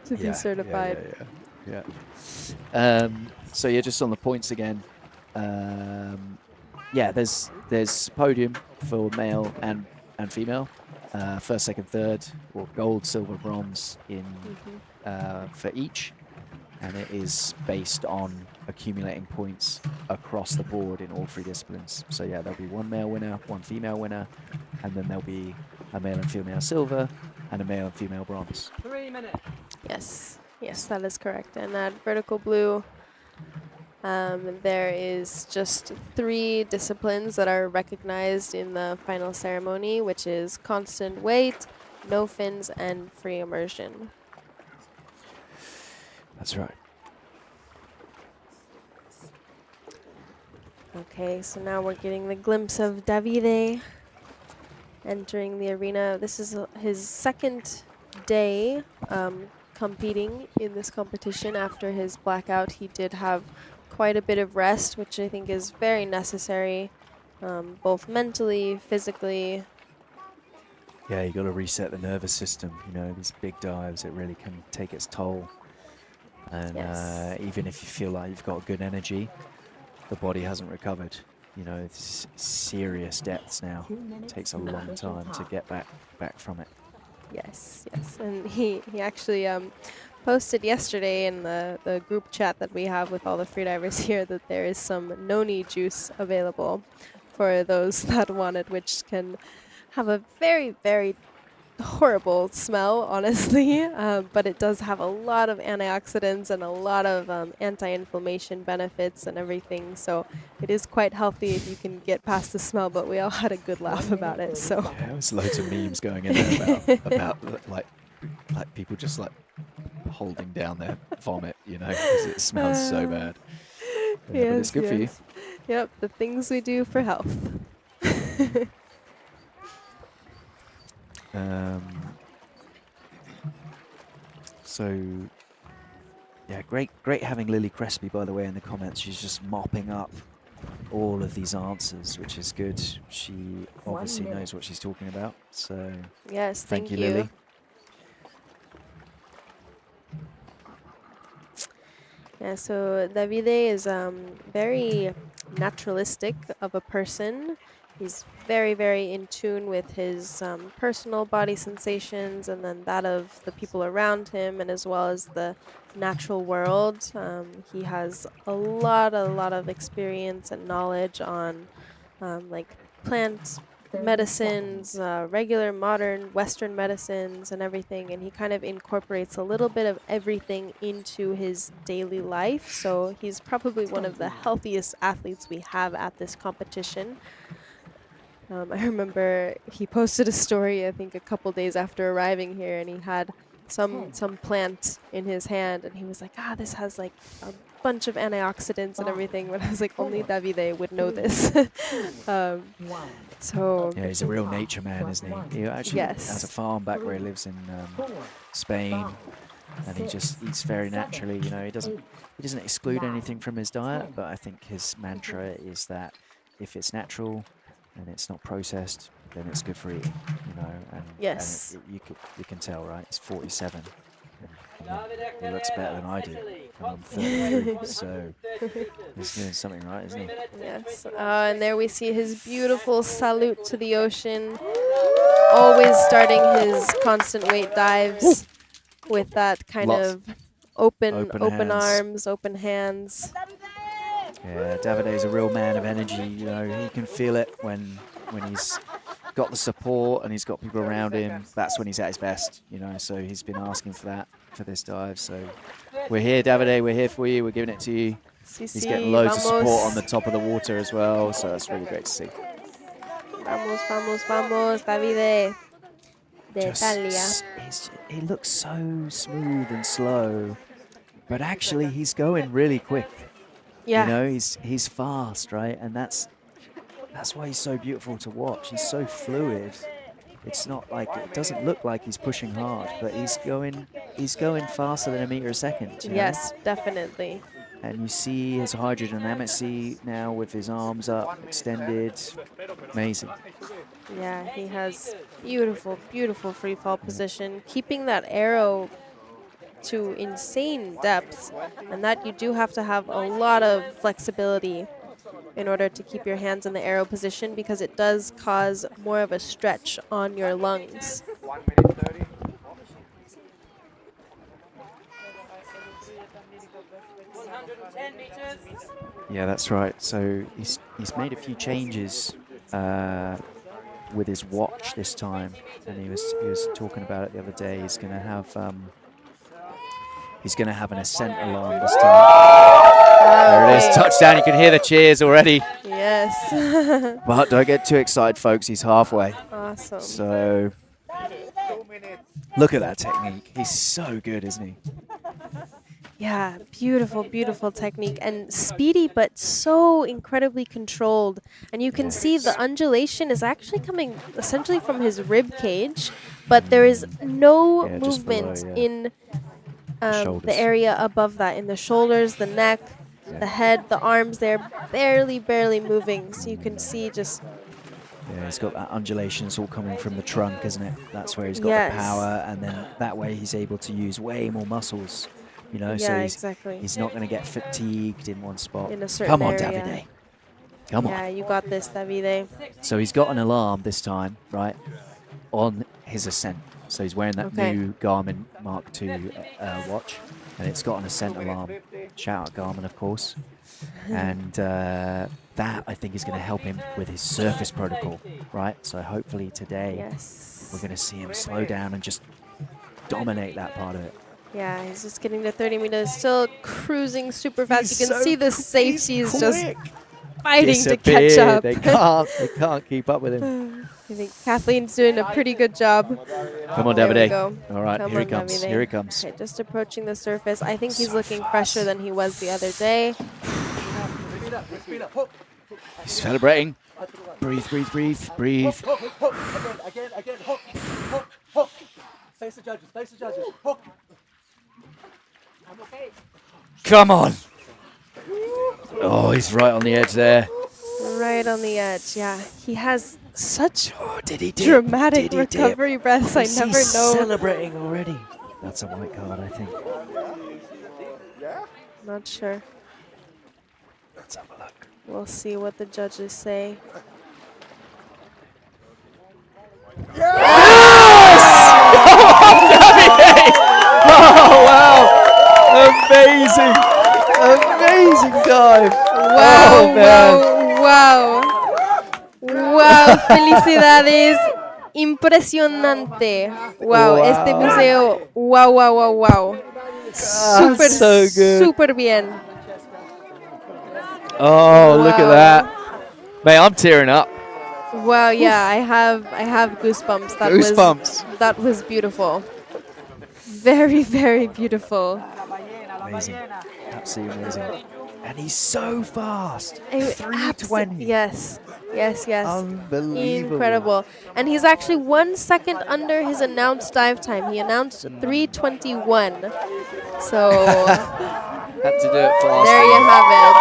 to be certified. Yeah. So yeah, just on the points again. Yeah, there's podium for male and female. First, second, third, or gold, silver, bronze in for each, and it is based on accumulating points across the board in all 3 disciplines. So yeah, there'll be 1 male winner, 1 female winner, and then there'll be a male and female silver and a male and female bronze. 3 minutes. Yes, that is correct. And at vertical blue, there is just 3 disciplines that are recognized in the final ceremony, which is constant weight, no fins, and free immersion. That's right. Okay, so now we're getting the glimpse of Davide entering the arena. This is his second day competing in this competition. After his blackout, he did have quite a bit of rest, which I think is very necessary, both mentally, physically. Yeah, you got to reset the nervous system. You know, these big dives, it really can take its toll. And even if you feel like you've got good energy, the body hasn't recovered. You know, it's serious depths now. It takes a long time to get back from it. Yes. And he actually posted yesterday in the group chat that we have with all the freedivers here that there is some noni juice available for those that want it, which can have a very, very horrible smell, honestly, but it does have a lot of antioxidants and a lot of anti-inflammation benefits and everything, so it is quite healthy if you can get past the smell, but we all had a good laugh about it. So yeah, there was loads of memes going in there about like people just like holding down their vomit, you know, because it smells so bad. Yeah, but it's good for you. Yep, the things we do for health. So, yeah, great having Lily Crespi, by the way, in the comments. She's just mopping up all of these answers, which is good. She obviously knows what she's talking about. So, yes, thank you, Lily. Yeah, so Davide is very naturalistic of a person. He's very, very in tune with his personal body sensations and then that of the people around him, and as well as the natural world. He has a lot of experience and knowledge on like plant medicines, regular modern Western medicines and everything, and he kind of incorporates a little bit of everything into his daily life. So he's probably one of the healthiest athletes we have at this competition. I remember he posted a story, I think a couple days after arriving here, and he had some plant in his hand, and he was like, this has like a bunch of antioxidants and everything, but I was like, only Davide would know this. So yeah, he's a real nature man, isn't he? He actually has a farm back where he lives in Spain, and he just eats very naturally. You know, he doesn't exclude anything from his diet, but I think his mantra is that if it's natural and it's not processed, then it's good for eating. You know, and yes, and you can tell, right? It's 47. He looks better than I do. And I'm 33, so he's doing something right, isn't he? Yes. And there we see his beautiful salute to the ocean. Always starting his constant weight dives with that kind of open hands. arms, open hands. Yeah, Davide's a real man of energy. You know, he can feel it when he's got the support and he's got people around him. That's when he's at his best. You know, so he's been asking for that for this dive. So we're here, Davide. We're here for you. We're giving it to you. He's getting loads of support on the top of the water as well. So that's really great to see. Vamos, vamos, vamos, Davide. De Talia. He looks so smooth and slow, but actually he's going really quick. Yeah. You know, he's fast, right? And that's why he's so beautiful to watch. He's so fluid. It's not like, it doesn't look like he's pushing hard, but he's going faster than a meter a second. You know? Yes, definitely. And you see his hydrodynamics now with his arms up, extended. Amazing. Yeah, he has beautiful, beautiful free fall position, keeping that arrow to insane depths, and that you do have to have a lot of flexibility in order to keep your hands in the arrow position, because it does cause more of a stretch on your lungs. 1 minute 30. Yeah, that's right. So he's made a few changes with his watch this time, and he was talking about it the other day. He's going to have an ascent alarm this time. There it is, touchdown. You can hear the cheers already. Yes. But don't get too excited, folks. He's halfway. Awesome. So look at that technique. He's so good, isn't he? Yeah, beautiful, beautiful technique, and speedy, but so incredibly controlled. And you can see the undulation is actually coming essentially from his rib cage, but there is no movement in the area above that, in the shoulders, the neck, the head, the arms. They're barely moving, so you can see just... Yeah, he's got that undulation. It's all coming from the trunk, isn't it? That's where he's got the power, and then that way he's able to use way more muscles. You know, so he's not going to get fatigued in one spot. In a certain area. Come on, Davide. Come on. Yeah, you got this, Davide. So he's got an alarm this time, right, on his ascent. So he's wearing that new Garmin Mark II watch, and it's got an ascent alarm. Shout out Garmin, of course. And that, I think, is going to help him with his surface protocol, right? So hopefully today we're going to see him slow down and just dominate that part of it. Yeah, he's just getting to 30 meters, still cruising super fast. You can see the safety is just fighting to catch up. They can't keep up with him. I think Kathleen's doing a pretty good job. Come on, Davide. All right, here he comes. Davide. Here he comes. Okay, just approaching the surface. I think he's looking fresher than he was the other day. He's celebrating. Breathe, breathe, breathe, breathe. Again, hook. Face the judges, hook. I'm okay. Come on. Oh, he's right on the edge there. Right on the edge, yeah. He has such dramatic recovery breaths. I never know. Celebrating already. That's a white card, I think. Not sure. Let's have a look. We'll see what the judges say. Yes! Oh, wow. Amazing. Amazing dive. Wow, wow. Felicidades. Impresionante. Wow, este museo. Wow. Super, so good. Super bien. Oh, look at that. Mate, I'm tearing up. Wow, yeah, I have goosebumps. That was beautiful. Very, very beautiful. Amazing. Absolutely amazing. And he's so fast. 3:20. Yes. Unbelievable. Incredible. And he's actually 1 second under his announced dive time. He announced 3:21. So had to do it fast. There you have it.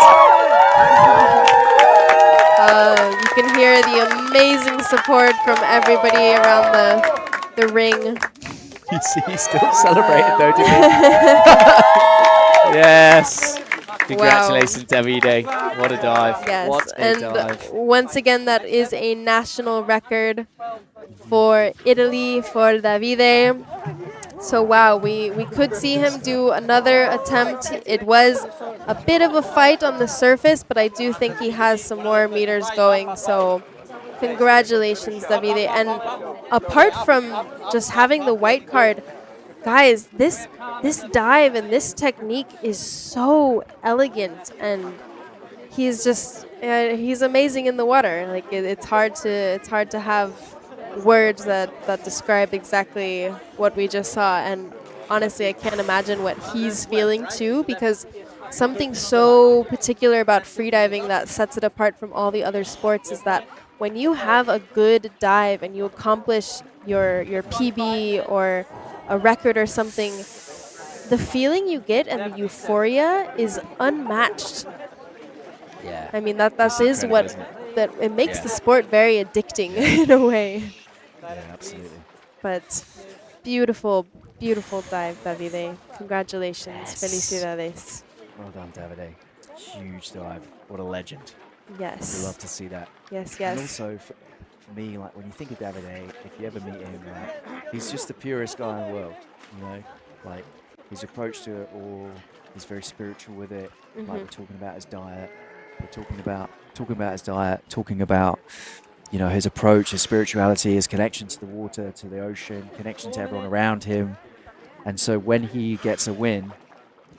You can hear the amazing support from everybody around the ring. You see, he's still celebrating, though, didn't he? Yes. Congratulations, Davide. What a dive. Yes, What a and dive. once again, that is a national record for Italy, for Davide. So wow, we could see him do another attempt. It was a bit of a fight on the surface, but I do think he has some more meters going. So congratulations, Davide. And apart from just having the white card, guys, this dive and this technique is so elegant, and he's just he's amazing in the water. Like it's hard to have words that describe exactly what we just saw. And honestly, I can't imagine what he's feeling too, because something so particular about freediving that sets it apart from all the other sports is that when you have a good dive and you accomplish your PB or a record or something, the feeling you get and the euphoria is unmatched. Yeah. I mean, that is what that it makes the sport very addicting in a way. Yeah, absolutely. But beautiful, beautiful dive, Davide. Congratulations. Yes. Felicidades. Well done, Davide. Huge dive. What a legend. Yes. We love to see that. Yes, And yes. also, for me, like when you think of Davide, if you ever meet him, he's just the purest guy in the world. You know, like his approach to it all, he's very spiritual with it. Like we're talking about his diet, we're talking about his diet, talking about, you know, his approach, his spirituality, his connection to the water, to the ocean, connection to everyone around him. And so when he gets a win,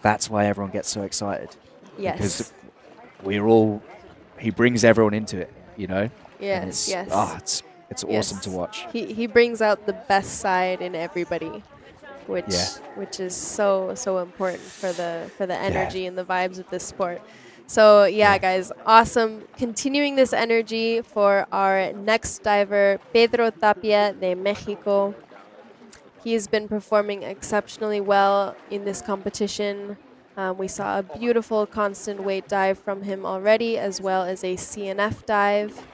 that's why everyone gets so excited. Yes. Because he brings everyone into it, you know? Yes, and it's, yes. It's awesome to watch. He brings out the best side in everybody, which is so important for the energy and the vibes of this sport. So yeah, guys, awesome. Continuing this energy for our next diver, Pedro Tapia de Mexico. He's been performing exceptionally well in this competition. We saw a beautiful constant weight dive from him already, as well as a CNF dive.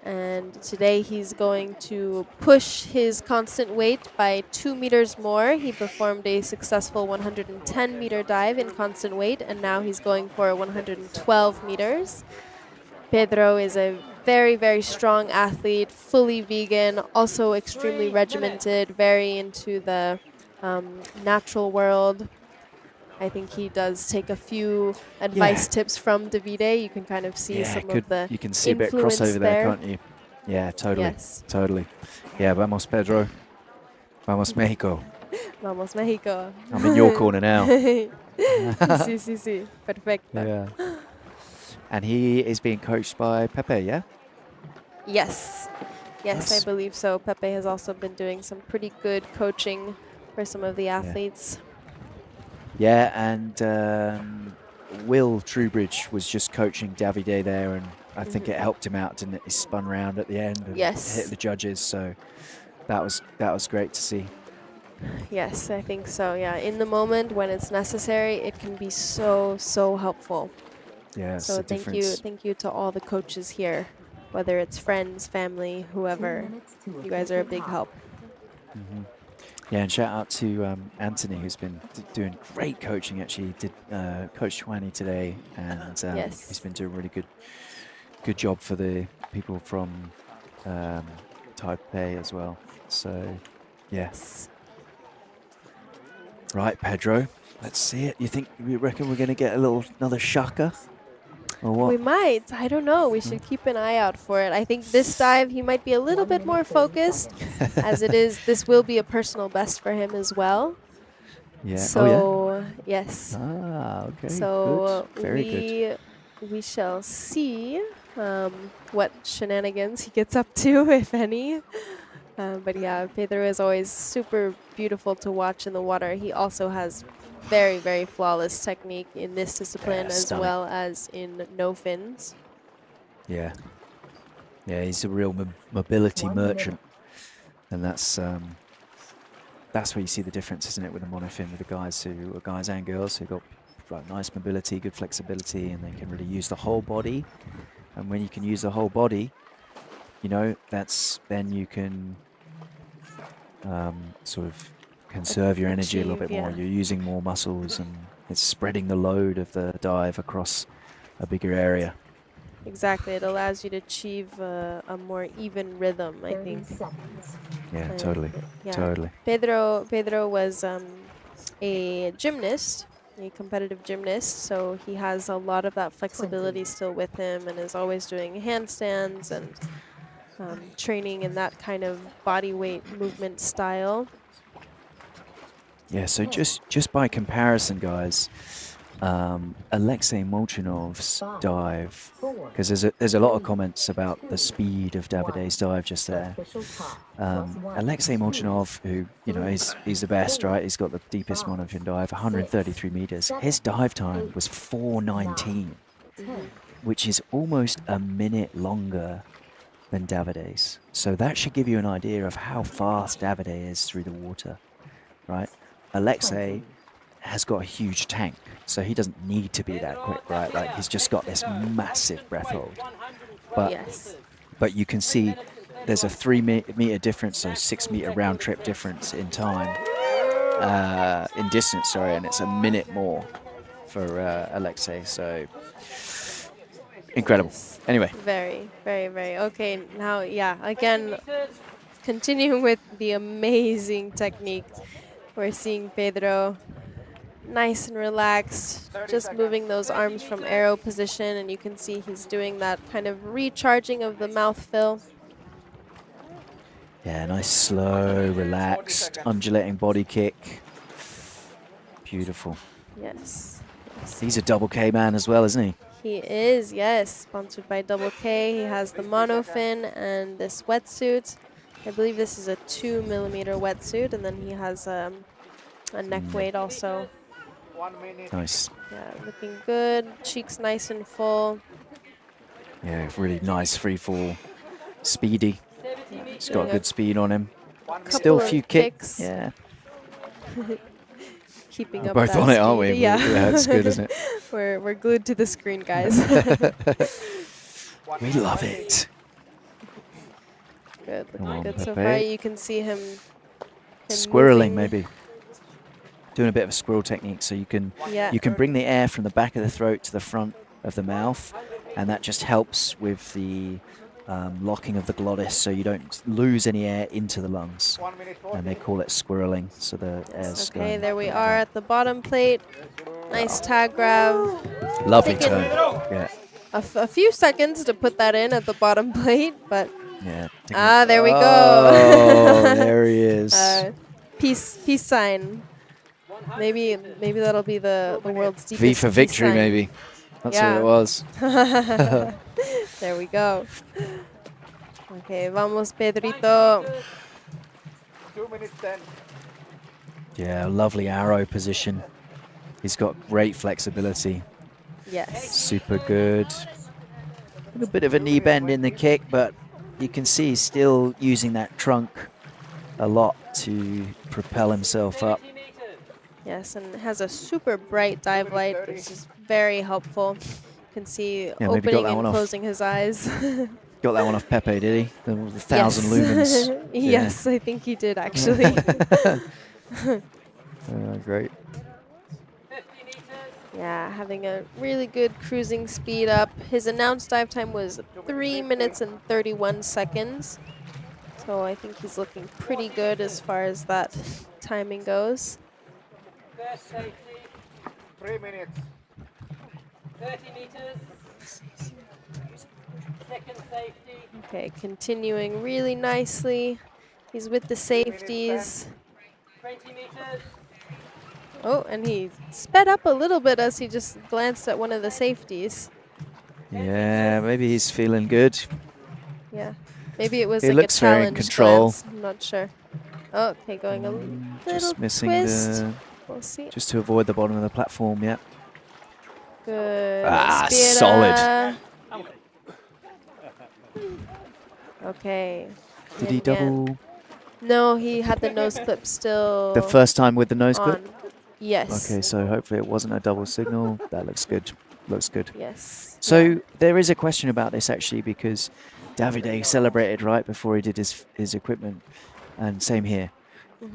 And today he's going to push his constant weight by 2 meters more. He performed a successful 110-meter dive in constant weight, and now he's going for 112 meters. Pedro is a very, very strong athlete, fully vegan, also extremely regimented, very into the natural world. I think he does take a few advice tips from Davide. You can kind of see some of the you can see a bit crossover there, can't you? Yeah, totally. Yes. Totally. Yeah, vamos Pedro. Vamos Mexico. Vamos Mexico. I'm in your corner now. Sí. Perfecto. Yeah. And he is being coached by Pepe, yeah? Yes. Yes, I believe so. Pepe has also been doing some pretty good coaching for some of the athletes. Yeah, and Will Trubridge was just coaching Davide there, and I think it helped him out, didn't it? He spun around at the end and hit the judges, so that was great to see. Yes, I think so. Yeah, in the moment when it's necessary, it can be so helpful. Yeah, so thank you to all the coaches here, whether it's friends, family, whoever. You guys are a big help. Yeah, and shout out to Anthony, who's been doing great coaching. Actually, he did Coach 20 today, and he's been doing a really good job for the people from Taipei as well. So, yes. Right, Pedro, let's see it. You reckon we're going to get another shaka? Or what? We might. I don't know. We should keep an eye out for it. I think this dive, he might be a little bit more focused, as it is. This will be a personal best for him as well. Yeah. So, yes. Ah, okay. So good. Very good. We shall see what shenanigans he gets up to, if any. But yeah, Pedro is always super beautiful to watch in the water. He also has very, very flawless technique in this discipline, as well as in no fins. Yeah. Yeah, he's a real mobility merchant. And that's where you see the difference, isn't it, with the monofin, with the guys and girls who got nice mobility, good flexibility, and they can really use the whole body. And when you can use the whole body, you know, then you can sort of conserve your energy a little bit achieve, more. yeah. You're using more muscles, and it's spreading the load of the dive across a bigger area. Exactly. It allows you to achieve a more even rhythm, I 30 think. seconds. Yeah, And, totally, yeah. totally. Pedro was a gymnast, a competitive gymnast, so he has a lot of that flexibility still with him, and is always doing handstands and training in that kind of body weight movement style. Yeah, so just by comparison, guys, Alexei Molchanov's dive, because there's a lot of comments about the speed of Davide's dive just there. Alexei Molchanov, who he's the best, right? He's got the deepest monofin dive, 133 meters. His dive time was 4:19, which is almost a minute longer than Davide's. So that should give you an idea of how fast Davide is through the water, right? Alexei has got a huge tank, so he doesn't need to be that quick, right? Like, he's just got this massive breath hold. But you can see there's a 3-meter difference, so 6-meter round trip difference in time, in distance, sorry, and it's a minute more for Alexei, so incredible. Anyway. Very, very, very. Okay, now, yeah, again, continuing with the amazing technique. We're seeing Pedro nice and relaxed, just moving those arms from arrow position, and you can see he's doing that kind of recharging of the mouth fill. Yeah, nice, slow, relaxed, undulating body kick. Beautiful. Yes. He's a double K man as well, isn't he? He is, yes. Sponsored by Double K. He has the monofin and this wetsuit. I believe this is a 2mm wetsuit, and then he has a neck weight also. 1 minute. Nice. Yeah, looking good. Cheeks nice and full. Yeah, really nice free fall. Speedy. He's got good speed on him. Still a few kicks. Yeah. Keeping We're up both that on it, aren't speed. we? Yeah, Yeah, it's good, isn't it? We're glued to the screen, guys. We love it. Good, looking on, good so Pepe. far. You can see him Squirreling, moving. maybe. Doing a bit of a squirrel technique, so you can Yeah. bring the air from the back of the throat to the front of the mouth, and that just helps with the locking of the glottis, so you don't lose any air into the lungs. And they call it squirreling, so the air's Okay, going there we like are that. at the bottom plate. Nice tag grab. Lovely Taking turn. Yeah. a few seconds to put that in at the bottom plate, but Yeah. there we go. Oh, there he is. Peace sign. Maybe that'll be the world's deepest V for peace victory, sign. maybe. That's what it was. There we go. Okay, vamos, Pedrito. 2 minutes 10. Yeah, lovely arrow position. He's got great flexibility. Yes. Super good. A little bit of a knee bend in the kick, but you can see he's still using that trunk a lot to propel himself up. Yes, and it has a super bright dive light, which is very helpful. You can see maybe got opening that one and off. closing his eyes. Got that one off Pepe, did he? The 1,000 lumens. Yes, I think he did, actually. Great. Yeah, having a really good cruising speed up. His announced dive time was 3 minutes and 31 seconds. So I think he's looking pretty good as far as that timing goes. First safety. 3 minutes. 30 meters. Second safety. Okay, continuing really nicely. He's with the safeties. 20 meters. Oh, and he sped up a little bit as he just glanced at one of the safeties. Yeah, maybe he's feeling good. Yeah, maybe it was He like looks a very in challenge control. glance. I'm not sure. Oh, okay, going a little Just missing twist. the... We'll see. Just to avoid the bottom of the platform, yeah. Good. Ah, Spiera. solid. Okay. Did he Again. double? No, he had the nose clip still. The first time with the nose on. clip? Yes. Okay, so hopefully it wasn't a double signal. That looks good. Looks good. Yes. So there is a question about this actually, because Davide celebrated right before he did his equipment, and same here.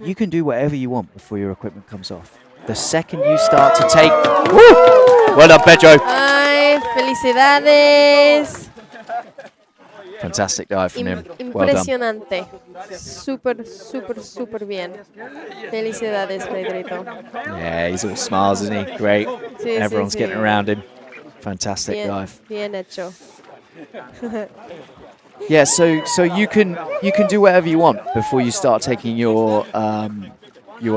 you can do whatever you want before your equipment comes off. The second you start to take... Woo! Well done, Pedro. Ay, felicidades. Fantastic dive from him. Well done. Impresionante. Súper, súper, súper bien. Felicidades, Pedrito. Yeah, he's all smiles, isn't he? Great. Sí, Everyone's sí, getting sí. around him. Fantastic Bien, dive. bien hecho. Yeah, so you can do whatever you want before you start taking your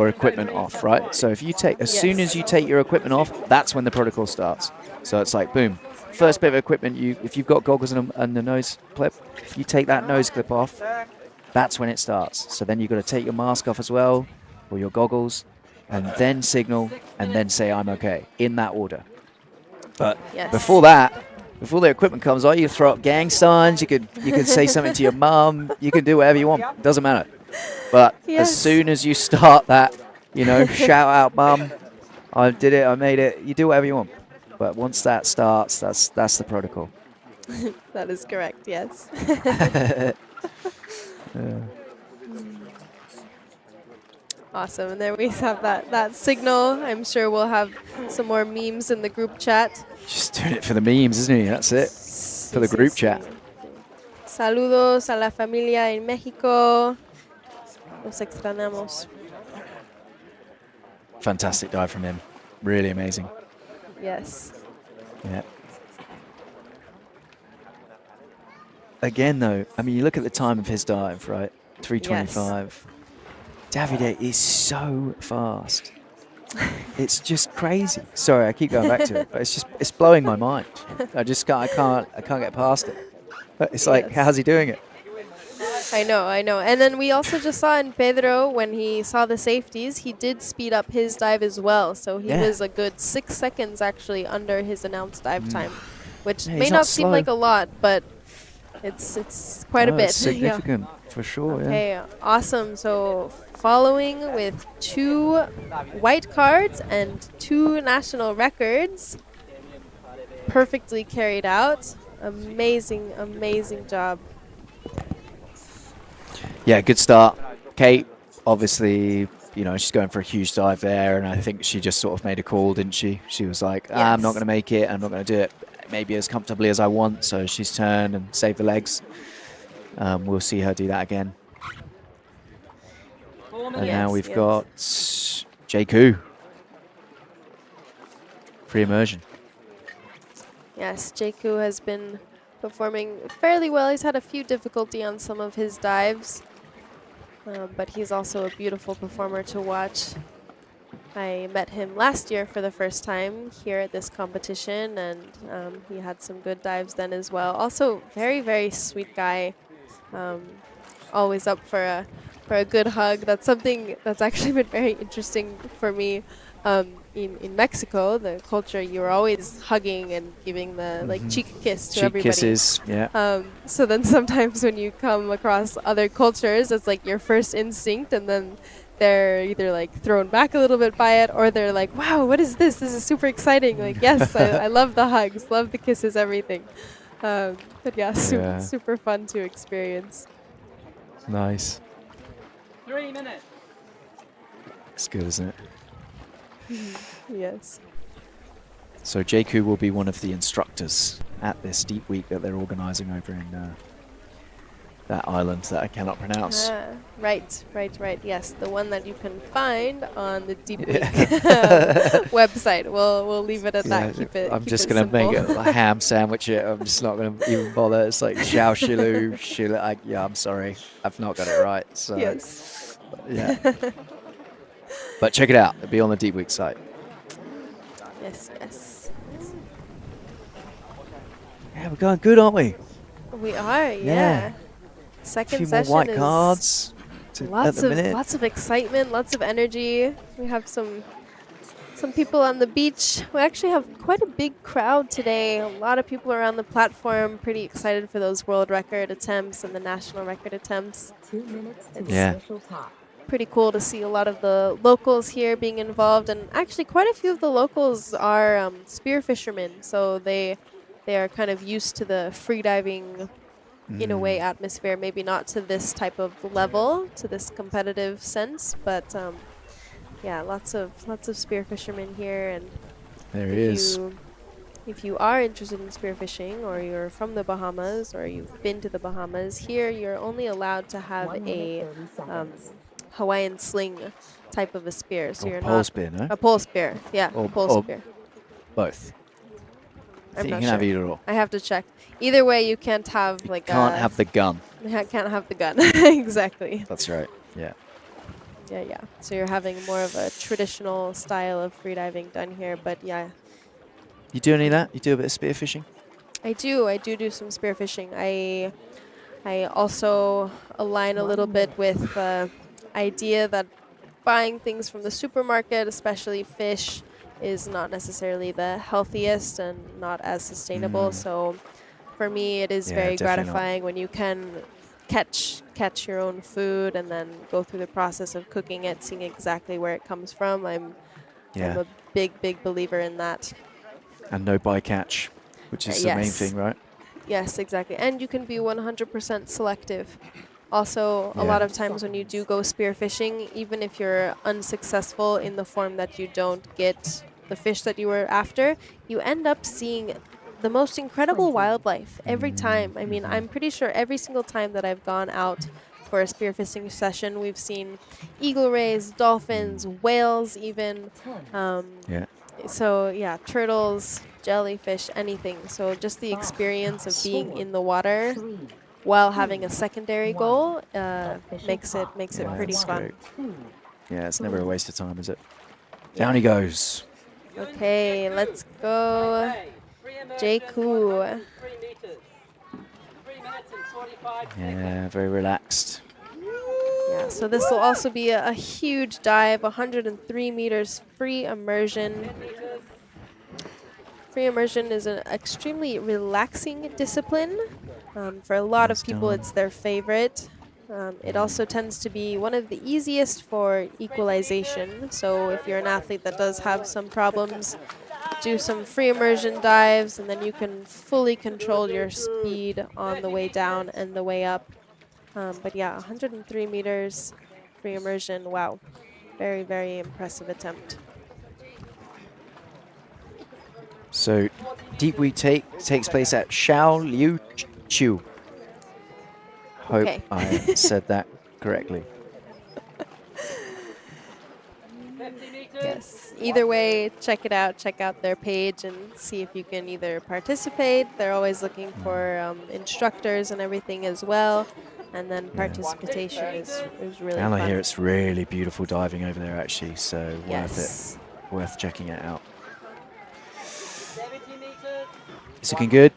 equipment off, right? So if you take as soon as you take your equipment off, that's when the protocol starts. So it's like boom, first bit of equipment. If you've got goggles and the nose clip, if you take that nose clip off, that's when it starts. So then you've got to take your mask off as well, or your goggles, and then signal, and then say I'm okay in that order. But before that. Before the equipment comes on, you throw up gang signs. You could say something to your mum. You can do whatever you want. Doesn't matter. But as soon as you start that, shout out, mum, I did it, I made it. You do whatever you want. But once that starts, that's the protocol. That is correct. Yes. Awesome. And there we have that signal. I'm sure we'll have some more memes in the group chat. Just doing it for the memes, isn't he? That's it. For the group chat. Saludos a la familia en México. Los extrañamos. Fantastic dive from him. Really amazing. Yes. Yeah. Again, though, I mean, you look at the time of his dive, right? 3:25. Davide is so fast. It's just crazy. Sorry, I keep going back to it, but it's blowing my mind. I can't get past it. But it's like, how's he doing it? I know. And then we also just saw in Pedro, when he saw the safeties, he did speed up his dive as well. So he was a good 6 seconds actually under his announced dive time, which may not seem like a lot, but it's quite a bit. It's significant, for sure. Okay, awesome. So following with 2 white cards and 2 national records, perfectly carried out. Amazing, amazing job. Yeah, good start. Kate, obviously, she's going for a huge dive there, and I think she just sort of made a call, didn't she? She was like, I'm not going to make it. I'm not going to do it maybe as comfortably as I want, so she's turned and saved the legs. We'll see her do that again. And now we've got JQ. Free immersion. Yes, JQ has been performing fairly well. He's had a few difficulty on some of his dives, but he's also a beautiful performer to watch. I met him last year for the first time here at this competition, and he had some good dives then as well. Also, very, very sweet guy. Always up for a good hug. That's something that's actually been very interesting for me. In Mexico, the culture, you're always hugging and giving the cheek kiss to everybody. Cheek kisses, yeah. So then sometimes when you come across other cultures, it's like your first instinct, and then they're either like thrown back a little bit by it, or they're like, wow, what is this? This is super exciting. Like, yes, I love the hugs, love the kisses, everything. But yeah, super fun to experience. Nice. 3 minutes. It's good, isn't it? Yes. So JQ will be one of the instructors at this deep week that they're organising over in that island that I cannot pronounce. Right. Yes, the one that you can find on the Deep Week website. We'll leave it at that. Keep it. I'm just going to make it a ham sandwich. I'm just not going to even bother. It's like Xiao Shilu, Shilu. Yeah, I'm sorry. I've not got it right. So, yes. Yeah. But check it out. It'll be on the Deep Week site. Yes. Yeah, we're going good, aren't we? We are, yeah. Second a few session more white is cards lots of excitement, lots of energy. We have some people on the beach. We actually have quite a big crowd today. A lot of people around the platform, pretty excited for those world record attempts and the national record attempts. 2 minutes to Yeah. the official top. Pretty cool to see a lot of the locals here being involved, and actually quite a few of the locals are spear fishermen, so they are kind of used to the freediving in a way, atmosphere. Maybe not to this type of level, to this competitive sense, but yeah, lots of spear fishermen here. And There he is. If you are interested in spearfishing, or you're from the Bahamas, or you've been to the Bahamas, here you're only allowed to have 1 minute, 30 a seconds. Hawaiian sling type of a spear. So Or you're pole not spear, no? a pole spear. Yeah, Or- pole or spear. Both. I'm You not can sure. have either or. I have to check. Either way, you can't have like Can't a have the gun. can't have the gun. Exactly. That's right. Yeah. Yeah, yeah. So you're having more of a traditional style of freediving done here, but yeah. You do any of that? You do a bit of spearfishing? I do some spearfishing. I also align a little bit with the idea that buying things from the supermarket, especially fish, is not necessarily the healthiest and not as sustainable. So for me, it is Yeah, very definitely not. gratifying when you can catch your own food and then go through the process of cooking it, seeing exactly where it comes from. I'm a big believer in that. And no bycatch, which is the main Yes. thing, right? Yes, exactly. And you can be 100% selective. Also, a Yeah. lot of times when you do go spearfishing, even if you're unsuccessful in the form that you don't get the fish that you were after, you end up seeing the most incredible wildlife every time. I mean, I'm pretty sure every single time that I've gone out for a spearfishing session, we've seen eagle rays, dolphins, whales even. Yeah. So yeah, turtles, jellyfish, anything. So just the experience of being in the water while having a secondary goal makes it pretty that's fun. great. Yeah, it's never a waste of time, is it? Down he goes. Okay, let's go, Jaku. Yeah, very relaxed. Yeah, so this will also be a huge dive, 103 meters free immersion. Free immersion is an extremely relaxing discipline. For a lot of people, it's their favorite. It also tends to be one of the easiest for equalization. So if you're an athlete that does have some problems, do some free immersion dives, and then you can fully control your speed on the way down and the way up. But yeah, 103 meters free immersion. Wow. Very, very impressive attempt. So, Deep Week takes place at Shao Liu Chu. Hope Okay. I said that correctly. Yes. Either way, check it out. Check out their page and see if you can either participate. They're always looking for instructors and everything as well. And then participation is really And fun. I hear it's really beautiful diving over there, actually. So Yes. worth checking it out. It's looking good.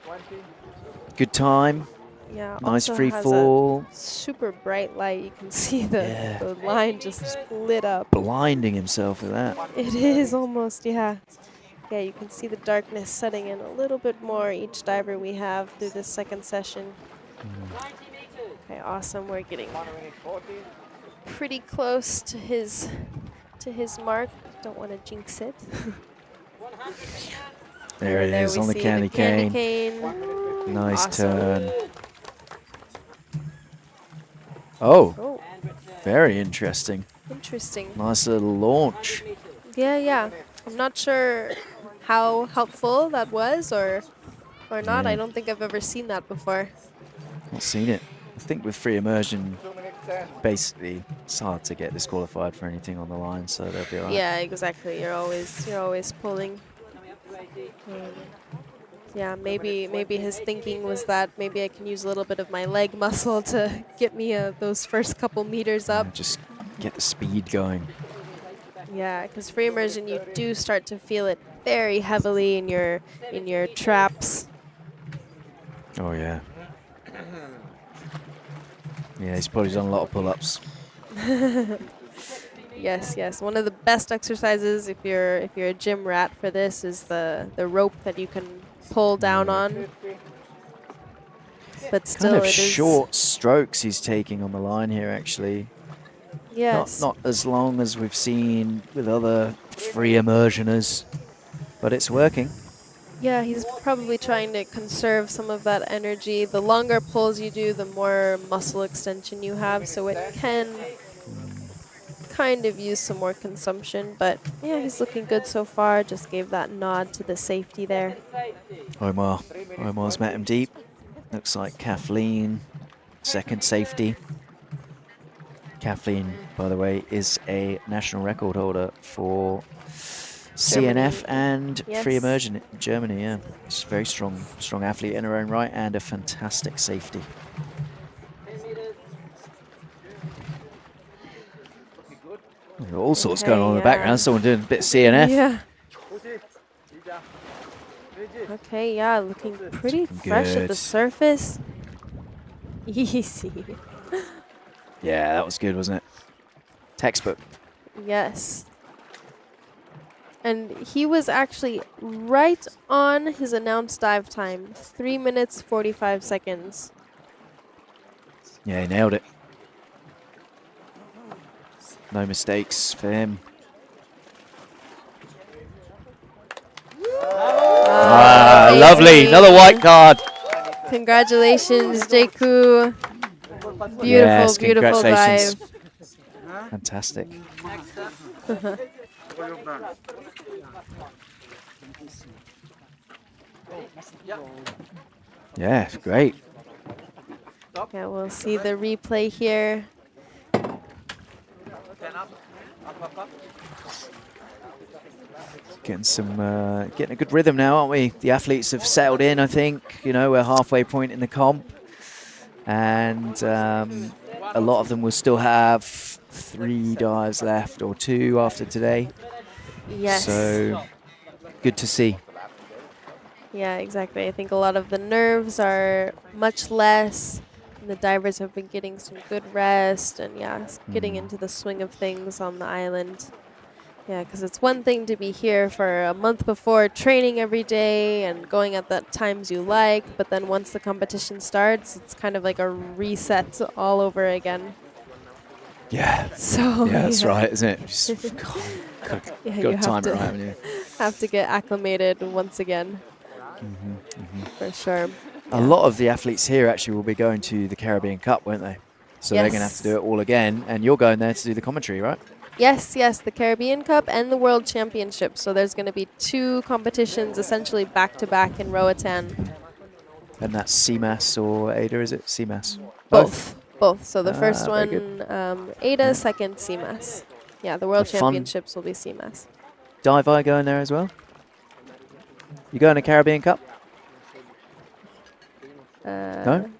Good time. Yeah. Nice also free has fall. a super bright light. You can see the line just lit up. Blinding himself with that. It is almost, yeah. Yeah, you can see the darkness setting in a little bit more each diver we have through this second session. Okay, awesome. We're getting pretty close to his mark. Don't want to jinx it. There it is we on the see candy cane. cane. Nice Awesome. turn. Oh, Oh, very interesting. interesting. Nice little launch. Yeah, yeah. I'm not sure how helpful that was or not. Yeah. I don't think I've ever seen that before. Not seen it. I think with free immersion, basically, it's hard to get disqualified for anything on the line, so they'll be all right. Yeah, exactly. You're always pulling. Yeah, maybe his thinking was that maybe I can use a little bit of my leg muscle to get me those first couple meters up. Just get the speed going. Yeah, because free immersion, you do start to feel it very heavily in your traps. Oh, yeah. Yeah, he's probably done a lot of pull-ups. Yes, yes. One of the best exercises if you're a gym rat for this is the rope that you can pull down on. But still, Kind of it is short strokes he's taking on the line here, actually. Yes. Not as long as we've seen with other free immersioners, but it's working. Yeah, he's probably trying to conserve some of that energy. The longer pulls you do, the more muscle extension you have, so it can kind of use some more consumption. But yeah, he's looking good so far. Just gave that nod to the safety there. Omar's met him deep. Looks like Kathleen, second safety. Kathleen, by the way, is a national record holder for CNF and free immersion in Germany. Yeah, she's a very strong athlete in her own right and a fantastic safety. All sorts going on in the background. Someone doing a bit of CNF. Yeah. Okay, yeah, looking pretty fresh at the surface. Easy. Yeah, that was good, wasn't it? Textbook. Yes. And he was actually right on his announced dive time, 3 minutes, 45 seconds. Yeah, he nailed it. No mistakes for him. Lovely. Another white card. Congratulations, Jaku. Beautiful, yes, beautiful dive. Fantastic. Yeah, great. Yeah, we'll see the replay here. Getting a good rhythm now, aren't we? The athletes have settled in, I think. You know, we're halfway point in the comp. And a lot of them will still have 3 dives left or 2 after today. Yes. So good to see. Yeah, exactly. I think a lot of the nerves are much less. And the divers have been getting some good rest and, yeah, getting into the swing of things on the island. Yeah, because it's one thing to be here for a month before, training every day and going at the times you like, but then once the competition starts, it's kind of like a reset all over again. Yeah. So yeah, that's right, isn't it? Just you time it right, haven't you? have to get acclimated once again. For sure. A lot of the athletes here actually will be going to the Caribbean Cup, won't they? So they're going to have to do it all again, and you're going there to do the commentary, right? Yes, yes, the Caribbean Cup and the World Championship. So there's going to be 2 competitions essentially back-to-back in Roatan. And that's CMAS or ADA, is it? CMAS? Both. So the first very one, ADA, second CMAS. Yeah, the World Championships will be CMAS. Diveye going there as well? You going to Caribbean Cup? No?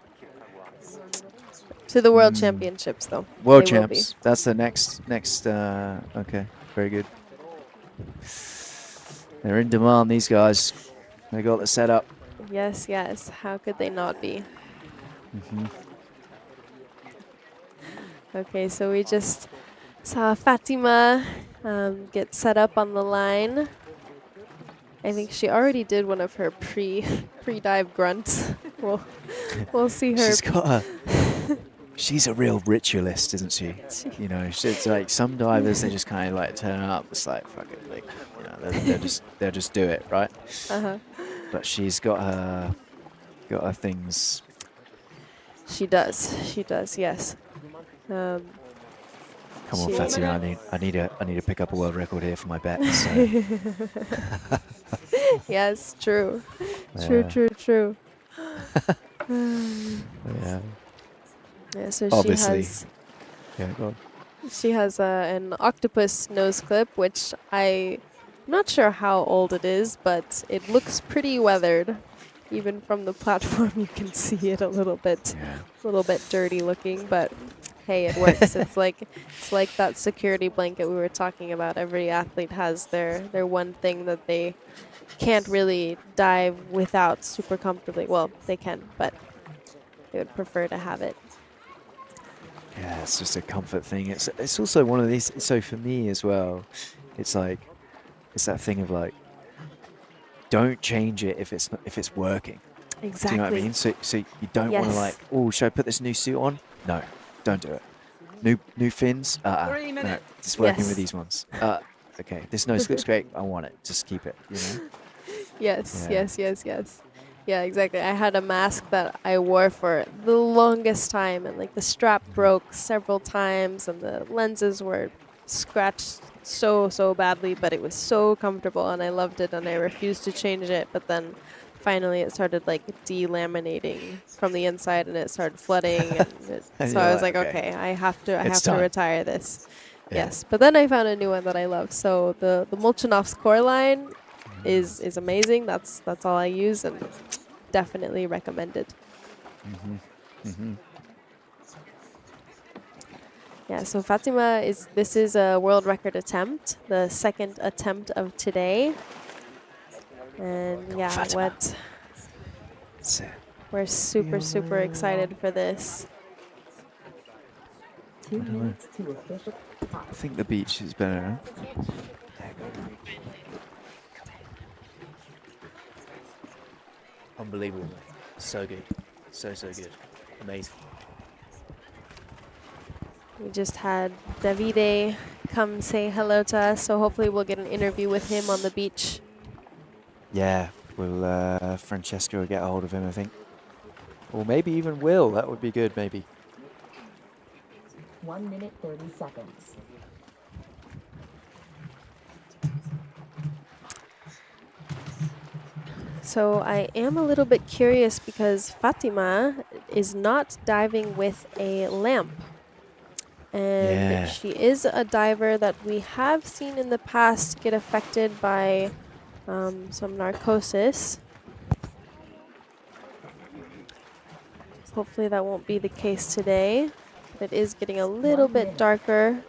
To the World Championships, though. World Champs. That's the next. Okay, very good. They're in demand, these guys. They got the setup. Yes, yes. How could they not be? Okay, so we just saw Fatima get set up on the line. I think she already did one of her pre-dive grunts. We'll see her. She's a real ritualist, isn't she? You know, it's like some divers, they just kind of like turn up. It's like, fuck it, like, you know, they'll just do it, right? But she's got her things. She does, yes. Come on, Fatima, I need to pick up a world record here for my bet. So. Yes, true. True. Yeah. Yeah, so obviously. She has an octopus nose clip, which I'm not sure how old it is, but it looks pretty weathered. Even from the platform, you can see it a little bit dirty looking, but hey, it works. It's like that security blanket we were talking about. Every athlete has their one thing that they can't really dive without super comfortably. Well, they can, but they would prefer to have it. Yeah, it's just a comfort thing. It's also one of these. So for me as well, it's like it's that thing of like, don't change it if it's working. Exactly. Do you know what I mean? So you don't want to like, oh, should I put this new suit on? No, don't do it. New fins? No, just working with these ones. Okay, this nose looks great. I want it. Just keep it. You know. Yes, Yeah. yes. Yeah, exactly. I had a mask that I wore for the longest time, and like the strap broke several times, and the lenses were scratched so badly, but it was so comfortable, and I loved it, and I refused to change it. But then finally, it started like delaminating from the inside, and it started flooding, and And so you're I was like, like, okay, okay, I have to it's time. retire this. Yeah. Yes, but then I found a new one that I love. So the Molchanov's core line is amazing. That's all I use, and definitely recommended. Yeah, so Fatima this is a world record attempt, the second attempt of today. And yeah, Fatima. we're super excited for this. 2 minutes to official top. I think the beach is better. Unbelievable, mate. So good. So good. Amazing. We just had Davide come say hello to us, so hopefully we'll get an interview with him on the beach. Yeah, will Francesca will get a hold of him, I think. Or maybe even Will. That would be good, maybe. 1 minute 30 seconds. So I am a little bit curious because Fatima is not diving with a lamp. And Yeah. she is a diver that we have seen in the past get affected by some narcosis. Hopefully that won't be the case today. It is getting a little bit darker.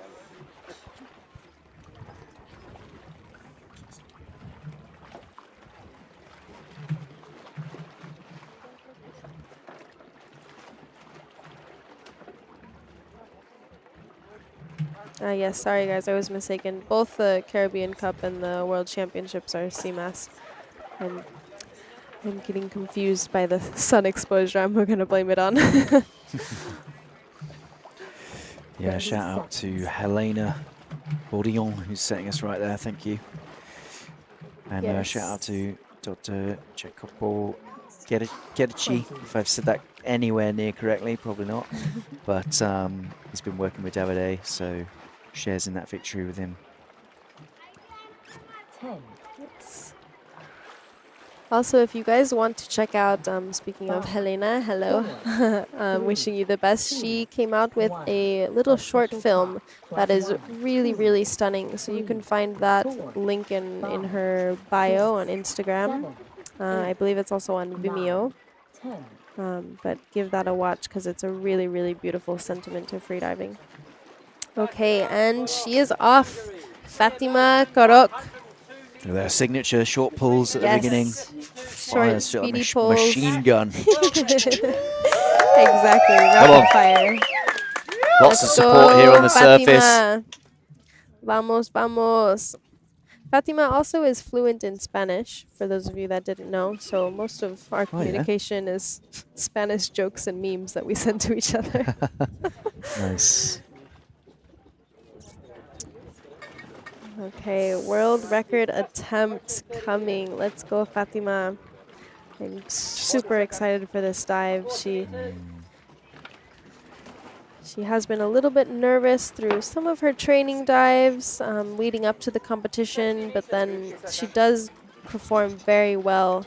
Yes, sorry guys, I was mistaken. Both the Caribbean Cup and the World Championships are CMAS. I'm getting confused by the sun exposure. I'm going to blame it on. Yeah, shout out to Helena Bourdillon, who's setting us right there. Thank you. And Yes. shout out to Dr. Jacopo Gerici, if I've said that anywhere near correctly, probably not. But he's been working with Davide, so shares in that victory with him. 10. Also, if you guys want to check out, speaking of Helena, hello, wishing you the best. She came out with a little short film that is really stunning. So you can find that link in her bio on Instagram. I believe it's also on Vimeo. 10. But give that a watch because it's a really beautiful sentiment to freediving. Okay, and she is off. Fatima Korok. Their signature short pulls at the beginning. Short, Fires, speedy like pulls. machine gun. Exactly, rapid fire. Lots of Let's support go, here on the surface. Fatima. Vamos. Fatima also is fluent in Spanish, for those of you that didn't know. So most of our communication is Spanish jokes and memes that we send to each other. Nice. Okay, world record attempt coming. Let's go, Fatima. I'm super excited for this dive. She has been a little bit nervous through some of her training dives leading up to the competition, but then she does perform very well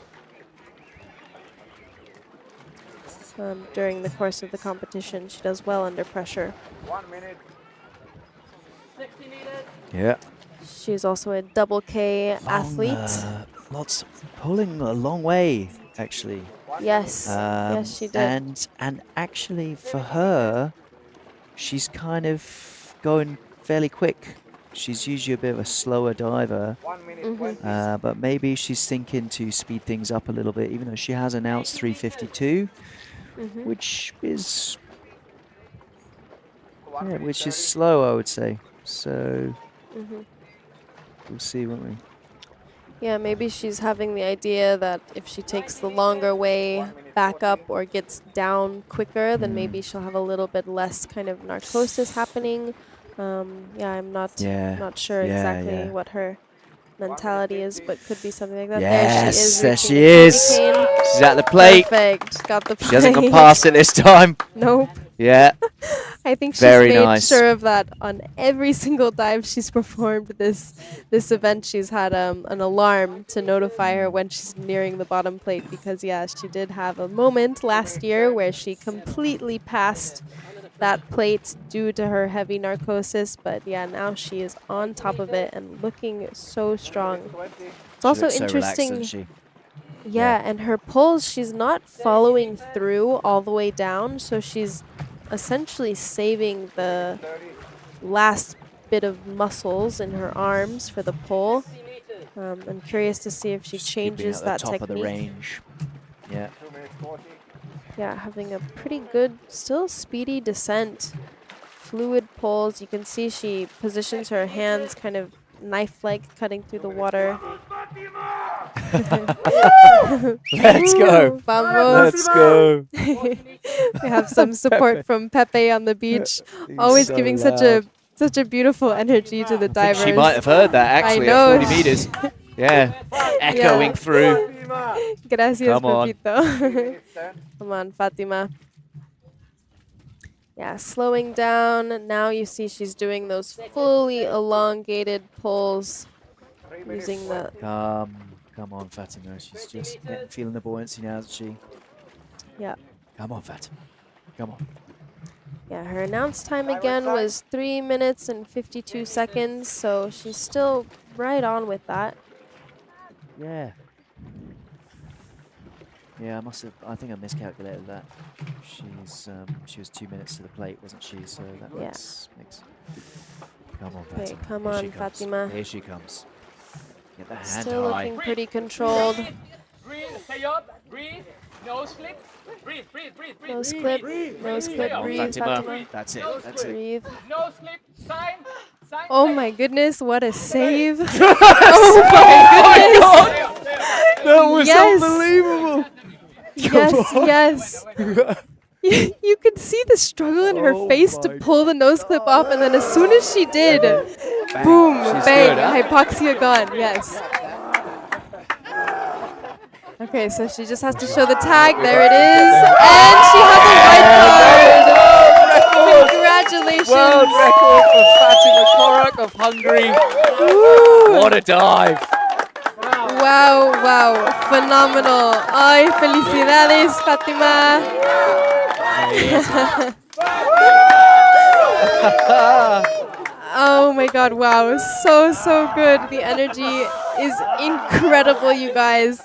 during the course of the competition. She does well under pressure. 1 minute. 60 meters. Yeah. She's also a double K athlete. Lots pulling a long way, actually. Yes, yes, she did. And actually, for her, she's kind of going fairly quick. She's usually a bit of a slower diver, 1 minute 20. but maybe she's thinking to speed things up a little bit, even though she has announced 3:52, which is slow, I would say. So we'll see, won't we? Yeah, maybe she's having the idea that if she takes the longer way back up or gets down quicker, then maybe she'll have a little bit less kind of narcosis happening. Yeah, I'm not sure exactly what her mentality is, but could be something like that. Yes, there there she she is. is. reaching the candy cane. She's at the plate. Perfect. Got the plate. She hasn't gone past it this time. Nope. Yeah. I think she's Very made nice. sure of that on every single dive she's performed this event. She's had an alarm to notify her when she's nearing the bottom plate, because yeah, she did have a moment last year where she completely passed that plate due to her heavy narcosis, but yeah, now she is on top of it and looking so strong. It's also looks so relaxed, interesting. doesn't she? Yeah, and her pulls, she's not following through all the way down, so she's essentially saving the last bit of muscles in her arms for the pull. I'm curious to see if she changes Keeping that at the top technique. of the range. Yeah. Yeah, having a pretty good, still speedy descent. Fluid pulls. You can see she positions her hands kind of knife-like, cutting through the water. Let's go. Vamos. Let's go. We have some support from Pepe on the beach, He's always so giving loud. such a beautiful energy to the divers. She might have heard that actually I know. at 40 meters. Yeah, echoing through. Gracias, Come on. Pepito. Come on, Fatima. Yeah, slowing down. Now you see she's doing those fully elongated pulls using the... Come on, Fatima. She's just feeling the buoyancy now, isn't she? Yeah. Come on, Fatima. Come on. Yeah, her announced time again was 3 minutes and 52 seconds, so she's still right on with that. Yeah. Yeah, I think I miscalculated that. She was 2 minutes to the plate, wasn't she? So that makes. Come on, Fatima. Okay, come Here on, she comes. Fatima. Here she comes. Get the hand Still high. looking pretty controlled. Breathe, stay up, breathe, nose clip, breathe, breathe, breathe, breathe. Nose clip, nose clip, Come on, breathe, Fatima. Fatima. That's it. That's it. Breathe. Nose clip, sign, sign. Oh my goodness, what a save. Oh my goodness. That was Yes. unbelievable. Yes, yes. You could see the struggle in her face to pull the nose clip off, and then as soon as she did, boom, She's bang, good, huh? hypoxia gone, yes. Okay, so she just has to show the tag. There it is. And she has a white card. Congratulations. World record for Fatima Korak of Hungary. Woo. What a dive. Wow, wow, phenomenal. Ay, felicidades, Fatima. Oh my god, wow, so good. The energy is incredible, you guys.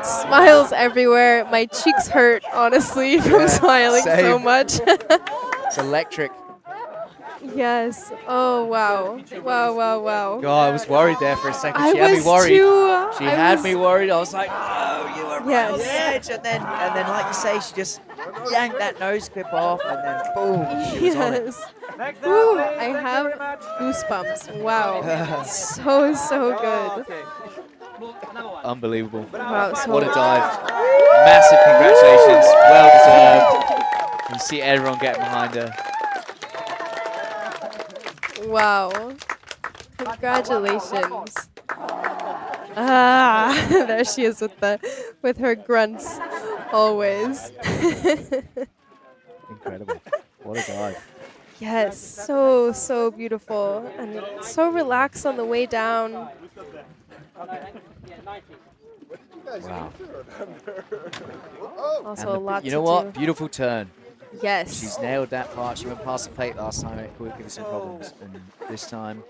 Smiles everywhere. My cheeks hurt, honestly, from smiling so same. much. It's electric. Yes. Oh, wow. Wow. God, I was worried there for a second. I She had me was worried. too. She I had was- me worried. I was like, no, you were right on the Yes. edge. And then, like you say, she just yanked that nose clip off, and then boom, she was on it. Yes. Ooh, I have goosebumps. Wow. so good. Unbelievable. Wow, so What a dive. Massive congratulations. Well deserved. You see everyone getting behind her. Wow. Congratulations. Ah, there she is with her grunts always. Incredible. What a dive. Yes, so beautiful and so relaxed on the way down. Wow. Also a lot You to know what? do. Beautiful turn. Yes. She's nailed that part. She went past the plate last time. It could give her some problems. And this time,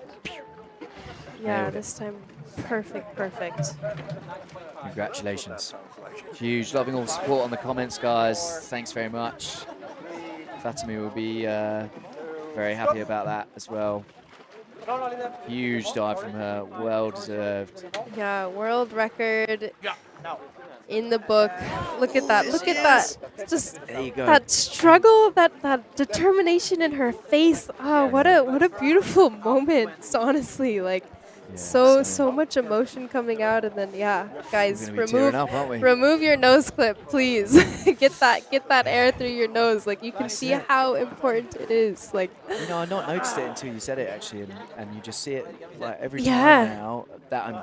Yeah, nailed it. this time perfect. Congratulations. Huge. Loving all the support on the comments, guys. Thanks very much. Fatima will be very happy about that as well. Huge dive from her. Well deserved. Yeah, world record in the book. Look at that. Look at that. Just There you go. that struggle, that determination in her face. Oh, what a beautiful moment. Honestly, like So much emotion coming out, and then guys, We're gonna be tearing up, aren't we? remove your nose clip, please. get that air through your nose. Like you can see how important it is. Like You know, I not noticed it until you said it actually, and you just see it like every Yeah. time now that I'm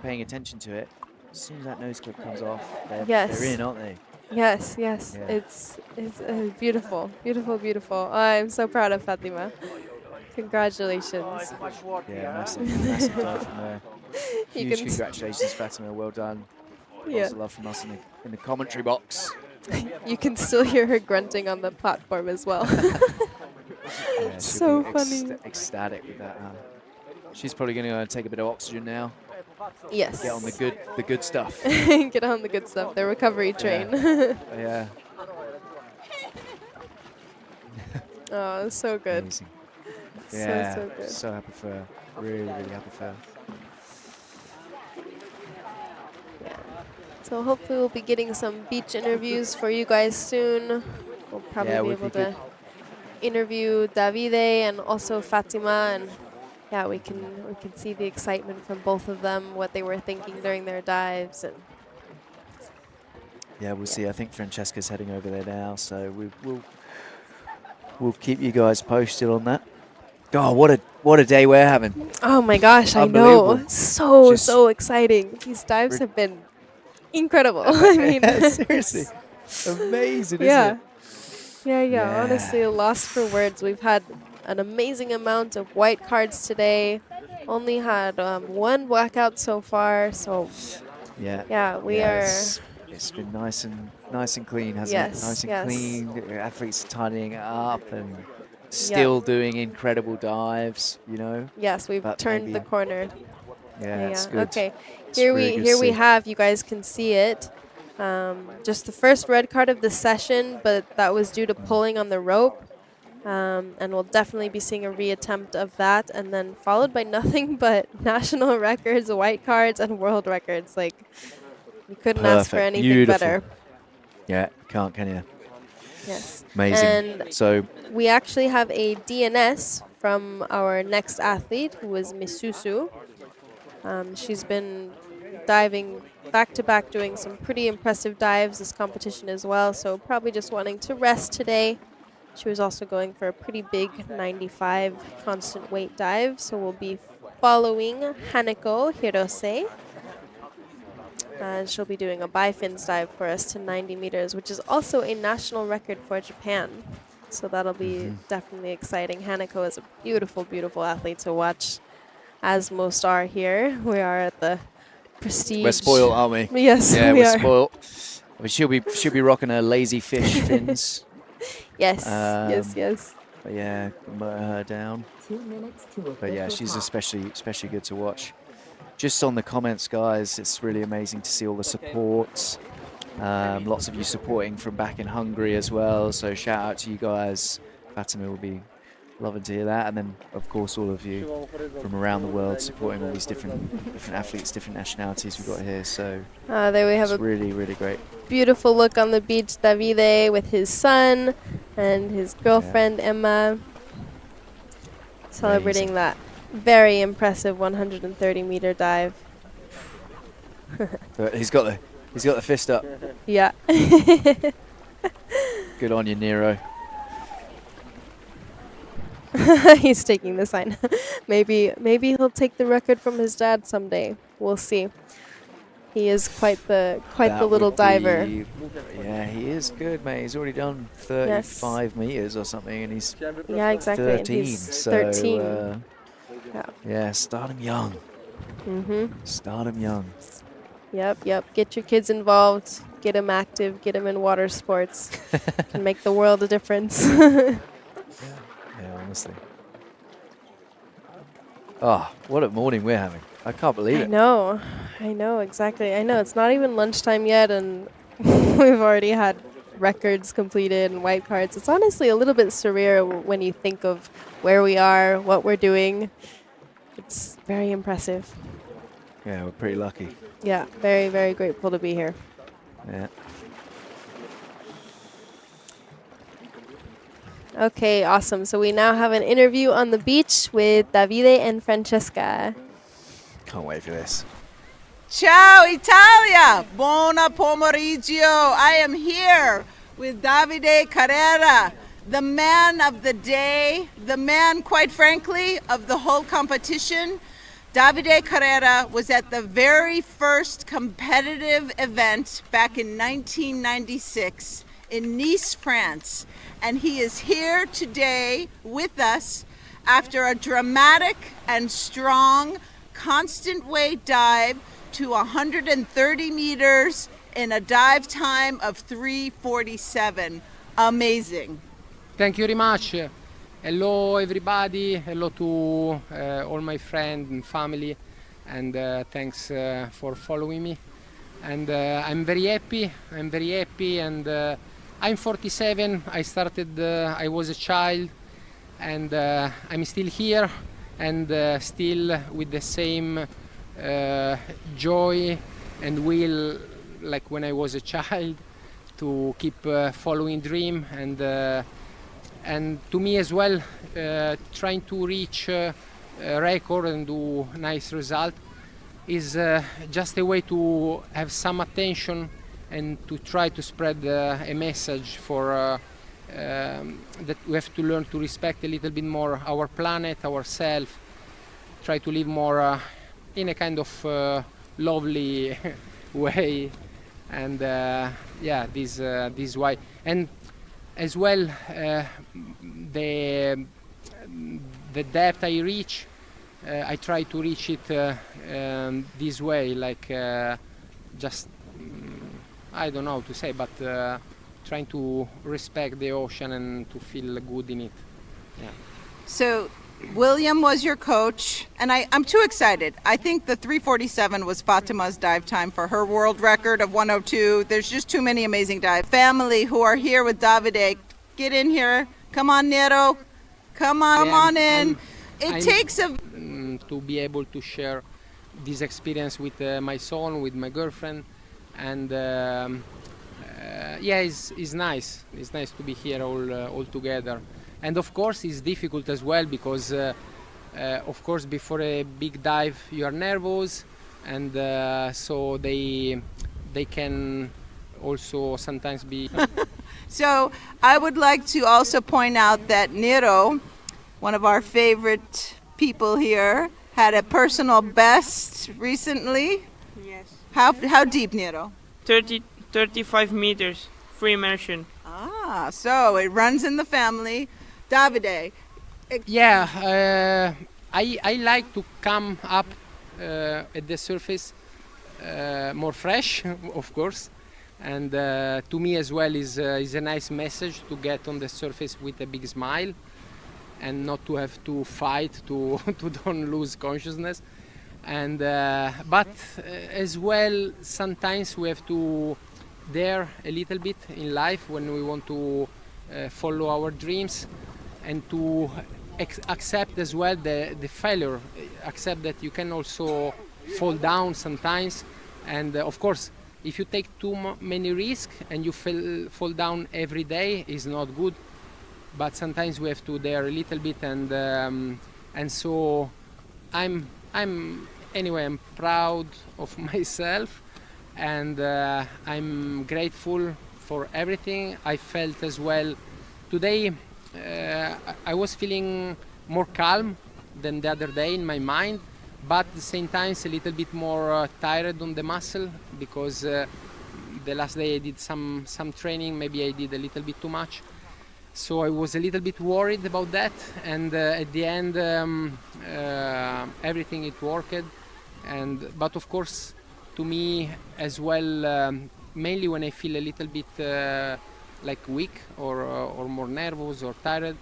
paying attention to it. As soon as that nose clip comes off, they're in, aren't they? Yes, Yeah. it's beautiful, beautiful, beautiful. I'm so proud of Fatima. Congratulations. Yeah, massive dive from there. You Huge can congratulations, Fatima. Well done. Yeah. Lots of love from us in the commentary box. You can still hear her grunting on the platform as well. Yeah, So she'll be funny. Ecstatic with that. She's probably going to go and take a bit of oxygen now. Yes. Get on the good stuff. Get on the good stuff, the recovery train. Yeah. Oh, so good. Amazing. So, Yeah. so good. So happy for her. Really happy for her. So hopefully we'll be getting some beach interviews for you guys soon. We'll probably be would able be to good. interview Davide and also Fatima, and we can see the excitement from both of them, what they were thinking during their dives, and Yeah, we'll see. I think Francesca's heading over there now, so we'll keep you guys posted on that. God, what a day we're having! oh my gosh, I know, Unbelievable. so exciting. These dives have been incredible. I mean, Yeah, seriously, amazing, yeah. isn't it? Yeah, honestly, lost for words. We've had an amazing amount of white cards today. Only had one blackout so far, so we are. It's been nice and clean, hasn't Yes, it? Nice and yes. clean. The athletes tidying it up and still doing incredible dives. You know. Yes, we've But turned the maybe- corner. Yeah, it's good. Okay, It's here really good to here we see. have. You guys can see it. Just the first red card of the session, but that was due to pulling on the rope. And we'll definitely be seeing a reattempt of that, and then followed by nothing but national records, white cards, and world records. Like, you couldn't ask for Perfect. anything Beautiful. better. Yeah, can't, can you? Yes. Amazing. And So we actually have a DNS from our next athlete, who was Misusu. She's been diving back-to-back, doing some pretty impressive dives this competition as well, so probably just wanting to rest today. She was also going for a pretty big 95 constant weight dive, so we'll be following Hanako Hirose. And she'll be doing a bifins dive for us to 90 meters, which is also a national record for Japan. So that'll be definitely exciting. Hanako is a beautiful, beautiful athlete to watch, as most are here. We are at the prestige. we're spoiled, aren't we? Yes, Yeah, we we're are. spoiled. I mean, she'll be rocking her lazy fish fins. Yes, Um, yes. But yeah, motor her down. 2 minutes to But yeah, official she's time. especially good to watch. Just on the comments, guys, it's really amazing to see all the support. Lots of you supporting from back in Hungary as well. So shout out to you guys. Fatima will be loving to hear that, and then of course all of you from around the world supporting all these different athletes, different nationalities we've got here. So There we have it's a really, really great. beautiful look on the beach. Davide with his son and his girlfriend Emma, celebrating Amazing. that very impressive 130-meter dive. But he's got the fist up. Yeah. Good on you, Nero. He's taking the sign. maybe he'll take the record from his dad someday. We'll see. He is quite the That little would diver. be- yeah, he is good, mate. He's already done 35 meters or something, and he's Yeah, exactly. and 13. he's So 13. yeah, start him young. Start him young. Yep. Get your kids involved. Get them active. Get them in water sports. Can make the world a difference. Yeah, honestly. Oh, what a morning we're having. I can't believe I it. know, exactly. I know, it's not even lunchtime yet, and we've already had records completed and white cards. It's honestly a little bit surreal when you think of where we are, what we're doing. It's very impressive. Yeah, we're pretty lucky. Yeah, very, very grateful to be here. Yeah. Okay, awesome. So we now have an interview on the beach with Davide and Francesca. Can't wait for this. Ciao Italia! Buona pomeriggio! I am here with Davide Carrera, the man of the day, the man, quite frankly, of the whole competition. Davide Carrera was at the very first competitive event back in 1996 in Nice, France, and he is here today with us after a dramatic and strong constant weight dive to 130 meters in a dive time of 3:47. Amazing. Thank you very much. Hello everybody, hello to all my friends and family, and thanks for following me. And I'm very happy, and I'm 47. I started, I was a child, and I'm still here, and still with the same joy and will like when I was a child to keep following dream, and to me as well, trying to reach a record and do nice result is just a way to have some attention and to try to spread a message for that we have to learn to respect a little bit more our planet, ourselves, try to live more in a kind of lovely way, and yeah, this why. And as well, the depth I reach, I try to reach it this way, like just I don't know how to say, but trying to respect the ocean and to feel good in it. Yeah. So William was your coach, and I'm too excited. I think the 3:47 was Fatima's dive time for her world record of 1:02. There's just too many amazing dives. Family who are here with Davide, get in here. Come on, Nero. Come on in. It takes a... to be able to share this experience with my son, with my girlfriend, and yeah, it's nice. It's nice to be here all together. And of course it's difficult as well because of course before a big dive you are nervous, and so they can also sometimes be So I would like to also point out that Nero, one of our favorite people here, had a personal best recently. Yes. How deep, Nero? 35 meters, free immersion. Ah, so it runs in the family. Davide. Yeah, I like to come up at the surface more fresh, of course, and to me as well is a nice message to get on the surface with a big smile and not to have to fight to don't lose consciousness. And but as well, sometimes we have to dare a little bit in life when we want to follow our dreams, and to accept as well the failure, accept that you can also fall down sometimes, and of course if you take too many risks and you fall down every day is not good, but sometimes we have to dare a little bit, and so I'm proud of myself, and I'm grateful for everything I felt as well today. I was feeling more calm than the other day in my mind, but at the same time a little bit more tired on the muscle, because the last day I did some training, maybe I did a little bit too much, so I was a little bit worried about that, and at the end everything it worked, but of course to me as well, mainly when I feel a little bit like weak or more nervous or tired,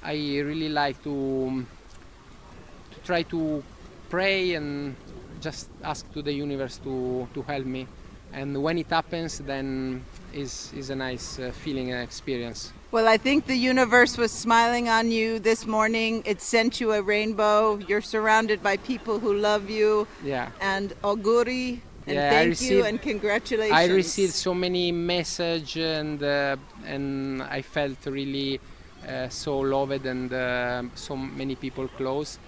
I really like to try to pray and just ask to the universe to help me, and when it happens then is a nice feeling and experience. Well, I think the universe was smiling on you this morning. It sent you a rainbow. You're surrounded by people who love you. Yeah. And auguri. And yeah, thank you and congratulations. I received so many messages, and I felt really so loved, and so many people close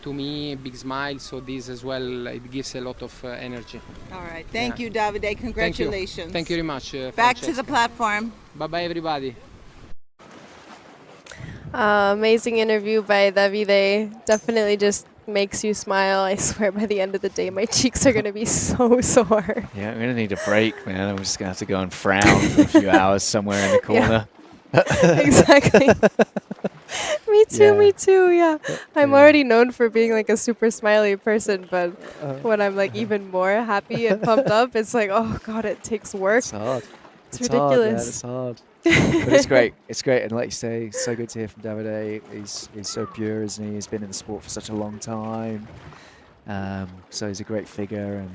to me, big smile. So this as well, it gives a lot of energy. All right. Thank you, Davide. Congratulations. Thank you very much. Back to the platform. Bye-bye, everybody. Amazing interview by Davide. Definitely just makes you smile. I swear by the end of the day, my cheeks are going to be so sore. Yeah, I'm going to need a break, man. I'm just going to have to go and frown for a few hours somewhere in the corner. Exactly. Me too, me too, yeah. I'm already known for being like a super smiley person, but when I'm like even more happy and pumped up, it's like, oh God, it takes work. It's hard. It's ridiculous. It's hard. But it's great. It's great. And like you say, it's so good to hear from Davide. He's so pure, isn't he? He's been in the sport for such a long time. So he's a great figure, and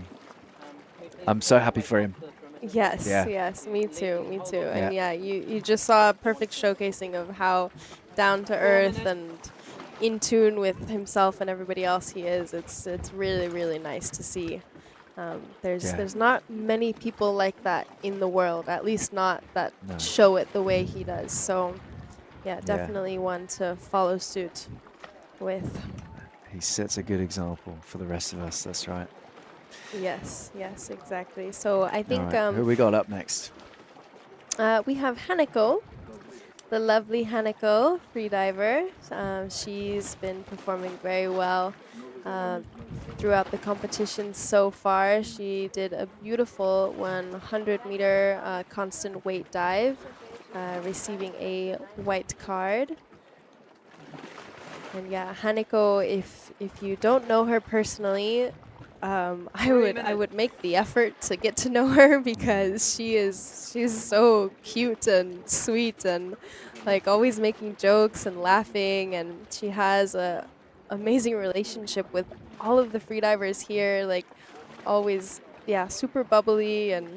I'm so happy for him. Yes, yes, me too, me too. And yeah, you just saw a perfect showcasing of how down to earth and in tune with himself and everybody else he is. It's really, really nice to see. There's not many people like that in the world, at least not that show it the way he does. So yeah, definitely one to follow suit with. He sets a good example for the rest of us, that's right. Yes, yes, exactly. So I think who we got up next? We have Hanako, the lovely Hanako, freediver. She's been performing very well throughout the competition so far. She did a beautiful 100-meter constant weight dive, receiving a white card. And yeah, Hanako, if you don't know her personally, I would make the effort to get to know her, because she's so cute and sweet and like always making jokes and laughing, and she has a amazing relationship with all of the freedivers here, like always super bubbly, and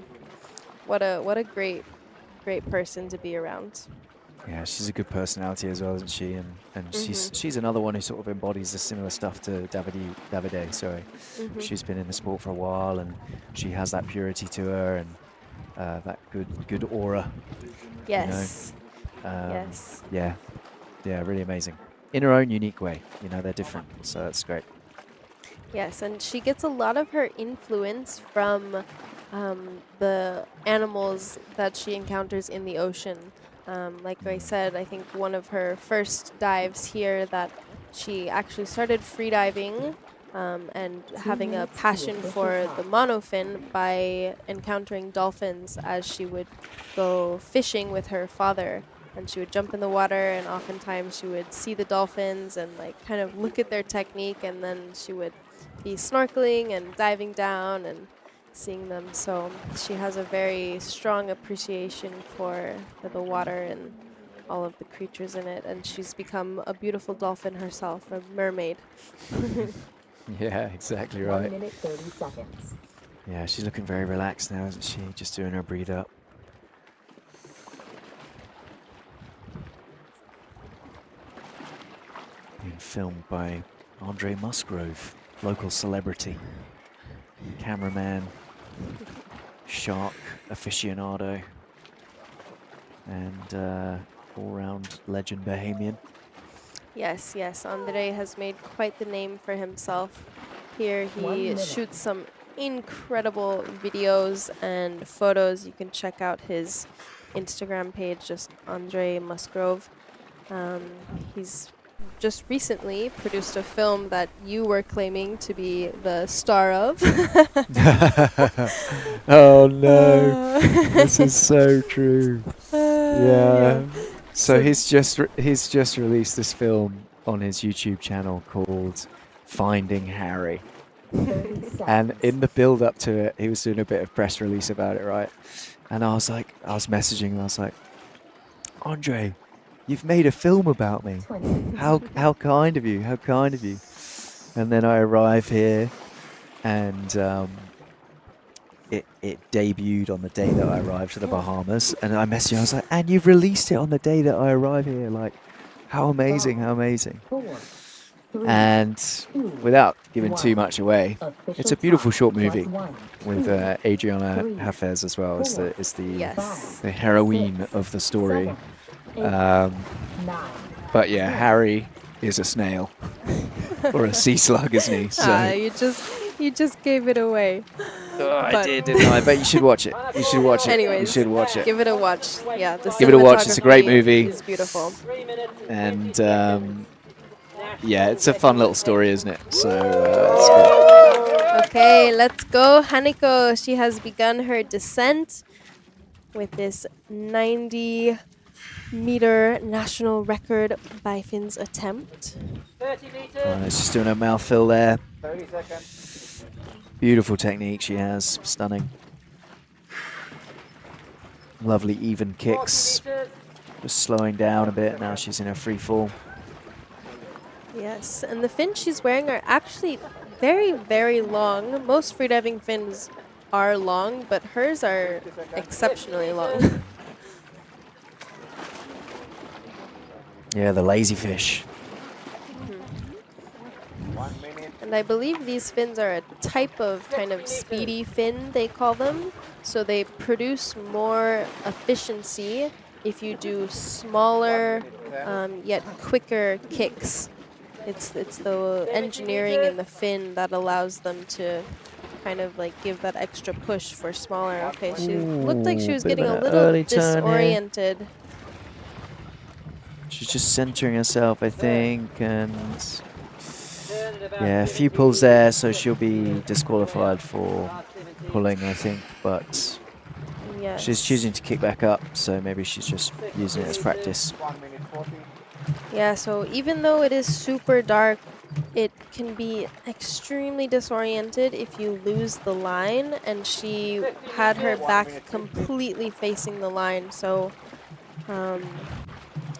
what a great person to be around. Yeah, she's a good personality as well, isn't she? And she's another one who sort of embodies the similar stuff to Davide. Sorry, she's been in the sport for a while, and she has that purity to her and that good aura. Yes. You know? Yes. Yeah, really amazing. In her own unique way, they're different, so that's great. Yes, and she gets a lot of her influence from the animals that she encounters in the ocean. Like I said, I think one of her first dives here that she actually started freediving and having a passion for the monofin by encountering dolphins as she would go fishing with her father. And she would jump in the water, and oftentimes she would see the dolphins and like kind of look at their technique, and then she would be snorkeling and diving down and seeing them. So she has a very strong appreciation for the water and all of the creatures in it, and she's become a beautiful dolphin herself, a mermaid. Yeah, exactly right. 1 minute 30 seconds. Yeah, she's looking very relaxed now, isn't she? Just doing her breathe up. Being filmed by Andre Musgrove, local celebrity, cameraman, shark aficionado, and all-round legend Bahamian. Yes, yes, Andre has made quite the name for himself. Here he shoots some incredible videos and photos. You can check out his Instagram page, just Andre Musgrove. He's just recently produced a film that you were claiming to be the star of. Oh no, this is so true. Yeah. So he's just released this film on his YouTube channel called Finding Harry. And in the build up to it, he was doing a bit of press release about it, right? And I was messaging him, I was like, Andre, you've made a film about me. How kind of you, how kind of you. And then I arrive here, and it debuted on the day that I arrived to the Bahamas. And I messaged him, I was like, and you've released it on the day that I arrived here. Like, how amazing, how amazing. And without giving too much away, it's a beautiful short movie with Adriana Hafez as well as the heroine of the story. But yeah, Harry is a snail. or a sea slug, isn't he? So. You just gave it away. Oh, I did, didn't I? But you should watch it. You should watch it. Anyways, you should watch it. Give it a watch. Yeah, the Give it a watch. It's a great movie. It's beautiful. And yeah, it's a fun little story, isn't it? So it's good. Okay, let's go. Haneko, she has begun her descent with this 90-meter national record by Finn's attempt. She's doing her mouthful there. 30 seconds. Beautiful technique she has. Stunning. Lovely even kicks. Just slowing down a bit. Now she's in a free fall. Yes, and the fins she's wearing are actually very, very long. Most freediving fins are long, but hers are exceptionally long. Yeah, the lazy fish. And I believe these fins are a type of kind of speedy fin, they call them. So they produce more efficiency if you do smaller yet quicker kicks. It's the engineering in the fin that allows them to kind of like give that extra push for smaller. Okay, she looked like she was getting a little disoriented. She's just centering herself, I think, and yeah, a few pulls there, so she'll be disqualified for pulling, I think, but yes. She's choosing to kick back up, so maybe she's just using it as practice. Yeah, so even though it is super dark, it can be extremely disoriented if you lose the line, and she had her back completely facing the line, so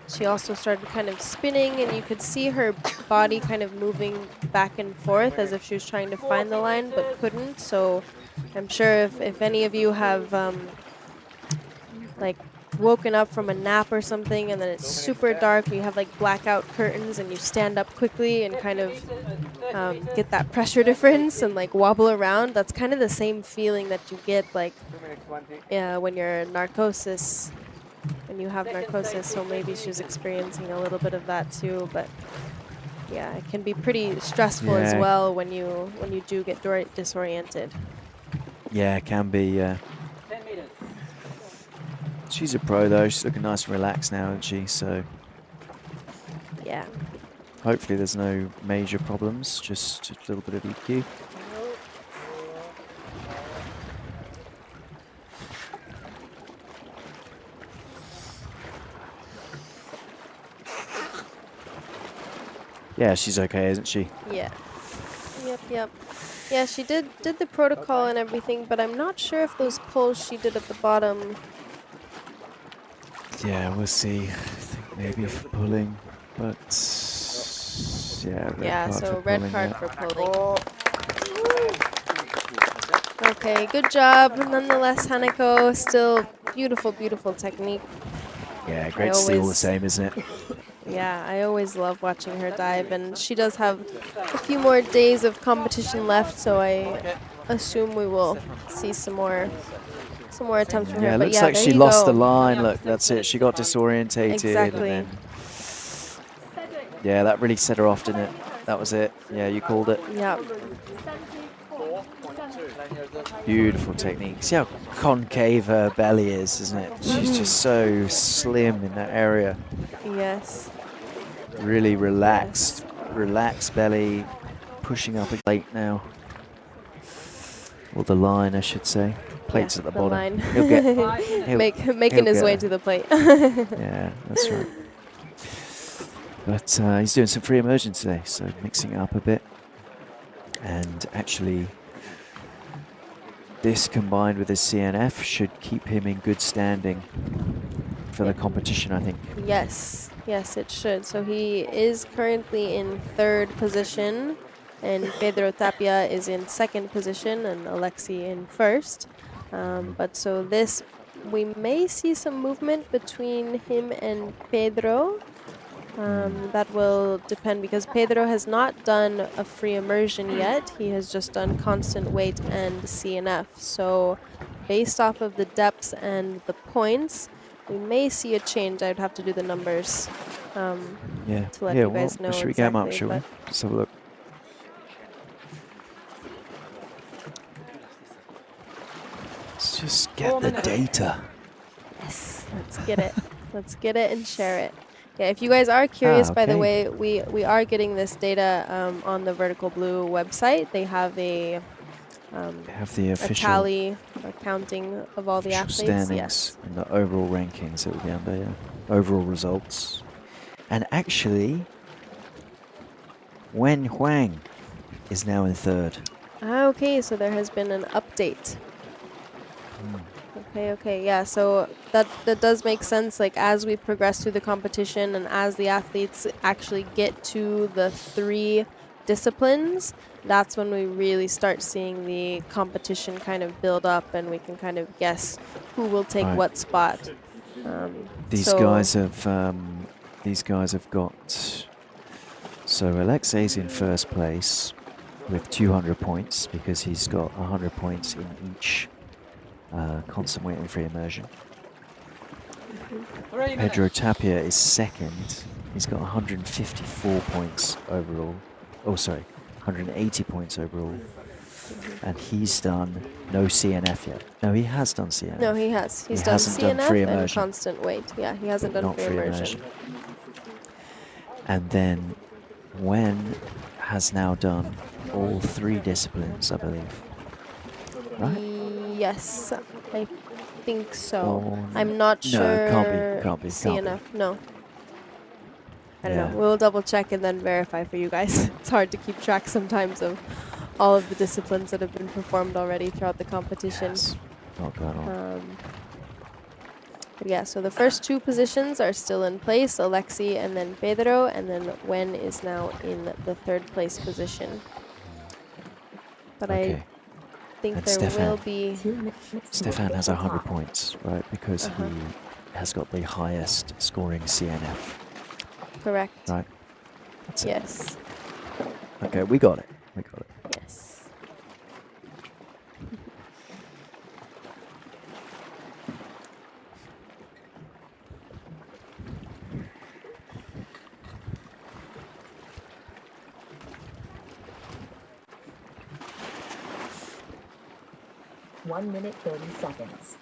she also started kind of spinning, and you could see her body kind of moving back and forth as if she was trying to find the line but couldn't. So I'm sure if any of you have like woken up from a nap or something and then it's super dark, you have like blackout curtains and you stand up quickly and kind of get that pressure difference and like wobble around, that's kind of the same feeling that you get like when you're narcosis. When you have narcosis, so maybe she's experiencing a little bit of that too, but yeah, it can be pretty stressful as well when you do get disoriented. Yeah, it can be. She's a pro though. She's looking nice and relaxed now, isn't she? So yeah. Hopefully there's no major problems. Just a little bit of EQ. Yeah, she's okay, isn't she? Yeah. Yep. Yeah, she did the protocol and everything, but I'm not sure if those pulls she did at the bottom. Yeah, we'll see. I think maybe for pulling, but yeah, red card for pulling. Okay, good job. Nonetheless, Haneko, still beautiful, beautiful technique. Yeah, great still the same, isn't it? Yeah, I always love watching her dive, and she does have a few more days of competition left, so I assume we will see some more attempts from her. Yeah, it looks like she lost the line. Look, that's it. She got disorientated. Exactly. And then, yeah, that really set her off, didn't it? That was it. Yeah, you called it. Yeah. Beautiful technique. See how concave her belly is, isn't it? She's just so slim in that area. Yes. Really relaxed. Relaxed belly. Pushing up a plate now. Or the line, I should say. Plate's at the bottom. Line. He'll get, making his way to the plate. Yeah, that's right. But he's doing some free immersion today, so mixing it up a bit. And actually, this combined with his CNF should keep him in good standing for the competition, I think. Yes, it should. So he is currently in 3rd position, and Pedro Tapia is in 2nd position, and Alexi in 1st. But so this, we may see some movement between him and Pedro. That will depend because Pedro has not done a free immersion yet. He has just done constant weight and CNF. So based off of the depths and the points, we may see a change. I'd have to do the numbers to let you guys know. Should we game up, shall we? Let's have a look. Just get the data. Yes, let's get it. Let's get it and share it. Yeah, if you guys are curious, by the okay. way, we are getting this data on the Vertical Blue website. They have a They have the a official tally, a counting of all the official athletes. standings Yes. and the overall rankings that will be under, yeah. Overall results. And actually, Wen Huang is now in third. Ah, okay, so there has been an update. Okay, yeah, so that does make sense. Like, as we progress through the competition and as the athletes actually get to the 3 disciplines, that's when we really start seeing the competition kind of build up, and we can kind of guess who will take Right. what spot. These so guys have got. So Alexei's in first place with 200 points because he's got 100 points in each constant weight and free immersion. Pedro Tapia is second. He's got 154 points overall. Oh, sorry, 180 points overall. And he's done no CNF yet. No, he has done CNF. No, he has. He's He done hasn't done CNF free and immersion. constant weight. Yeah, he hasn't done Not free immersion. And then Wen has now done all 3 disciplines, I believe. Right? Yes, I think so. Or I'm not no, sure. can't be. CNF, no. I don't Yeah. know. We'll double check and then verify for you guys. It's hard to keep track sometimes of all of the disciplines that have been performed already throughout the competition. Yes. Not going on. But yeah, so the first 2 positions are still in place, Alexi and then Pedro, and then Wen is now in the 3rd place position. But Okay. I think And there Stefan. will be... Stefan has 100 points, right? Because he has got the highest scoring CNF. Correct. Right. That's yes. it. Okay, we got it. We got it. Yes. One minute, 30 seconds.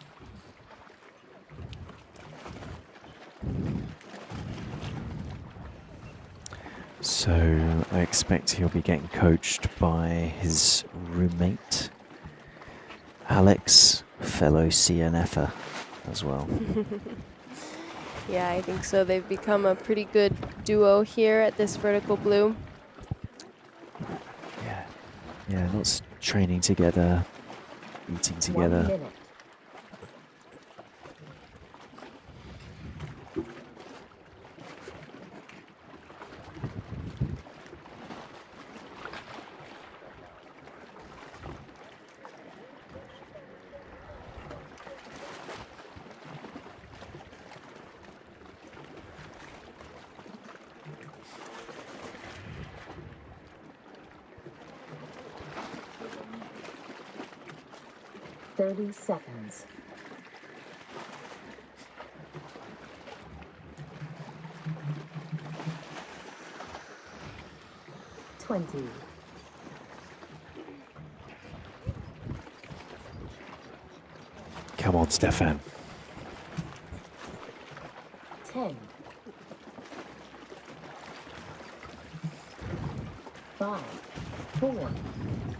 So I expect he'll be getting coached by his roommate, Alex, fellow CNFer as well. Yeah, I think so. They've become a pretty good duo here at this Vertical Blue. Yeah, lots of training together, eating together. 1 minute. Seconds. 20. Come on, Stefan. 10. 5, 4,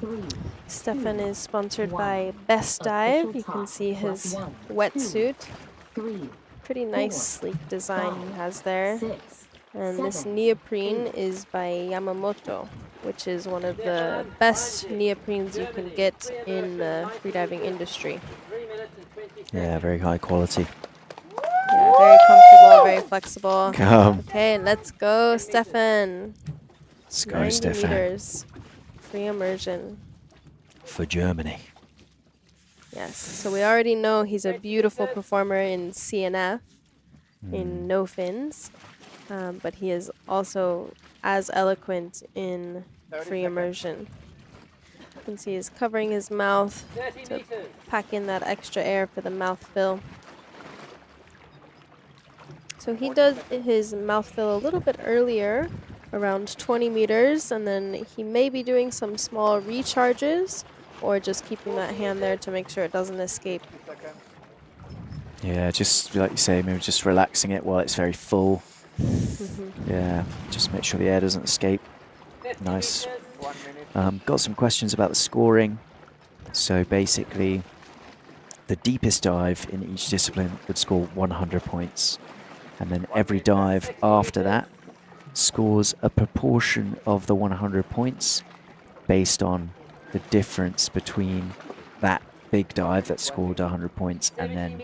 3. Stefan is sponsored by Best Dive. You can see his wetsuit. Pretty nice, sleek design he has there. And this neoprene is by Yamamoto, which is one of the best neoprenes you can get in the freediving industry. Yeah, very high quality. Yeah, very comfortable, very flexible. Come. Okay, let's go, Stefan. Let's go, 90 Stefan. meters, free immersion. For Germany. Yes, so we already know he's a beautiful performer in CNF, in no fins, but he is also as eloquent in free immersion. You can see he's covering his mouth to pack in that extra air for the mouth fill. So he does his mouth fill a little bit earlier, around 20 meters, and then he may be doing some small recharges or just keeping that hand there to make sure it doesn't escape. Yeah, just like you say, maybe just relaxing it while it's very full. Yeah, just make sure the air doesn't escape. Nice. Got some questions about the scoring. So basically, the deepest dive in each discipline would score 100 points. And then every dive after that scores a proportion of the 100 points based on the difference between that big dive that scored 100 points and then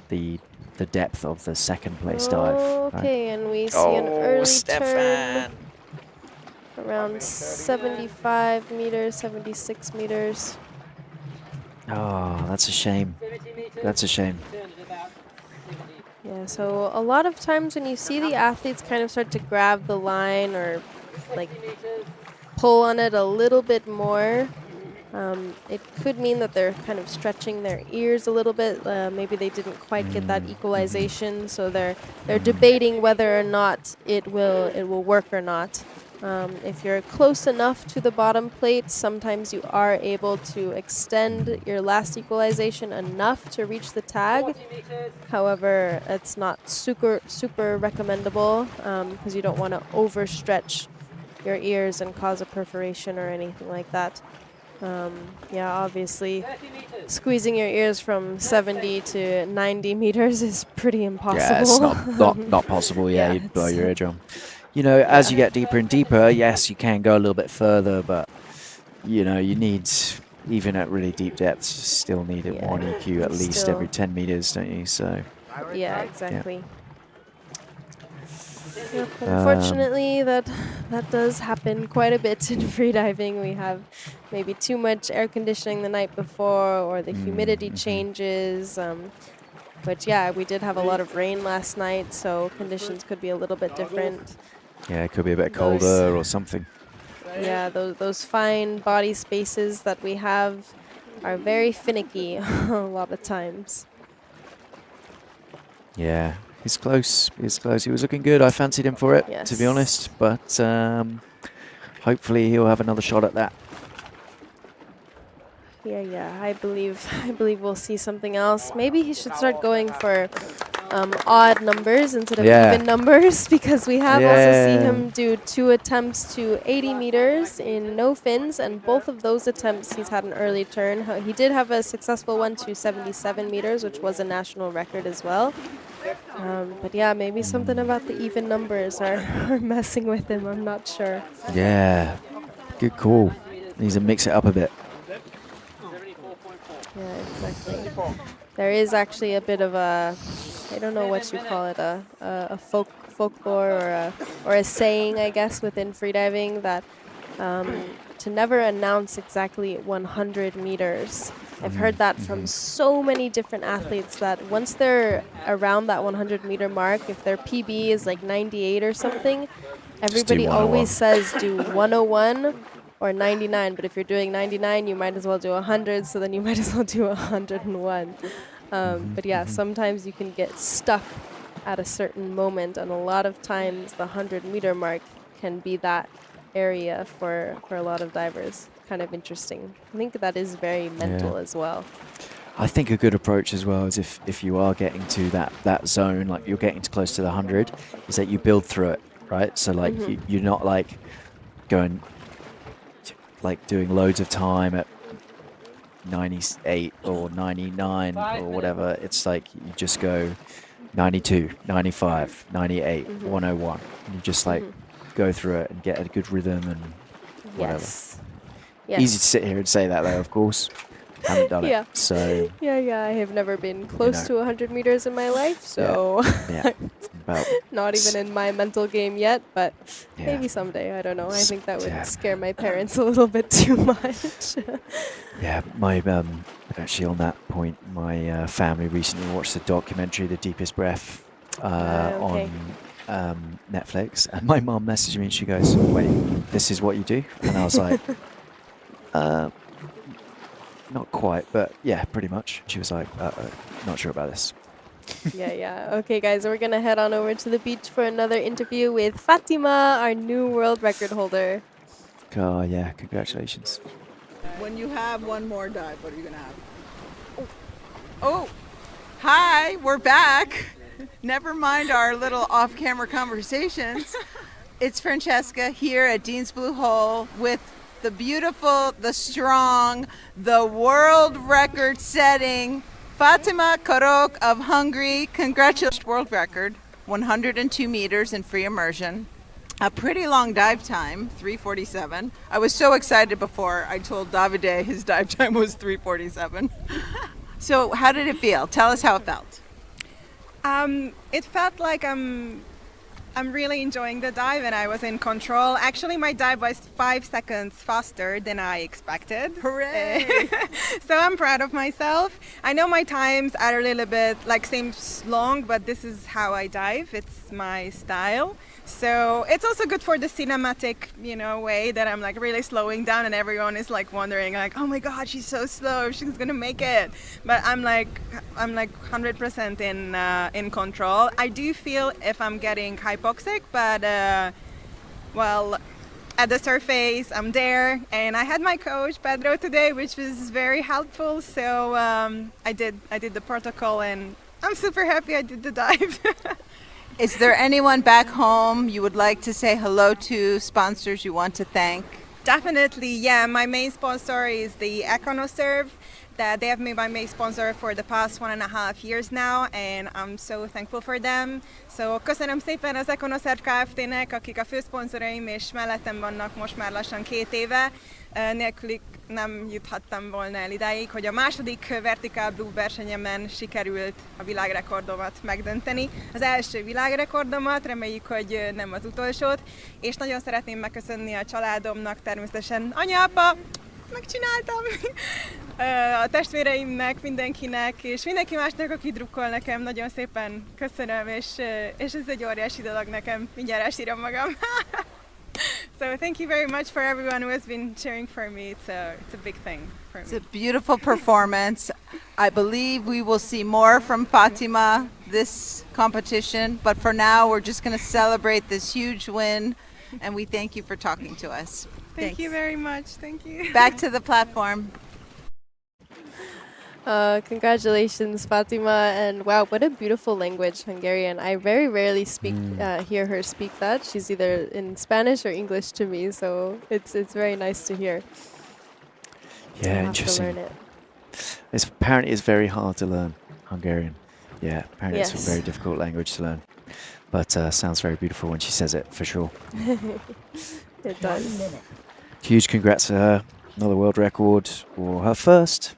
the depth of the second place dive. Okay, right? and we see an early Stefan. turn around 75 meters, 76 meters. Oh, that's a shame. That's a shame. Yeah, so a lot of times when you see the athletes kind of start to grab the line or like pull on it a little bit more, it could mean that they're kind of stretching their ears a little bit. Maybe they didn't quite get that equalization, so they're debating whether or not it will work or not. If you're close enough to the bottom plate, sometimes you are able to extend your last equalization enough to reach the tag. However, it's not super recommendable because you don't want to overstretch your ears and cause a perforation or anything like that. Yeah, obviously, squeezing your ears from 70 to 90 meters is pretty impossible. Yeah, it's not possible. Yeah, you'd blow your eardrum. You know, as you get deeper and deeper, yes, you can go a little bit further, but, you know, you need, even at really deep depths, you still need one EQ at least every 10 meters, don't you? So. Yeah, exactly. Yep, unfortunately, that does happen quite a bit in freediving. We have maybe too much air conditioning the night before, or the humidity changes. But yeah, we did have a lot of rain last night, so conditions could be a little bit different. Yeah, it could be a bit colder or something. Yeah, those fine body spaces that we have are very finicky a lot of times. Yeah, he's close. He's close. He was looking good. I fancied him for it, to be honest. But hopefully he'll have another shot at that. Yeah, I believe we'll see something else. Maybe he should start going for odd numbers instead of even numbers, because we have also seen him do 2 attempts to 80 meters in no fins, and both of those attempts he's had an early turn. He did have a successful one to 77 meters, which was a national record as well. But yeah, maybe something about the even numbers are messing with him. I'm not sure. Yeah, good call. Needs to mix it up a bit. Yeah, exactly. There is actually a bit of a, I don't know what you call it, a folklore or a saying, I guess, within freediving that to never announce exactly 100 meters. I've heard that from so many different athletes that once they're around that 100 meter mark, if their PB is like 98 or something, everybody always says do 101 or 99, but if you're doing 99, you might as well do 100, so then you might as well do 101. But yeah, sometimes you can get stuck at a certain moment, and a lot of times the 100 meter mark can be that area for a lot of divers. Kind of interesting. I think that is very mental as well. I think a good approach as well is if you are getting to that zone, like you're getting close to the 100, is that you build through it, right? So like you're not like going, like doing loads of time at 98 or 99 or whatever. It's like you just go 92, 95, 98, 101. And you just like go through it and get a good rhythm and whatever. Yes. Easy to sit here and say that though, of course. Haven't done it. So yeah, I have never been close to 100 meters in my life, so not even in my mental game yet, but maybe someday, I don't know. I think that would scare my parents a little bit too much. Yeah, my actually on that point, my family recently watched the documentary The Deepest Breath on Netflix, and my mom messaged me and she goes, "Wait, this is what you do?" And I was like, not quite, but yeah, pretty much. She was like, not sure about this. Yeah. Okay, guys, we're going to head on over to the beach for another interview with Fatima, our new world record holder. Oh, yeah, congratulations. when you have one more dive, what are you going to have? Oh, hi, we're back. Never mind our little off-camera conversations. It's Francesca here at Dean's Blue Hole with the beautiful, the strong, the world record setting Fatima Korok of Hungary. Congratulations, world record, 102 meters in free immersion. A pretty long dive time, 3:47. I was so excited before I told Davide his dive time was 3:47. So how did it feel? Tell us how it felt. It felt like I'm really enjoying the dive and I was in control. Actually, my dive was 5 seconds faster than I expected. Hooray! So I'm proud of myself. I know my times are a little bit seems long, but this is how I dive. It's my style. So it's also good for the cinematic, way that I'm really slowing down and everyone is wondering oh my God, she's so slow, she's gonna make it. But I'm 100% in control. I do feel if I'm getting hypoxic, but at the surface I'm there, and I had my coach Pedro today, which was very helpful. So I did the protocol, and I'm super happy I did the dive. Is there anyone back home you would like to say hello to, sponsors you want to thank? Definitely, yeah. My main sponsor is the Econoserve. That they have been my main sponsor for the past 1.5 years now, and I'm so thankful for them. So köszönöm szépen az Econoserve Kft-nek, akik a főszponzoraim, és mellettem vannak most már lassan 2 éve. Nélkülük nem juthattam volna el idáig, hogy a második Vertical Blue versenyemen sikerült a világrekordomat megdönteni. Az első világrekordomat, reméljük, hogy nem az utolsót, és nagyon szeretném megköszönni a családomnak, természetesen anya, apa, megcsináltam, a testvéreimnek, mindenkinek, és mindenki másnak, aki drukkol nekem, nagyon szépen köszönöm, és ez egy óriási dolog nekem, mindjárt elsírom magam. So thank you very much for everyone who has been cheering for me. It's a big thing for me. It's a beautiful performance. I believe we will see more from Fatima this competition, but for now we're just going to celebrate this huge win, and we thank you for talking to us. Thank you very much. Thank you. Back to the platform. Congratulations, Fatima, and wow, what a beautiful language, Hungarian. I very rarely hear her speak that. She's either in Spanish or English to me, so it's very nice to hear. Yeah, I'll interesting. have to learn it. Apparently it's very hard to learn Hungarian. Yeah, apparently Yes. it's a very difficult language to learn. But sounds very beautiful when she says it, for sure. It does. Huge congrats to her. Another world record, or her first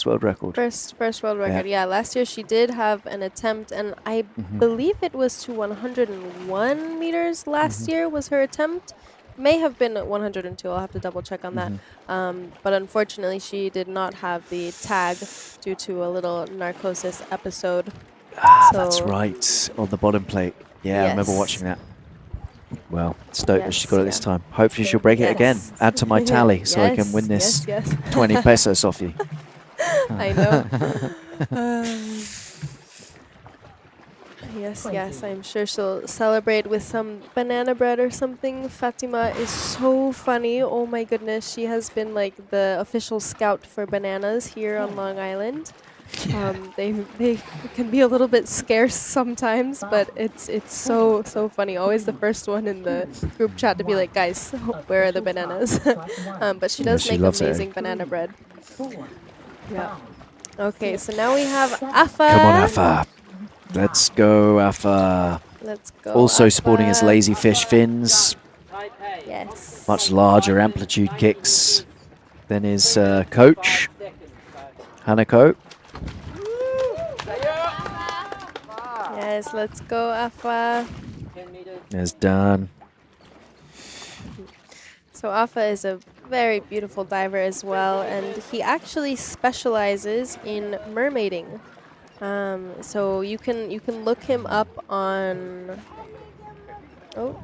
world record. First world record. Yeah, last year she did have an attempt, and I believe it was to 101 meters last year was her attempt. May have been at 102. I'll have to double check on that. But unfortunately, she did not have the tag due to a little narcosis episode. Ah, that's right, on the bottom plate. Yeah, I remember Yes. watching that. Well, stoked that she Yes, got it this time. Hopefully she'll break it again. Add to my tally so I can win this Yes. 20 pesos off you. I know. Yes, I'm sure she'll celebrate with some banana bread or something. Fatima is so funny. Oh my goodness, she has been the official scout for bananas here on Long Island. They can be a little bit scarce sometimes, but it's so funny. Always the first one in the group chat to be like, guys, where are the bananas? But she does make amazing banana bread. Yeah. Okay, so now we have Afa. Come on, Afa. Let's go, Afa. Let's go. Also Afa. sporting his lazy fish fins. Yes. Much larger amplitude kicks than his coach, Hanako. Yes, let's go, Afa. There's Dan. So Afa is a very beautiful diver as well, and he actually specializes in mermaiding. So you can look him up on. Oh.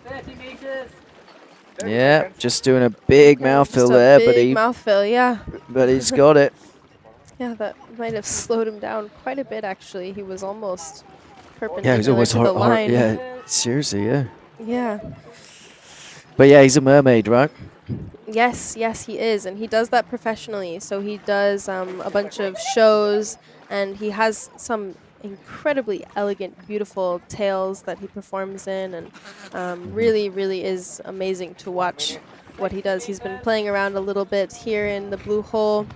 30 meters. Yeah, just doing a big mouthfill Just a there, big mouthfill, yeah. but he's got it. Yeah, that might have slowed him down quite a bit. Actually, he was almost perpendicular Yeah, he's almost to the line. yeah, seriously, yeah. Yeah. But yeah, he's a mermaid, right? Yes, yes, he is, and he does that professionally. So he does a bunch of shows, and he has some incredibly elegant, beautiful tales that he performs in, and really, really is amazing to watch what he does. He's been playing around a little bit here in the Blue Hole,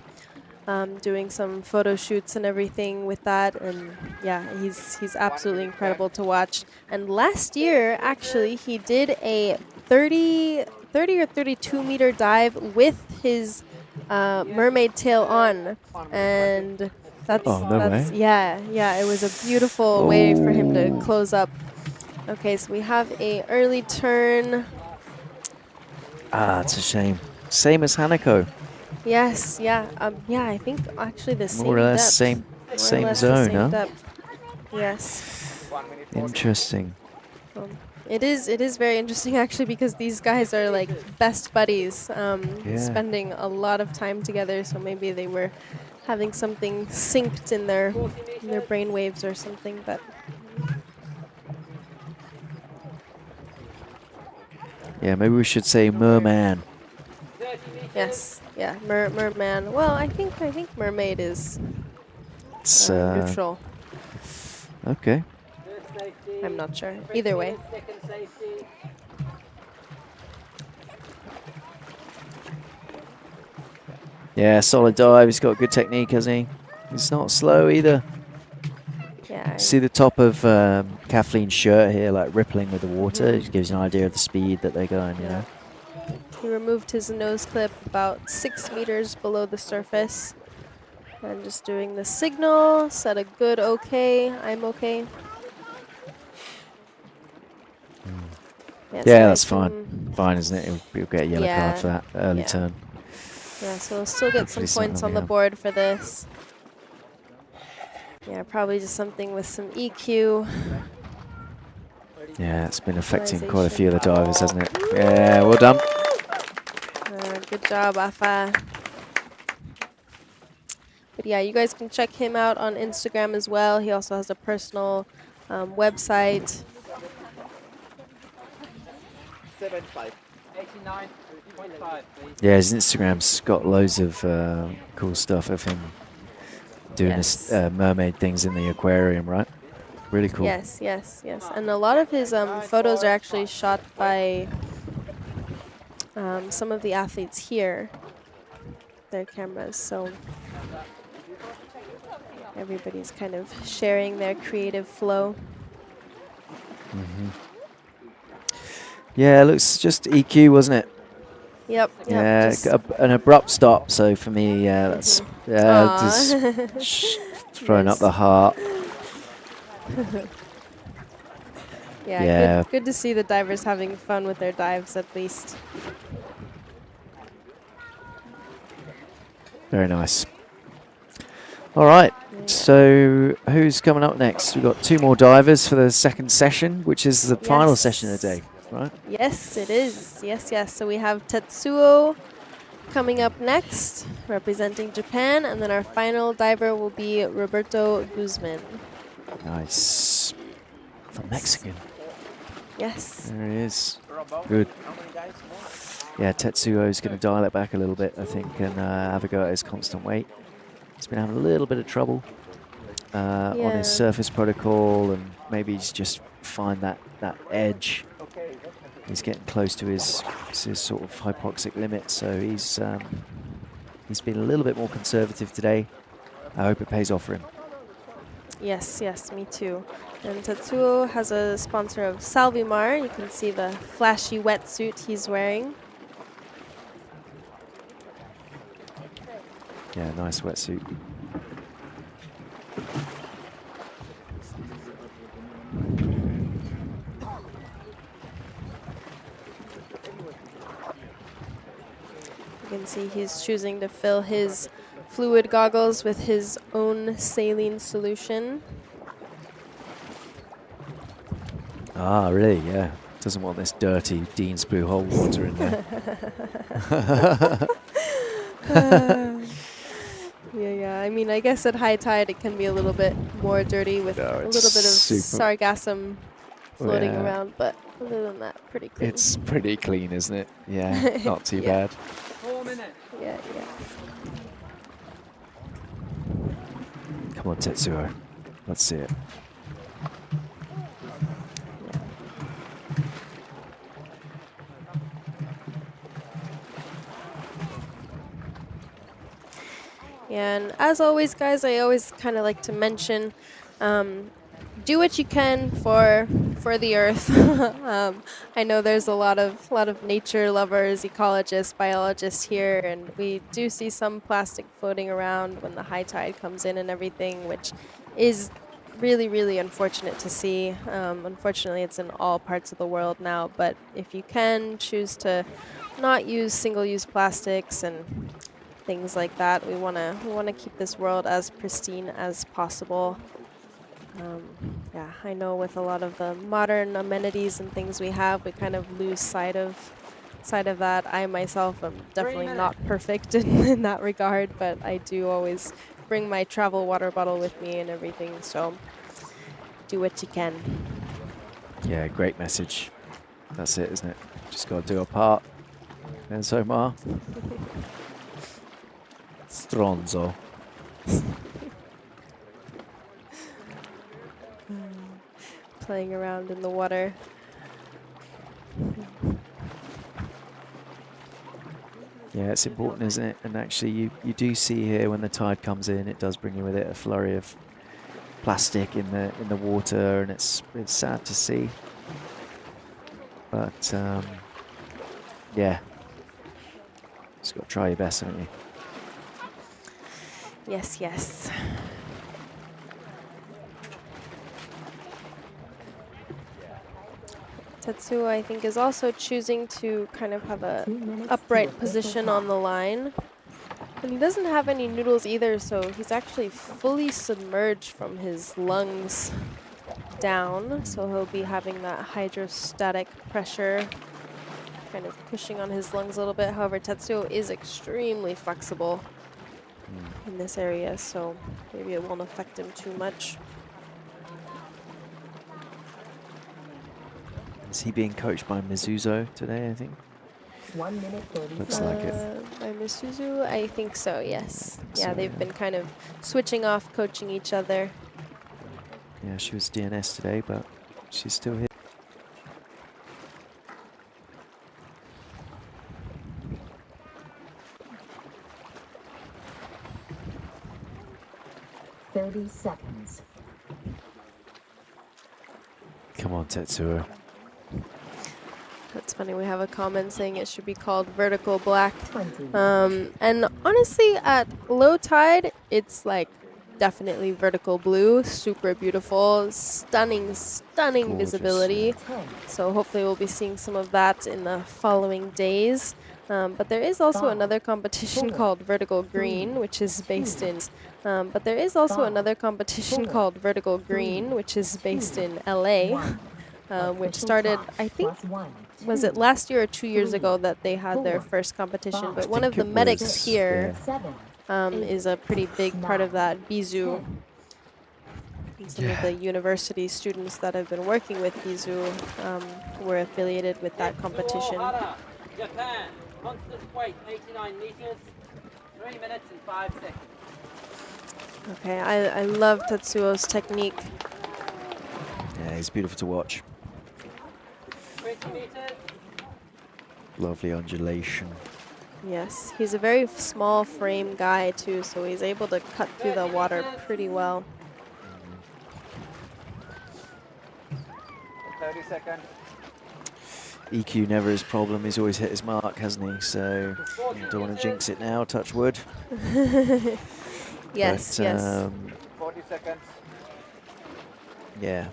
doing some photo shoots and everything with that, and yeah, he's absolutely incredible to watch. And last year, actually, he did a 30 or 32 meter dive with his mermaid tail on, and that's no way. yeah, it was a beautiful way for him to close up. Okay, so we have a early turn. Ah, it's a shame. Same as Hanako. Yes, yeah, yeah. I think actually the same More or less depth. same zone, huh? Depth. Yes. Interesting. It is very interesting actually, because these guys are like best buddies, Yeah. spending a lot of time together. So maybe they were having something synced in their brain waves or something. But Yeah, maybe we should say merman. yes, yeah, merman. Well, I think mermaid is It's neutral. okay. I'm not sure. Either way. Yeah, solid dive. He's got good technique, hasn't he? He's not slow either. Yeah. See the top of Kathleen's shirt here, like rippling with the water. It gives you an idea of the speed that they're going, you know. He removed his nose clip about 6 meters below the surface. And just doing the signal, said a good okay, I'm okay. Yeah, that's fine. Fine, isn't it? He'll get a yellow card for that early yeah. turn. Yeah, so we'll still get Hopefully some points something on the will be board for this. Yeah, probably just something with some EQ. Yeah, it's been affecting quite a few of the divers, hasn't it? Yeah, well done. Good job, Afa. But yeah, you guys can check him out on Instagram as well. He also has a personal website. 75. 89.5. Yeah, his Instagram's got loads of cool stuff of him doing his mermaid things in the aquarium, right? Really cool. Yes, yes, yes. And a lot of his photos are actually shot by some of the athletes here, their cameras. So everybody's kind of sharing their creative flow. Yeah, it looks just EQ, wasn't it? Yep. Yeah, an abrupt stop. So for me, that's just throwing up the heart. Yeah. Good to see the divers having fun with their dives at least. Very nice. All right, so who's coming up next? We've got 2 more divers for the second session, which is the final session of the day, right? Yes, it is. Yes, yes. So we have Tetsuo coming up next, representing Japan, and then our final diver will be Roberto Guzman. Nice. The Mexican. Yes. There he is. Good. Yeah, Tetsuo's going to dial it back a little bit, I think, and have a go at his constant weight. He's been having a little bit of trouble on his surface protocol, and maybe he's just find that edge. He's getting close to his sort of hypoxic limit, so he's been a little bit more conservative today. I hope it pays off for him. Yes, yes, me too. And Tetsuo has a sponsor of Salvimar. You can see the flashy wetsuit he's wearing. Yeah, nice wetsuit. You can see he's choosing to fill his fluid goggles with his own saline solution. Ah, really? Yeah. Doesn't want this dirty Dean's Blue Hole water in there. Yeah. I mean, I guess at high tide it can be a little bit more dirty with a little bit of sargassum floating around, but Other than that, pretty clean. It's pretty clean, isn't it? Yeah, not too Yeah. bad. 4 minutes. Yeah, yeah. Come on, Tetsuo. Let's see it. Yeah, and as always, guys, I always kind of like to mention, do what you can for the Earth. I know there's a lot of nature lovers, ecologists, biologists here, and we do see some plastic floating around when the high tide comes in and everything, which is really, really unfortunate to see. Unfortunately, it's in all parts of the world now, but if you can, choose to not use single-use plastics and things like that. We wanna keep this world as pristine as possible. Yeah, I know with a lot of the modern amenities and things we have, we kind of lose sight of that. I myself am definitely not perfect in that regard, but I do always bring my travel water bottle with me and everything. So do what you can. Yeah, great message. That's it, isn't it? Just got to do our part. There's Omar. Stronzo. Playing around in the water. Yeah, it's important, isn't it? And actually, you do see here when the tide comes in, it does bring you with it a flurry of plastic in the water, and it's sad to see. But yeah, just got to try your best, haven't you? Yes, yes. Tetsuo, I think, is also choosing to kind of have a upright position on the line. And he doesn't have any noodles either, so he's actually fully submerged from his lungs down. So he'll be having that hydrostatic pressure kind of pushing on his lungs a little bit. However, Tetsuo is extremely flexible in this area, so maybe it won't affect him too much. Is he being coached by Mizuzo today, I think? 1 minute 30 Looks like it. By Misuzu, I think so, yes. Yeah, So, they've been kind of switching off, coaching each other. Yeah, she was DNS today, but she's still here. seconds. Come on, Tetsuo. That's funny, we have a comment saying it should be called vertical black. And honestly, at low tide, it's like definitely vertical blue, super beautiful, stunning, stunning Gorgeous. Visibility. So hopefully we'll be seeing some of that in the following days. But there is also another competition called Vertical Green, which is based in LA, which started, I think, was it last year or 2 years ago that they had their first competition? But one of the medics here is a pretty big part of that, Bizu. And some of the university students that have been working with Bizu were affiliated with that competition. Japan, constant weight, 89 meters, 3 minutes and 5 seconds. Okay, I love Tetsuo's technique. Yeah, he's beautiful to watch. 20 meters. Lovely undulation. Yes, he's a very small frame guy too, so he's able to cut through the water pretty well. 30 seconds. EQ never his problem. He's always hit his mark, hasn't he? So don't want to jinx it now. Touch wood. Yes, but, yes. 40 seconds. Yeah.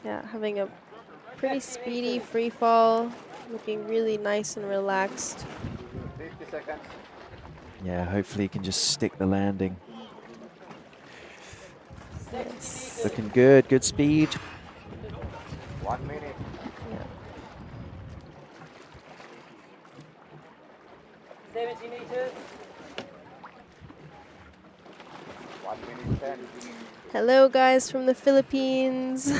Yeah, having a pretty speedy free fall, looking really nice and relaxed. 50 seconds. Yeah, hopefully he can just stick the landing. Yes. Looking good. Good speed. 1 minute. 70 meters. 1 minute 10. Hello, guys from the Philippines.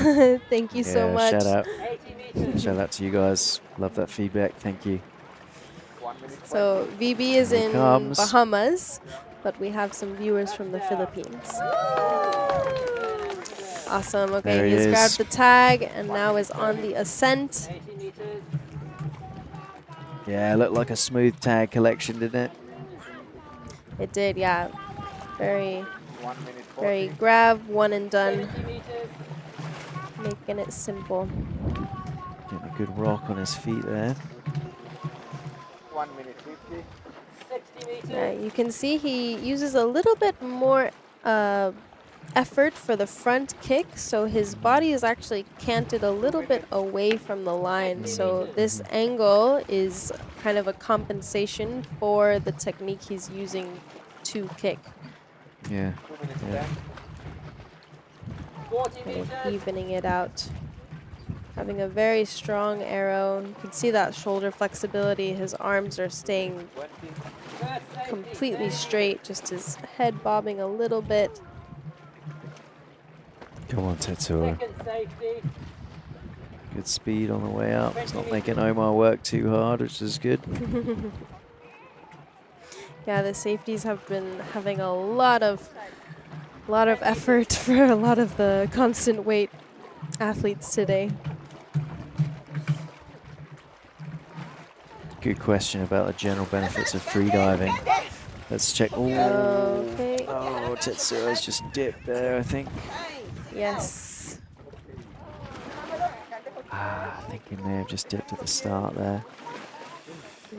Thank you so much. Shout out. 80 meters. Shout out to you guys. Love that feedback. Thank you. So VB is Here he in comes. Bahamas, but we have some viewers from the Philippines. Awesome. Okay, There he he's is. grabbed the tag and now is on the ascent. Yeah, looked like a smooth tag collection, didn't it? It did, yeah. Very grab, one and done. Making it simple. Getting a good rock on his feet there. 1 minute 50. 60 meters. Yeah, you can see he uses a little bit more effort for the front kick, so his body is actually canted a little bit away from the line. So this angle is kind of a compensation for the technique he's using to kick. Yeah. Yeah. Kind of evening it out. Having a very strong arrow. You can see that shoulder flexibility. His arms are staying completely straight, just his head bobbing a little bit. Come on, Tetsuo. Good speed on the way up. It's not making Omar work too hard, which is good. Yeah, the safeties have been having a lot of effort for a lot of the constant weight athletes today. Good question about the general benefits of freediving. Let's check. Oh, okay. Oh, Tetsuo's just dipped there, I think. Yes. I think he may have just dipped at the start there.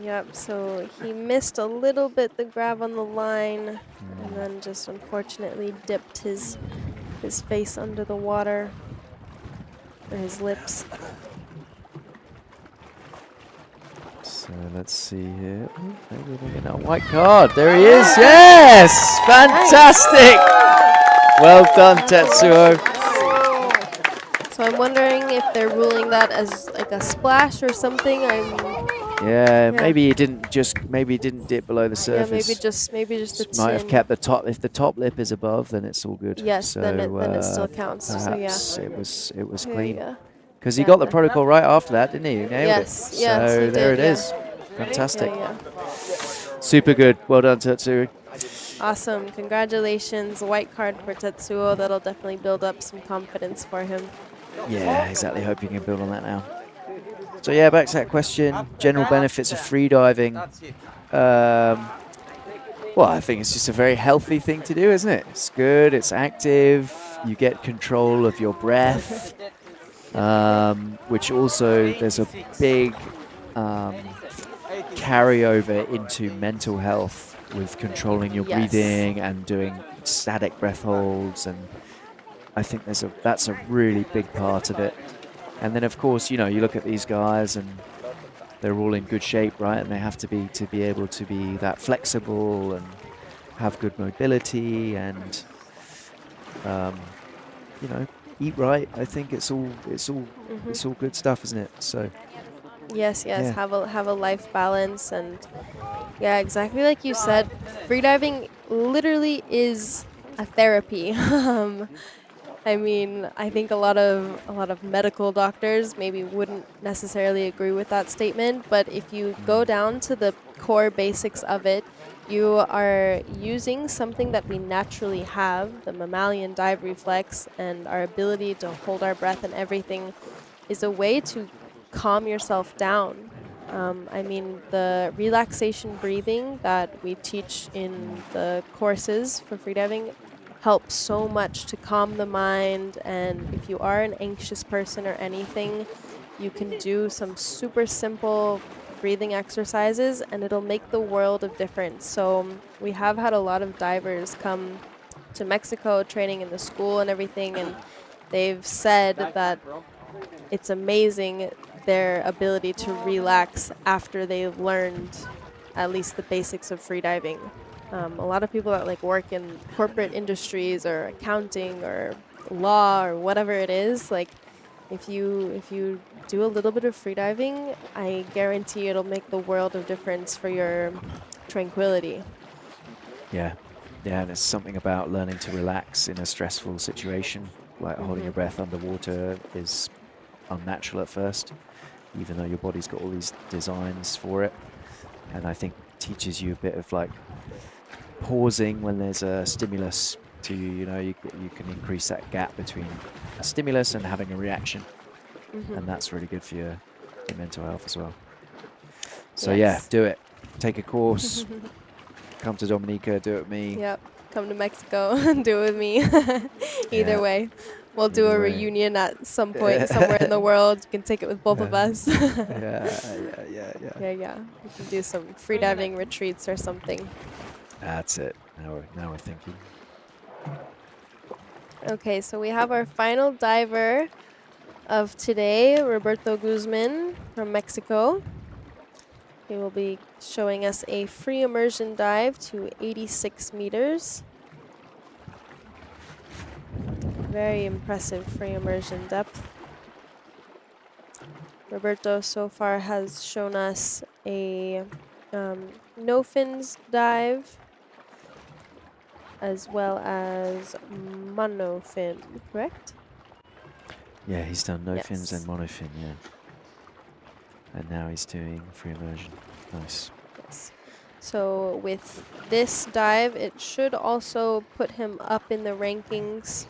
Yep, so he missed a little bit the grab on the line and then just unfortunately dipped his face under the water, or his lips. So let's see here. Maybe we're getting a white card. There he is. Yes! Fantastic! Well done, Tetsuo. So I'm wondering if they're ruling that as like a splash or something. Yeah, maybe he didn't dip below the surface. Yeah, maybe just the might have chin. kept the top. If the top lip is above, then it's all good. Yes, so, then it still counts. Perhaps So yeah, it was Yeah, clean. yeah. Because he got the protocol right after that, didn't he? He nailed Yes, it. yes, So he there did, it yeah. is. Fantastic. Yeah, Super good. Well done, Tetsuo. Awesome. Congratulations. White card for Tetsuo. That'll definitely build up some confidence for him. Yeah, exactly. Hope you can build on that now. So yeah, back to that question. General benefits of freediving. Well, I think it's just a very healthy thing to do, isn't it? It's good. It's active. You get control of your breath, which also there's a big carryover into mental health with controlling your breathing and doing static breath holds, and I think that's a really big part of it. And then of course, you know, you look at these guys and they're all in good shape, right? And they have to be able to be that flexible and have good mobility and you know, eat right. I think it's all good stuff, isn't it? So Yes, Yeah. have a life balance, and yeah, exactly like you said, freediving literally is a therapy. I mean, I think a lot of medical doctors maybe wouldn't necessarily agree with that statement, but if you go down to the core basics of it, you are using something that we naturally have, the mammalian dive reflex, and our ability to hold our breath and everything is a way to calm yourself down. I mean, the relaxation breathing that we teach in the courses for freediving helps so much to calm the mind, and if you are an anxious person or anything, you can do some super simple breathing exercises and it'll make the world of difference. So we have had a lot of divers come to Mexico training in the school and everything, and they've said that it's amazing their ability to relax after they've learned at least the basics of freediving. A lot of people that like work in corporate industries or accounting or law or whatever it is, like if you do a little bit of freediving, I guarantee it'll make the world of difference for your tranquility. yeah, and there's something about learning to relax in a stressful situation, like holding your breath underwater is unnatural at first. even though your body's got all these designs for it. And I think teaches you a bit of like pausing when there's a stimulus to you. You know, you can increase that gap between a stimulus and having a reaction. And that's really good for your mental health as well. So yeah, do it. Take a course. Come to Dominica, do it with me. Yep. Come to Mexico and do it with me. Either way. We'll do a reunion at some point somewhere in the world. You can take it with both of us. Yeah. We can do some freediving retreats or something. That's it. Now we're thinking. Okay, so we have our final diver of today, Roberto Guzman from Mexico. He will be showing us a free immersion dive to 86 meters. Very impressive free immersion depth. Roberto so far has shown us a no fins dive as well as monofin, correct? Yeah, he's done no fins and monofin, yeah. And now he's doing free immersion. Nice. Yes. So with this dive, it should also put him up in the rankings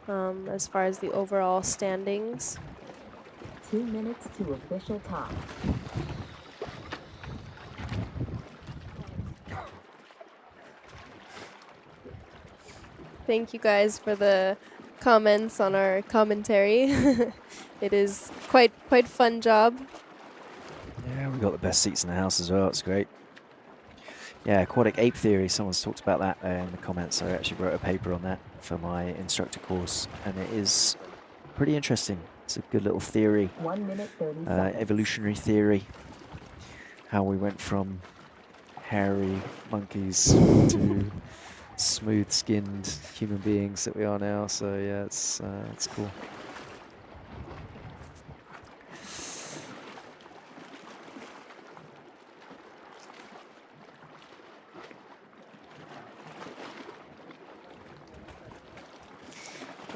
as far as the overall standings. 2 minutes to official time. Thank you guys for the comments on our commentary. It is quite fun job. Yeah, we got the best seats in the house as well. It's great. Yeah, aquatic ape theory. Someone's talked about that in the comments. I actually wrote a paper on that for my instructor course, and it is pretty interesting. It's a good little theory, 1 minute 30 seconds. Evolutionary theory. How we went from hairy monkeys to smooth-skinned human beings that we are now. So yeah, it's cool.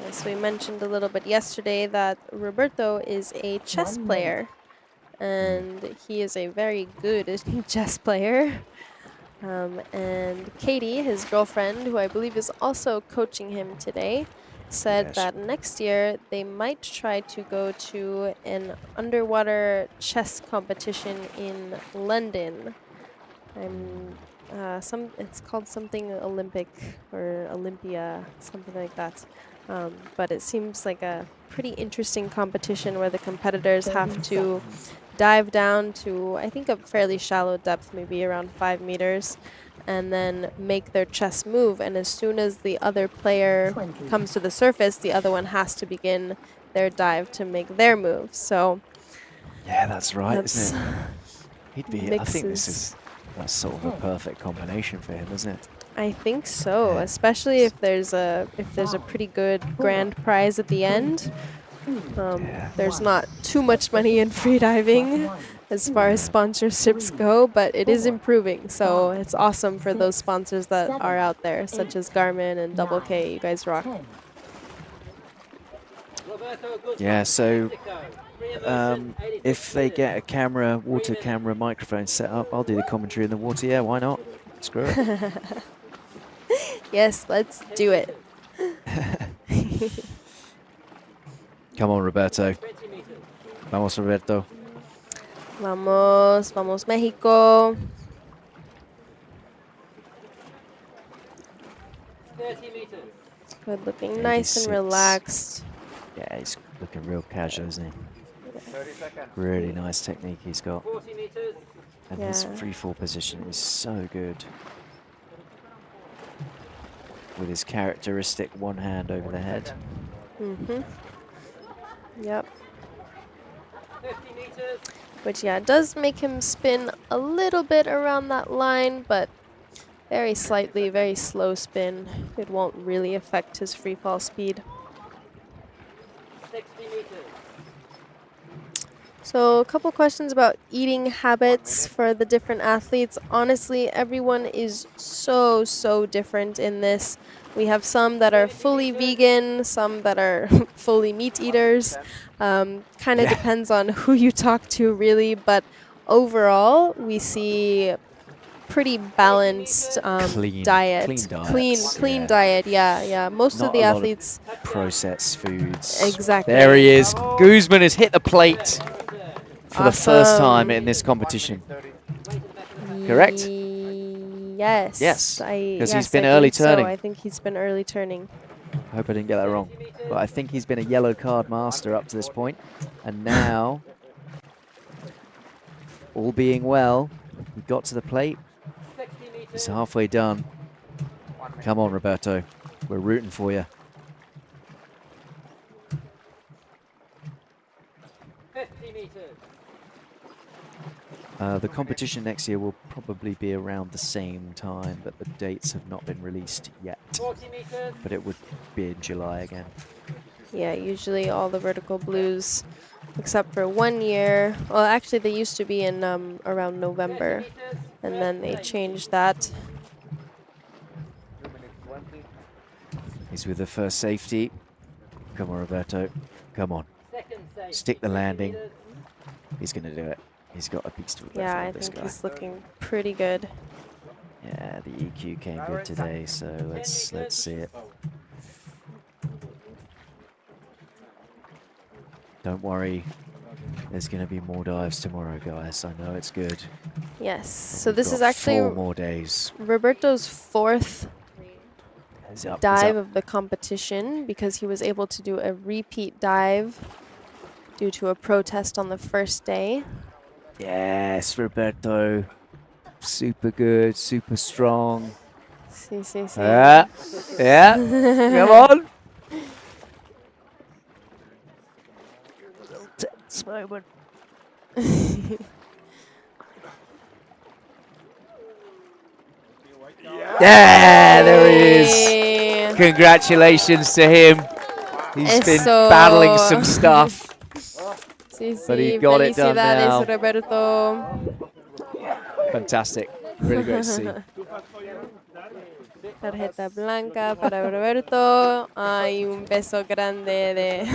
Yes, we mentioned a little bit yesterday that Roberto is a chess player, and he is a very good chess player. And Katie, his girlfriend, who I believe is also coaching him today, said that next year they might try to go to an underwater chess competition in London. It's called something Olympic or Olympia, something like that. But it seems like a pretty interesting competition where the competitors have to dive down to, I think, a fairly shallow depth, maybe around 5 meters, and then make their chess move. And as soon as the other player comes to the surface, the other one has to begin their dive to make their move. So yeah, that's right, isn't it? He'd be. I think that's sort of a perfect combination for him, isn't it? I think so, especially if there's a pretty good grand prize at the end. There's not too much money in freediving as far as sponsorships go, but it is improving. So it's awesome for those sponsors that are out there, such as Garmin and Double K. You guys rock. Yeah, so if they get a camera, water camera, microphone set up, I'll do the commentary in the water. Yeah, why not? Screw it. Yes, let's do it. Come on, Roberto. Vamos, Roberto. Vamos, vamos, Mexico. 30 meters. Good looking, nice and relaxed. Yeah, he's looking real casual, isn't he? 30 seconds. Really nice technique he's got. 40 meters. And his free fall position is so good. With his characteristic one hand over the head. Yep. 50 meters. Which, yeah, does make him spin a little bit around that line, but very slightly, very slow spin. It won't really affect his free fall speed. 60 meters. So a couple questions about eating habits for the different athletes. Honestly, everyone is so different in this. We have some that are fully vegan, some that are fully meat eaters. Kind of depends on who you talk to, really. But overall, we see pretty balanced Clean diet. diets, Clean yeah. diet. Yeah. Most Not of the a lot of athletes. processed foods. Exactly. There he is. Guzman has hit the plate for the first time Awesome. in this competition. Correct? Yes. Yes, because he's Yes, been I early believe so. turning. I think he's been early turning. I hope I didn't get that wrong. But I think he's been a yellow card master up to this point. And now, all being well, he got to the plate. He's halfway done. Come on, Roberto. We're rooting for you. 50 meters. The competition next year will probably be around the same time, but the dates have not been released yet. 40 meters. But it would be in July again. Yeah, usually all the vertical blues, except for 1 year. Well, actually, they used to be in around November, and then they changed that. He's with the first safety. Come on, Roberto. Come on. Stick the landing. He's going to do it. He's got a beast of a Yeah, breath I on this think guy. he's looking pretty good. Yeah, the EQ came good today, so let's see it. Don't worry, there's going to be more dives tomorrow, guys. I know it's good. Yes. But So we've this got is actually 4 more days. Roberto's 4th He's up, dive he's up. of the competition, because he was able to do a repeat dive due to a protest on the first day. Yes, Roberto. Super good, super strong. See. Yeah, come on. Tense moment. Yeah, there he is. Congratulations to him. He's been battling some stuff. But he got it done now. Roberto. Fantastic. Really great to see. Tarjeta blanca para Roberto. Y un beso grande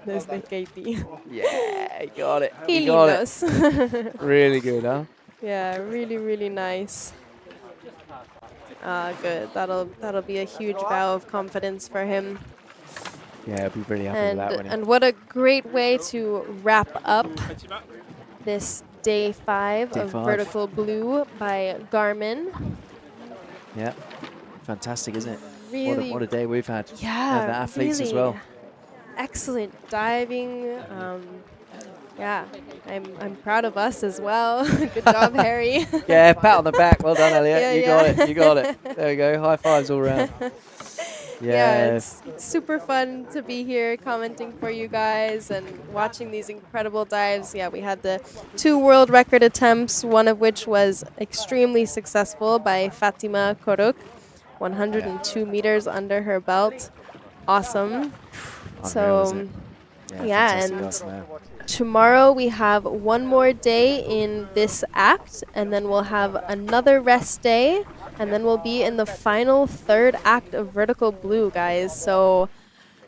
desde Katie. Yeah, he got it. Qué He got lindos. it. Really good, huh? Yeah, really nice. Good. That'll be a huge vow of confidence for him. Yeah, I'll be really happy with that, wouldn't he? And what a great way to wrap up this day 5 Day of 5. Vertical Blue by Garmin. Yeah, fantastic, isn't it? Really, what a day we've had. Yeah, and the athletes really as well. Excellent diving. Yeah, I'm proud of us as well. Good job, Harry. Yeah, pat on the back. Well done, Elliot. Yeah, you yeah. got it. You got it. There we go. High fives all around. Yeah, it's super fun to be here commenting for you guys and watching these incredible dives. Yeah, we had the 2 world record attempts, one of which was extremely successful by Fatima Koruk, 102 meters under her belt. Awesome. So, yeah, and tomorrow we have one more day in this act, and then we'll have another rest day, and then we'll be in the final 3rd act of Vertical Blue, guys. So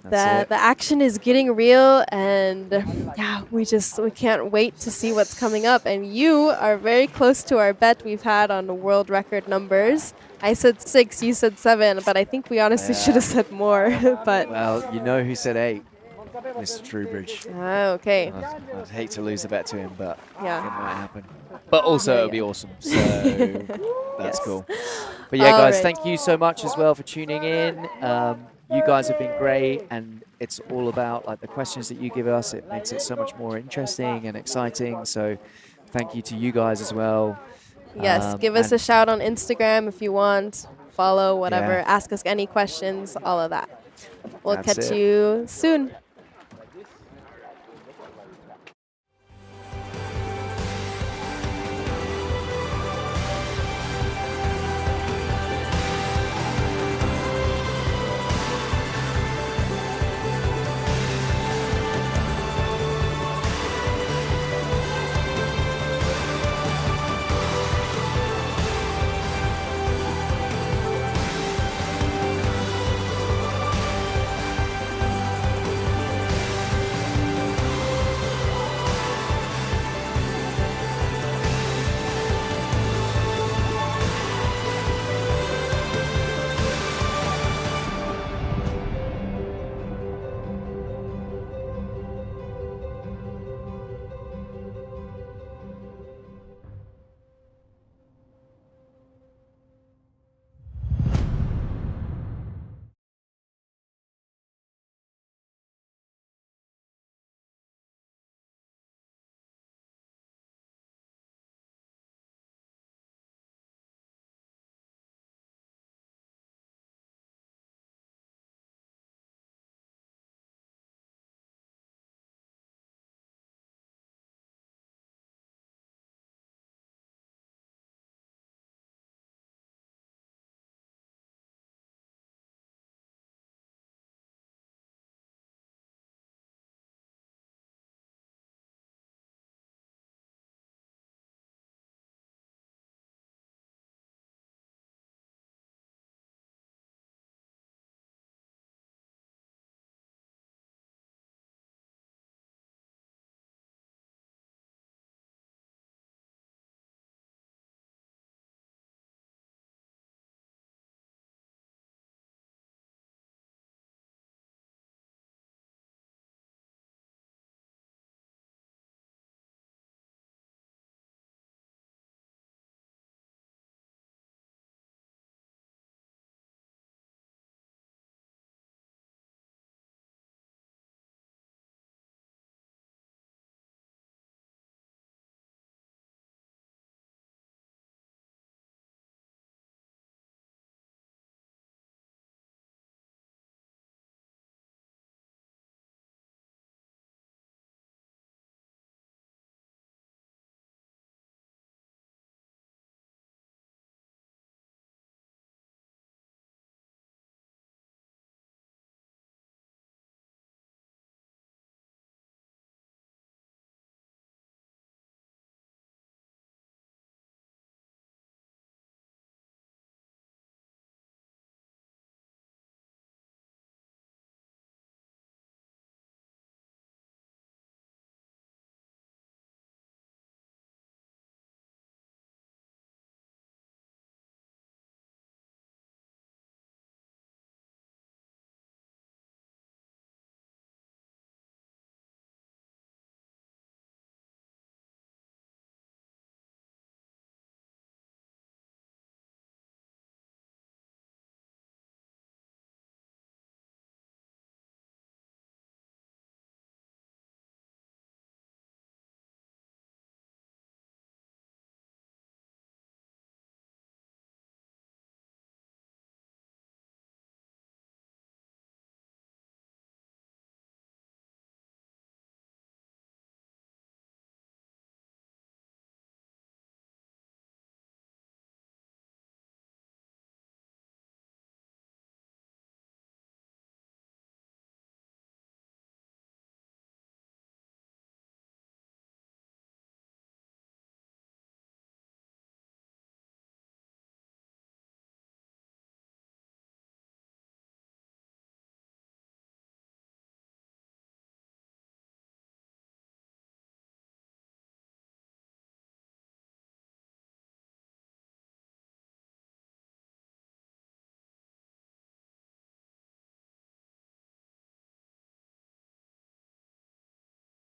the action is getting real, and yeah, we can't wait to see what's coming up. And you are very close to our bet we've had on the world record numbers. I said 6, you said 7, but I think we honestly should have said more. But well, you know who said 8? Mr. Trubridge. Oh, okay. I'd hate to lose the bet to him, but Yeah. it might happen. But also, Yeah, it would be awesome. So that's Yes. cool. But yeah, guys, Alright. thank you so much as well for tuning in. You guys have been great, and it's all about like the questions that you give us. It makes it so much more interesting and exciting. So thank you to you guys as well. Yes, give us a and shout on Instagram if you want. Follow, whatever. Yeah. Ask us any questions, all of that. We'll That's catch it. you soon.